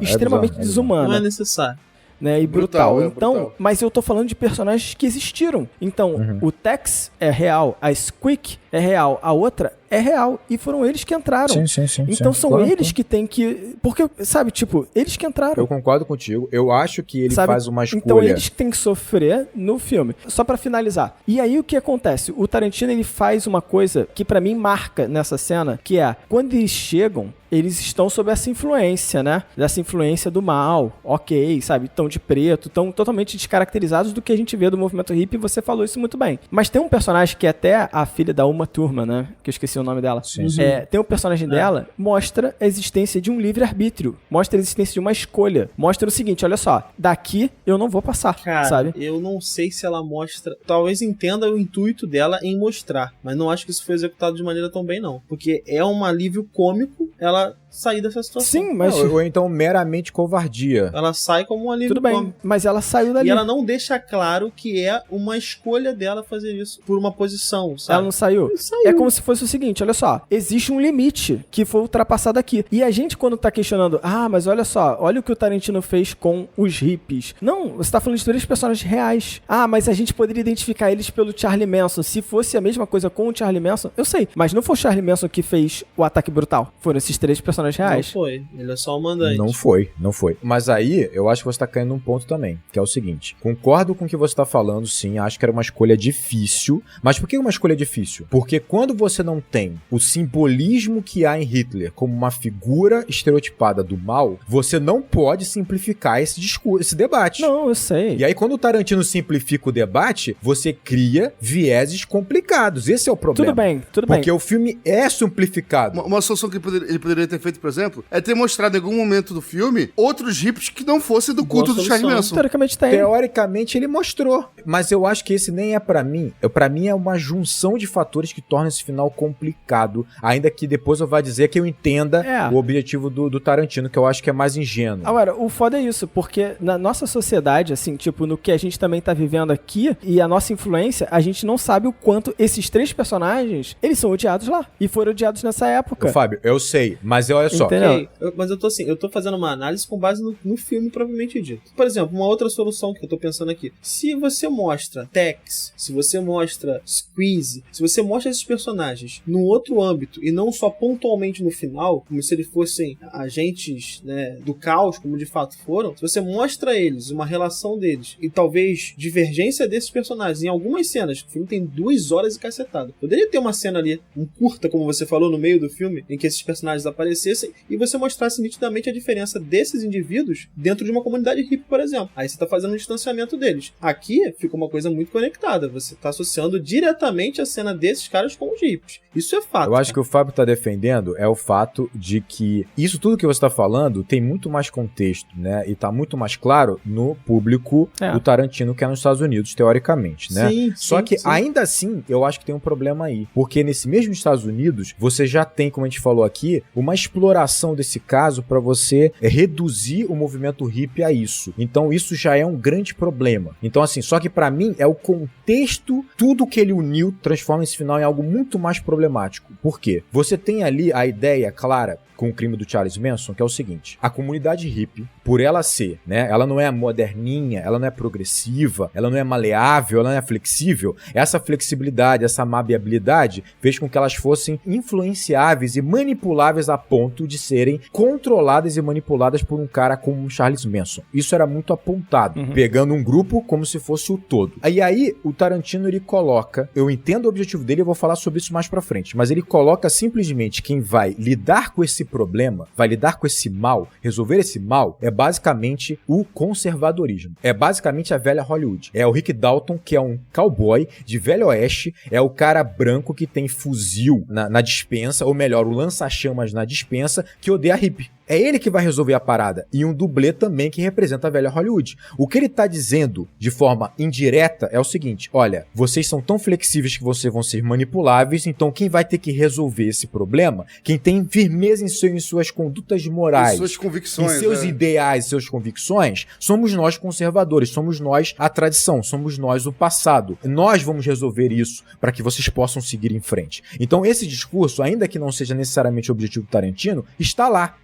Speaker 1: extremamente desumana.
Speaker 3: Não é necessário.
Speaker 1: Né, e brutal. Então,
Speaker 4: brutal.
Speaker 1: Mas eu tô falando de personagens que existiram. Então, o Tex é real, a Squeak é real, a outra é real. E foram eles que entraram.
Speaker 2: Sim.
Speaker 1: Então são eles que têm que... Porque, sabe, tipo, eles que entraram.
Speaker 2: Eu concordo contigo. Eu acho que ele faz uma escolha.
Speaker 1: Então eles que têm que sofrer no filme. Só pra finalizar. E aí o que acontece? O Tarantino, ele faz uma coisa que pra mim marca nessa cena, que é, quando eles chegam, eles estão sob essa influência, né? Dessa influência do mal. Ok, sabe? Estão de preto, estão totalmente descaracterizados do que a gente vê do movimento hippie, você falou isso muito bem. Mas tem um personagem que é até a filha da Uma Thurman, né? Que eu esqueci o nome dela.
Speaker 2: Sim.
Speaker 1: Tem um personagem dela, mostra a existência de um livre-arbítrio. Mostra a existência de uma escolha. Mostra o seguinte, olha só, daqui eu não vou passar,
Speaker 3: cara,
Speaker 1: sabe?
Speaker 3: Eu não sei se ela mostra... Talvez entenda o intuito dela em mostrar, mas não acho que isso foi executado de maneira tão bem, não. Porque é um alívio cômico ela sair dessa situação.
Speaker 1: Sim, mas...
Speaker 2: Ou então meramente covardia.
Speaker 3: Ela sai como um alívio
Speaker 1: Tudo bem,
Speaker 3: cômico.
Speaker 1: mas ela saiu dali.
Speaker 3: E ela não deixa claro que é uma escolha dela fazer isso por uma posição, sabe?
Speaker 1: Ela não saiu.
Speaker 3: Saiu.
Speaker 1: É como se fosse o seguinte, seguinte, olha só, existe um limite que foi ultrapassado aqui. E a gente, quando tá questionando, mas olha só, olha o que o Tarantino fez com os hippies. Não, você tá falando de 3 personagens reais. Mas a gente poderia identificar eles pelo Charlie Manson. Se fosse a mesma coisa com o Charlie Manson, eu sei. Mas não foi o Charlie Manson que fez o ataque brutal. Foram esses 3 personagens reais.
Speaker 3: Não foi. Ele é só o mandante.
Speaker 2: Não foi. Mas aí, eu acho que você tá caindo num ponto também, que é o seguinte. Concordo com o que você tá falando, sim. Acho que era uma escolha difícil. Mas por que uma escolha difícil? Porque quando você não tem o simbolismo que há em Hitler como uma figura estereotipada do mal, você não pode simplificar esse discurso, esse debate.
Speaker 1: Não, eu sei.
Speaker 2: E aí, quando o Tarantino simplifica o debate, você cria vieses complicados. Esse é o problema.
Speaker 1: Tudo bem.
Speaker 2: Porque o filme é simplificado.
Speaker 4: Uma solução que ele poderia ter feito, por exemplo, é ter mostrado em algum momento do filme outros hippies que não fossem do culto do Charlie Manson.
Speaker 1: Teoricamente
Speaker 2: ele mostrou. Mas eu acho que esse nem é pra mim. Pra mim é uma junção de fatores que torna esse final complicado. Ainda que depois eu vá dizer que eu entenda o objetivo do Tarantino, que eu acho que é mais ingênuo.
Speaker 1: Agora, o foda é isso, porque na nossa sociedade, assim, tipo, no que a gente também tá vivendo aqui, e a nossa influência, a gente não sabe o quanto esses 3 personagens, eles são odiados lá. E foram odiados nessa época.
Speaker 2: Fábio, eu sei, mas olha só.
Speaker 1: Entendeu?
Speaker 3: Mas eu tô fazendo uma análise com base no filme propriamente dito. Por exemplo, uma outra solução que eu tô pensando aqui. Se você mostra Tex, se você mostra Squeeze, se você mostra esses personagens num outro âmbito e não só pontualmente no final, como se eles fossem agentes, né, do caos, como de fato foram, se você mostra eles, uma relação deles e talvez divergência desses personagens em algumas cenas, o filme tem 2 horas e cacetada. Poderia ter uma cena ali, um curta, como você falou, no meio do filme, em que esses personagens aparecessem e você mostrasse nitidamente a diferença desses indivíduos dentro de uma comunidade hippie, por exemplo. Aí você tá fazendo um distanciamento deles. Aqui fica uma coisa muito conectada. Você tá associando diretamente a cena desses caras com os hippies. Isso é fato.
Speaker 2: Eu acho que o Fábio tá defendendo é o fato de que isso tudo que você tá falando tem muito mais contexto, né? E tá muito mais claro no público do Tarantino, que é nos Estados Unidos, teoricamente, né?
Speaker 3: Sim,
Speaker 2: Só que ainda assim, eu acho que tem um problema aí. Porque nesse mesmo Estados Unidos, você já tem, como a gente falou aqui, uma exploração desse caso para você reduzir o movimento hippie a isso. Então isso já é um grande problema. Então assim, só que pra mim é o contexto, tudo que ele uniu transforma esse final em algo muito mais problemático. Por quê? Você tem ali a ideia clara com o crime do Charles Manson, que é o seguinte: a comunidade hippie, por ela ser, né, ela não é moderninha, ela não é progressiva, ela não é maleável, ela não é flexível, essa flexibilidade, essa maleabilidade fez com que elas fossem influenciáveis e manipuláveis a ponto de serem controladas e manipuladas por um cara como o Charles Manson. Isso era muito apontado, pegando um grupo como se fosse o todo. E aí, o Tarantino, ele coloca, eu entendo o objetivo dele, eu vou falar sobre isso mais pra frente, mas ele coloca simplesmente quem vai lidar com esse problema, vai lidar com esse mal, resolver esse mal, é basicamente o conservadorismo. É basicamente a velha Hollywood. É o Rick Dalton, que é um cowboy de velho oeste, é o cara branco que tem fuzil na dispensa, ou melhor, o lança-chamas na dispensa, que odeia hippie. É ele que vai resolver a parada. E um dublê também que representa a velha Hollywood. O que ele tá dizendo de forma indireta é o seguinte: olha, vocês são tão flexíveis que vocês vão ser manipuláveis, então quem vai ter que resolver esse problema, quem tem firmeza em suas condutas morais,
Speaker 4: em suas convicções,
Speaker 2: em seus ideais, suas convicções, somos nós conservadores, somos nós a tradição, somos nós o passado. Nós vamos resolver isso para que vocês possam seguir em frente. Então esse discurso, ainda que não seja necessariamente o objetivo do Tarantino, está lá.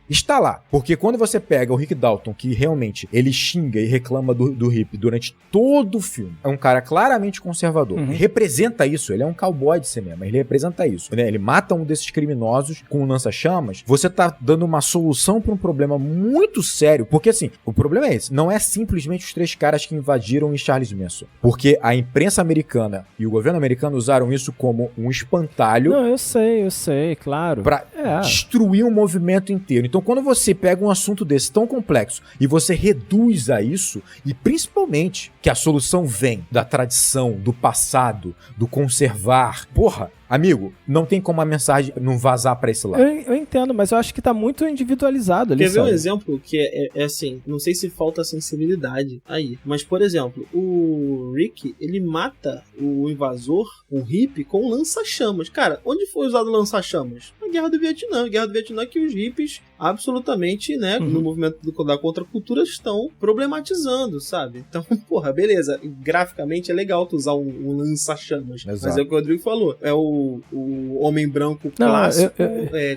Speaker 2: Porque quando você pega o Rick Dalton, que realmente ele xinga e reclama do hippie durante todo o filme, é um cara claramente conservador. Ele representa isso, ele é um cowboy de cinema, ele representa isso, né? Ele mata um desses criminosos com um lança-chamas. Você tá dando uma solução para um problema muito sério, porque assim, o problema é esse, não é simplesmente os 3 caras que invadiram em Charles Manson, porque a imprensa americana e o governo americano usaram isso como um espantalho.
Speaker 1: Não, eu sei, claro.
Speaker 2: Pra destruir um movimento inteiro. Então quando você pega um assunto desse tão complexo e você reduz a isso, e principalmente que a solução vem da tradição, do passado, do conservar, porra, amigo, não tem como a mensagem não vazar pra esse lado.
Speaker 1: Eu entendo, mas eu acho que tá muito individualizado ali.
Speaker 3: Quer ver um exemplo que é assim, não sei se falta sensibilidade aí, mas por exemplo, o Rick, ele mata o invasor, um hippie, com um lança-chamas. Cara, onde foi usado o lança-chamas? Na Guerra do Vietnã. Guerra do Vietnã que os hippies absolutamente, né, no movimento da contracultura estão problematizando, sabe? Então, porra, beleza, graficamente é legal tu usar um lança-chamas, mas é o que o Rodrigo falou, é o o homem branco
Speaker 1: Não,
Speaker 3: clássico,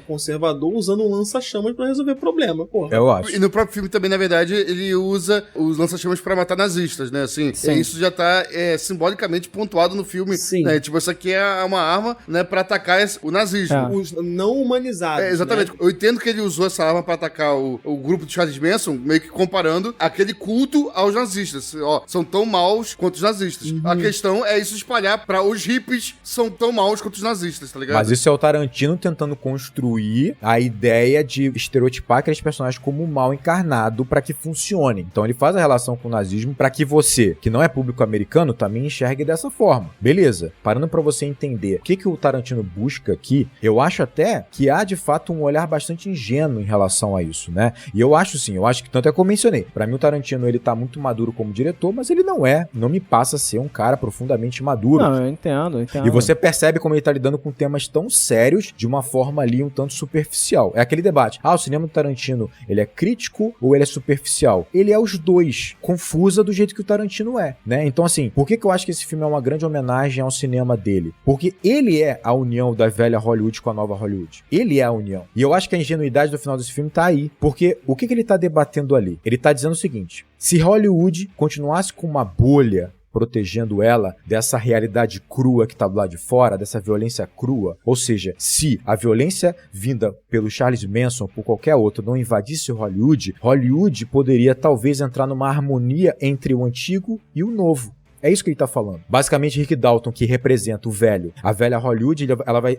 Speaker 3: conservador, usando um lança-chamas pra resolver problema, porra.
Speaker 2: Eu acho.
Speaker 4: E no próprio filme também, na verdade, ele usa os lança-chamas pra matar nazistas, né? Assim, isso já tá simbolicamente pontuado no filme.
Speaker 3: Sim.
Speaker 4: Né? Tipo, isso aqui é uma arma, né, pra atacar o nazismo.
Speaker 3: Os não humanizados.
Speaker 4: Exatamente.
Speaker 3: Né?
Speaker 4: Eu entendo que ele usou essa arma pra atacar o grupo de Charles Manson, meio que comparando aquele culto aos nazistas. Ó, são tão maus quanto os nazistas. A questão é isso espalhar pra os hippies são tão maus quanto os nazistas, tá ligado?
Speaker 2: Mas isso é o Tarantino tentando construir a ideia de estereotipar aqueles personagens como um mal encarnado pra que funcione. Então ele faz a relação com o nazismo pra que você, que não é público americano, também enxergue dessa forma. Beleza. Parando pra você entender o que o Tarantino busca aqui, eu acho até que há de fato um olhar bastante ingênuo em relação a isso, né? E eu acho sim, eu acho que tanto é que eu mencionei. Pra mim o Tarantino, ele tá muito maduro como diretor, mas ele não me passa a ser um cara profundamente maduro.
Speaker 1: Não, eu entendo.
Speaker 2: E você percebe como ele tá lidando com temas tão sérios de uma forma ali um tanto superficial. É aquele debate. O cinema do Tarantino, ele é crítico ou ele é superficial? Ele é os dois. Confusa do jeito que o Tarantino é, né? Então assim, por que eu acho que esse filme é uma grande homenagem ao cinema dele? Porque ele é a união da velha Hollywood com a nova Hollywood. Ele é a união. E eu acho que a ingenuidade do final desse filme tá aí. Porque o que ele tá debatendo ali? Ele tá dizendo o seguinte: se Hollywood continuasse com uma bolha protegendo ela dessa realidade crua que tá do lado de fora, dessa violência crua. Ou seja, se a violência vinda pelo Charles Manson ou por qualquer outro não invadisse Hollywood, Hollywood poderia talvez entrar numa harmonia entre o antigo e o novo. É isso que ele tá falando. Basicamente, Rick Dalton, que representa o velho, a velha Hollywood,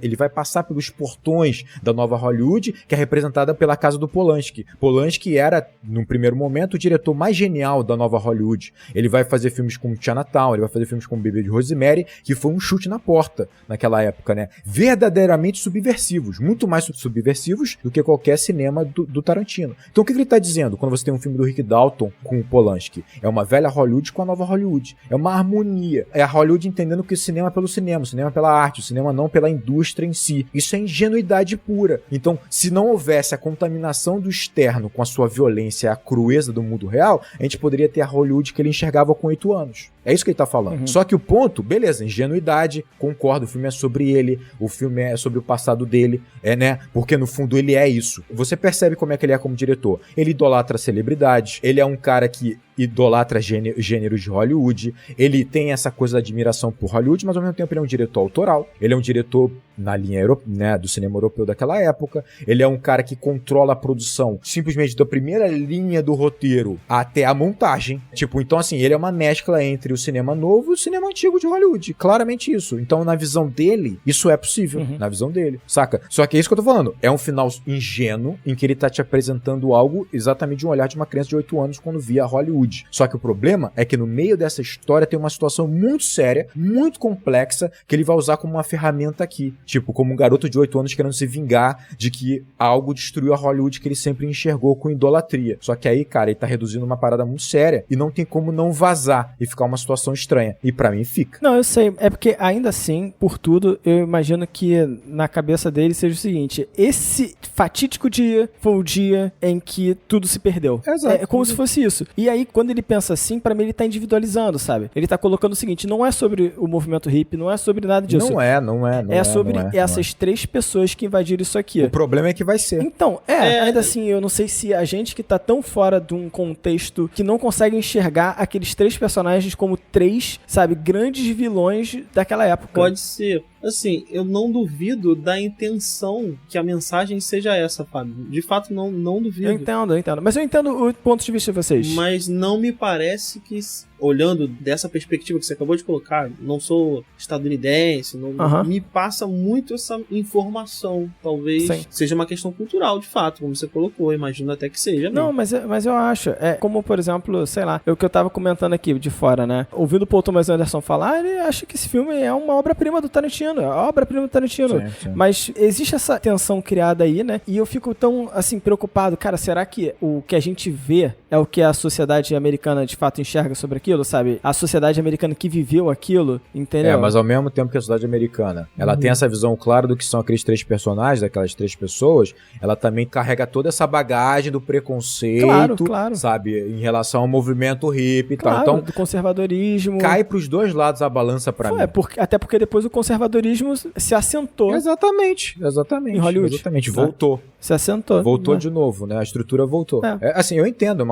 Speaker 2: ele vai passar pelos portões da nova Hollywood, que é representada pela casa do Polanski. Polanski era, num primeiro momento, o diretor mais genial da nova Hollywood. Ele vai fazer filmes como Chinatown, ele vai fazer filmes como Bebê de Rosemary, que foi um chute na porta naquela época, né? Verdadeiramente subversivos. Muito mais subversivos do que qualquer cinema do Tarantino. Então, o que ele tá dizendo quando você tem um filme do Rick Dalton com o Polanski? É uma velha Hollywood com a nova Hollywood. É uma harmonia. É a Hollywood entendendo que o cinema é pelo cinema, o cinema é pela arte, o cinema não pela indústria em si. Isso é ingenuidade pura. Então, se não houvesse a contaminação do externo com a sua violência, a crueza do mundo real, a gente poderia ter a Hollywood que ele enxergava com 8 anos. É isso que ele tá falando. Só que o ponto, beleza, ingenuidade, concordo, o filme é sobre ele, o filme é sobre o passado dele, né? Porque no fundo ele é isso. Você percebe como é que ele é como diretor. Ele idolatra celebridades, ele é um cara que idolatra gêneros de Hollywood, ele tem essa coisa da admiração por Hollywood, mas ao mesmo tempo ele é um diretor autoral, ele é um diretor na linha né, do cinema europeu daquela época, ele é um cara que controla a produção simplesmente da primeira linha do roteiro até a montagem. Tipo, então assim, ele é uma mescla entre o cinema novo e o cinema antigo de Hollywood, claramente isso. Então na visão dele, isso é possível, na visão dele, saca? Só que é isso que eu tô falando, é um final ingênuo em que ele tá te apresentando algo exatamente de um olhar de uma criança de 8 anos quando via Hollywood. Só que o problema é que no meio dessa história tem uma situação muito séria, muito complexa, que ele vai usar como uma ferramenta aqui. Tipo, como um garoto de 8 anos querendo se vingar de que algo destruiu a Hollywood que ele sempre enxergou com idolatria. Só que aí, cara, ele tá reduzindo uma parada muito séria e não tem como não vazar e ficar uma situação estranha. E pra mim fica.
Speaker 1: Não, eu sei. É porque ainda assim, por tudo, eu imagino que na cabeça dele seja o seguinte: esse fatídico dia foi o dia em que tudo se perdeu.
Speaker 2: Exato.
Speaker 1: É como se fosse isso. E aí, quando ele pensa assim, pra mim ele tá individualizando, sabe? Ele tá colocando o seguinte: não é sobre o movimento hippie, não é sobre nada disso.
Speaker 2: Não é
Speaker 1: sobre essas 3 pessoas que invadiram isso aqui.
Speaker 2: O problema é que vai ser.
Speaker 1: Então, ainda assim, eu não sei se a gente que tá tão fora de um contexto que não consegue enxergar aqueles 3 personagens como 3, sabe, grandes vilões daquela época.
Speaker 3: Pode ser. Assim, eu não duvido da intenção que a mensagem seja essa, Fábio. De fato, não duvido.
Speaker 1: Eu entendo. Mas eu entendo o ponto de vista de vocês.
Speaker 3: Mas não me parece que, olhando dessa perspectiva que você acabou de colocar, não sou estadunidense, me passa muito essa informação. Talvez seja uma questão cultural, de fato, como você colocou. Imagino até que seja.
Speaker 1: Não, mas eu acho. É como, por exemplo, sei lá, o que eu tava comentando aqui de fora, né? Ouvindo o Paul Thomas Anderson falar, ele acha que esse filme é uma obra-prima do Tarantino. É a obra-prima do Tarantino. Sim. Mas existe essa tensão criada aí, né? E eu fico tão, assim, preocupado. Cara, será que o que a gente vê é o que a sociedade americana de fato enxerga sobre aquilo? aquilo, sabe? A sociedade americana que viveu aquilo, entendeu?
Speaker 2: Mas ao mesmo tempo que a sociedade americana, ela tem essa visão clara do que são aqueles 3 personagens, daquelas 3 pessoas, ela também carrega toda essa bagagem do preconceito,
Speaker 1: Claro.
Speaker 2: sabe? Em relação ao movimento hippie e tal. Então,
Speaker 1: do conservadorismo.
Speaker 2: cai pros 2 lados a balança pra mim.
Speaker 1: Até porque depois o conservadorismo se assentou.
Speaker 2: Exatamente.
Speaker 1: Em Hollywood.
Speaker 2: Exatamente. Voltou.
Speaker 1: Se assentou.
Speaker 2: Voltou de novo, né? A estrutura voltou. Assim, eu entendo, é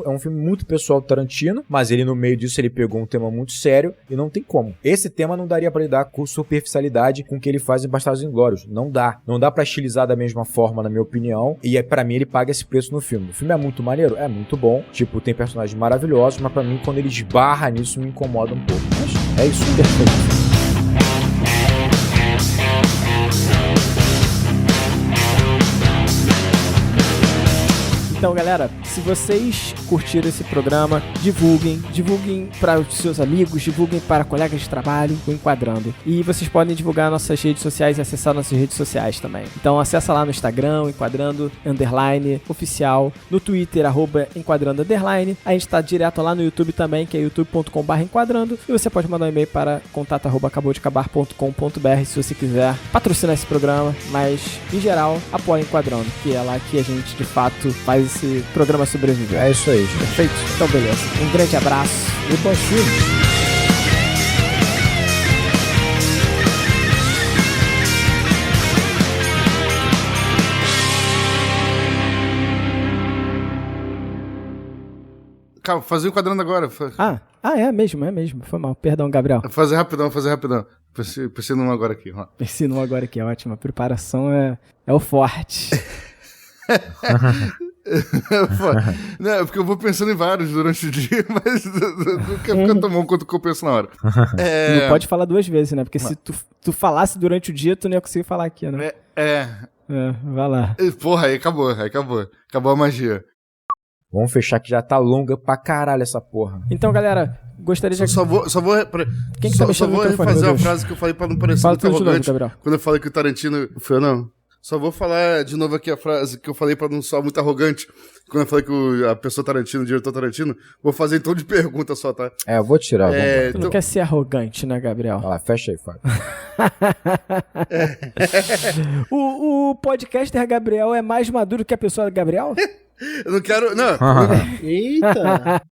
Speaker 2: um filme muito pessoal do Tarantino, mas ele no meio disso ele pegou um tema muito sério e não tem como. Esse tema não daria pra lidar com superficialidade com que ele faz em Bastardos Inglórios. Não dá. Não dá pra estilizar da mesma forma, na minha opinião, e pra mim ele paga esse preço no filme. O filme é muito maneiro? É muito bom. Tipo, tem personagens maravilhosos, mas pra mim quando ele esbarra nisso me incomoda um pouco. Mas é isso, perfeito.
Speaker 1: Então, galera, se vocês curtiram esse programa, divulguem para os seus amigos, divulguem para colegas de trabalho, o Enquadrando. E vocês podem divulgar nossas redes sociais e acessar nossas redes sociais também. Então, acessa lá no Instagram, Enquadrando _oficial, no Twitter, @Enquadrando_. A gente tá direto lá no YouTube também, que é youtube.com/Enquadrando. E você pode mandar um e-mail para contato@acabodeacabar.com.br se você quiser patrocinar esse programa, mas, em geral, apoia Enquadrando, que é lá que a gente, de fato, faz esse programa sobreviver.
Speaker 2: É isso aí, gente.
Speaker 1: Perfeito? Então, beleza. Um grande abraço e bons filmes.
Speaker 4: Calma, fazer o Enquadrando agora.
Speaker 1: É mesmo. Foi mal. Perdão, Gabriel.
Speaker 4: Fazer rapidão. Pensei num agora aqui.
Speaker 1: Pensei num agora aqui, ótimo. A preparação é o forte.
Speaker 4: Não, porque eu vou pensando em vários durante o dia, mas não quero ficar tão bom quanto que eu penso na hora.
Speaker 1: Não pode falar 2 vezes, né? Porque se tu falasse durante o dia, tu não ia conseguir falar aqui, né? Vai lá.
Speaker 4: Porra, aí acabou. Acabou a magia.
Speaker 2: Vamos fechar que já tá longa pra caralho essa porra.
Speaker 1: Então, galera, gostaria de...
Speaker 4: Só vou
Speaker 1: Quem que tá mexendo no microfone,
Speaker 4: refazer
Speaker 1: meu
Speaker 4: a
Speaker 1: Deus?
Speaker 4: frase que eu falei pra não parecer
Speaker 1: Fala
Speaker 4: muito
Speaker 1: tudo de novo,
Speaker 4: arrogante.
Speaker 1: Gabriel.
Speaker 4: Quando eu falei que o Tarantino... Não. Só vou falar de novo aqui a frase que eu falei pra não soar muito arrogante. Quando eu falei que a pessoa Tarantino, o diretor Tarantino, vou fazer em tom de pergunta só, tá?
Speaker 2: Eu vou tirar.
Speaker 1: Tu não quer ser arrogante, né, Gabriel?
Speaker 2: Vai lá, fecha aí, Fábio.
Speaker 1: O podcaster Gabriel é mais maduro que a pessoa Gabriel?
Speaker 4: Eu não quero... Não.
Speaker 3: Eita!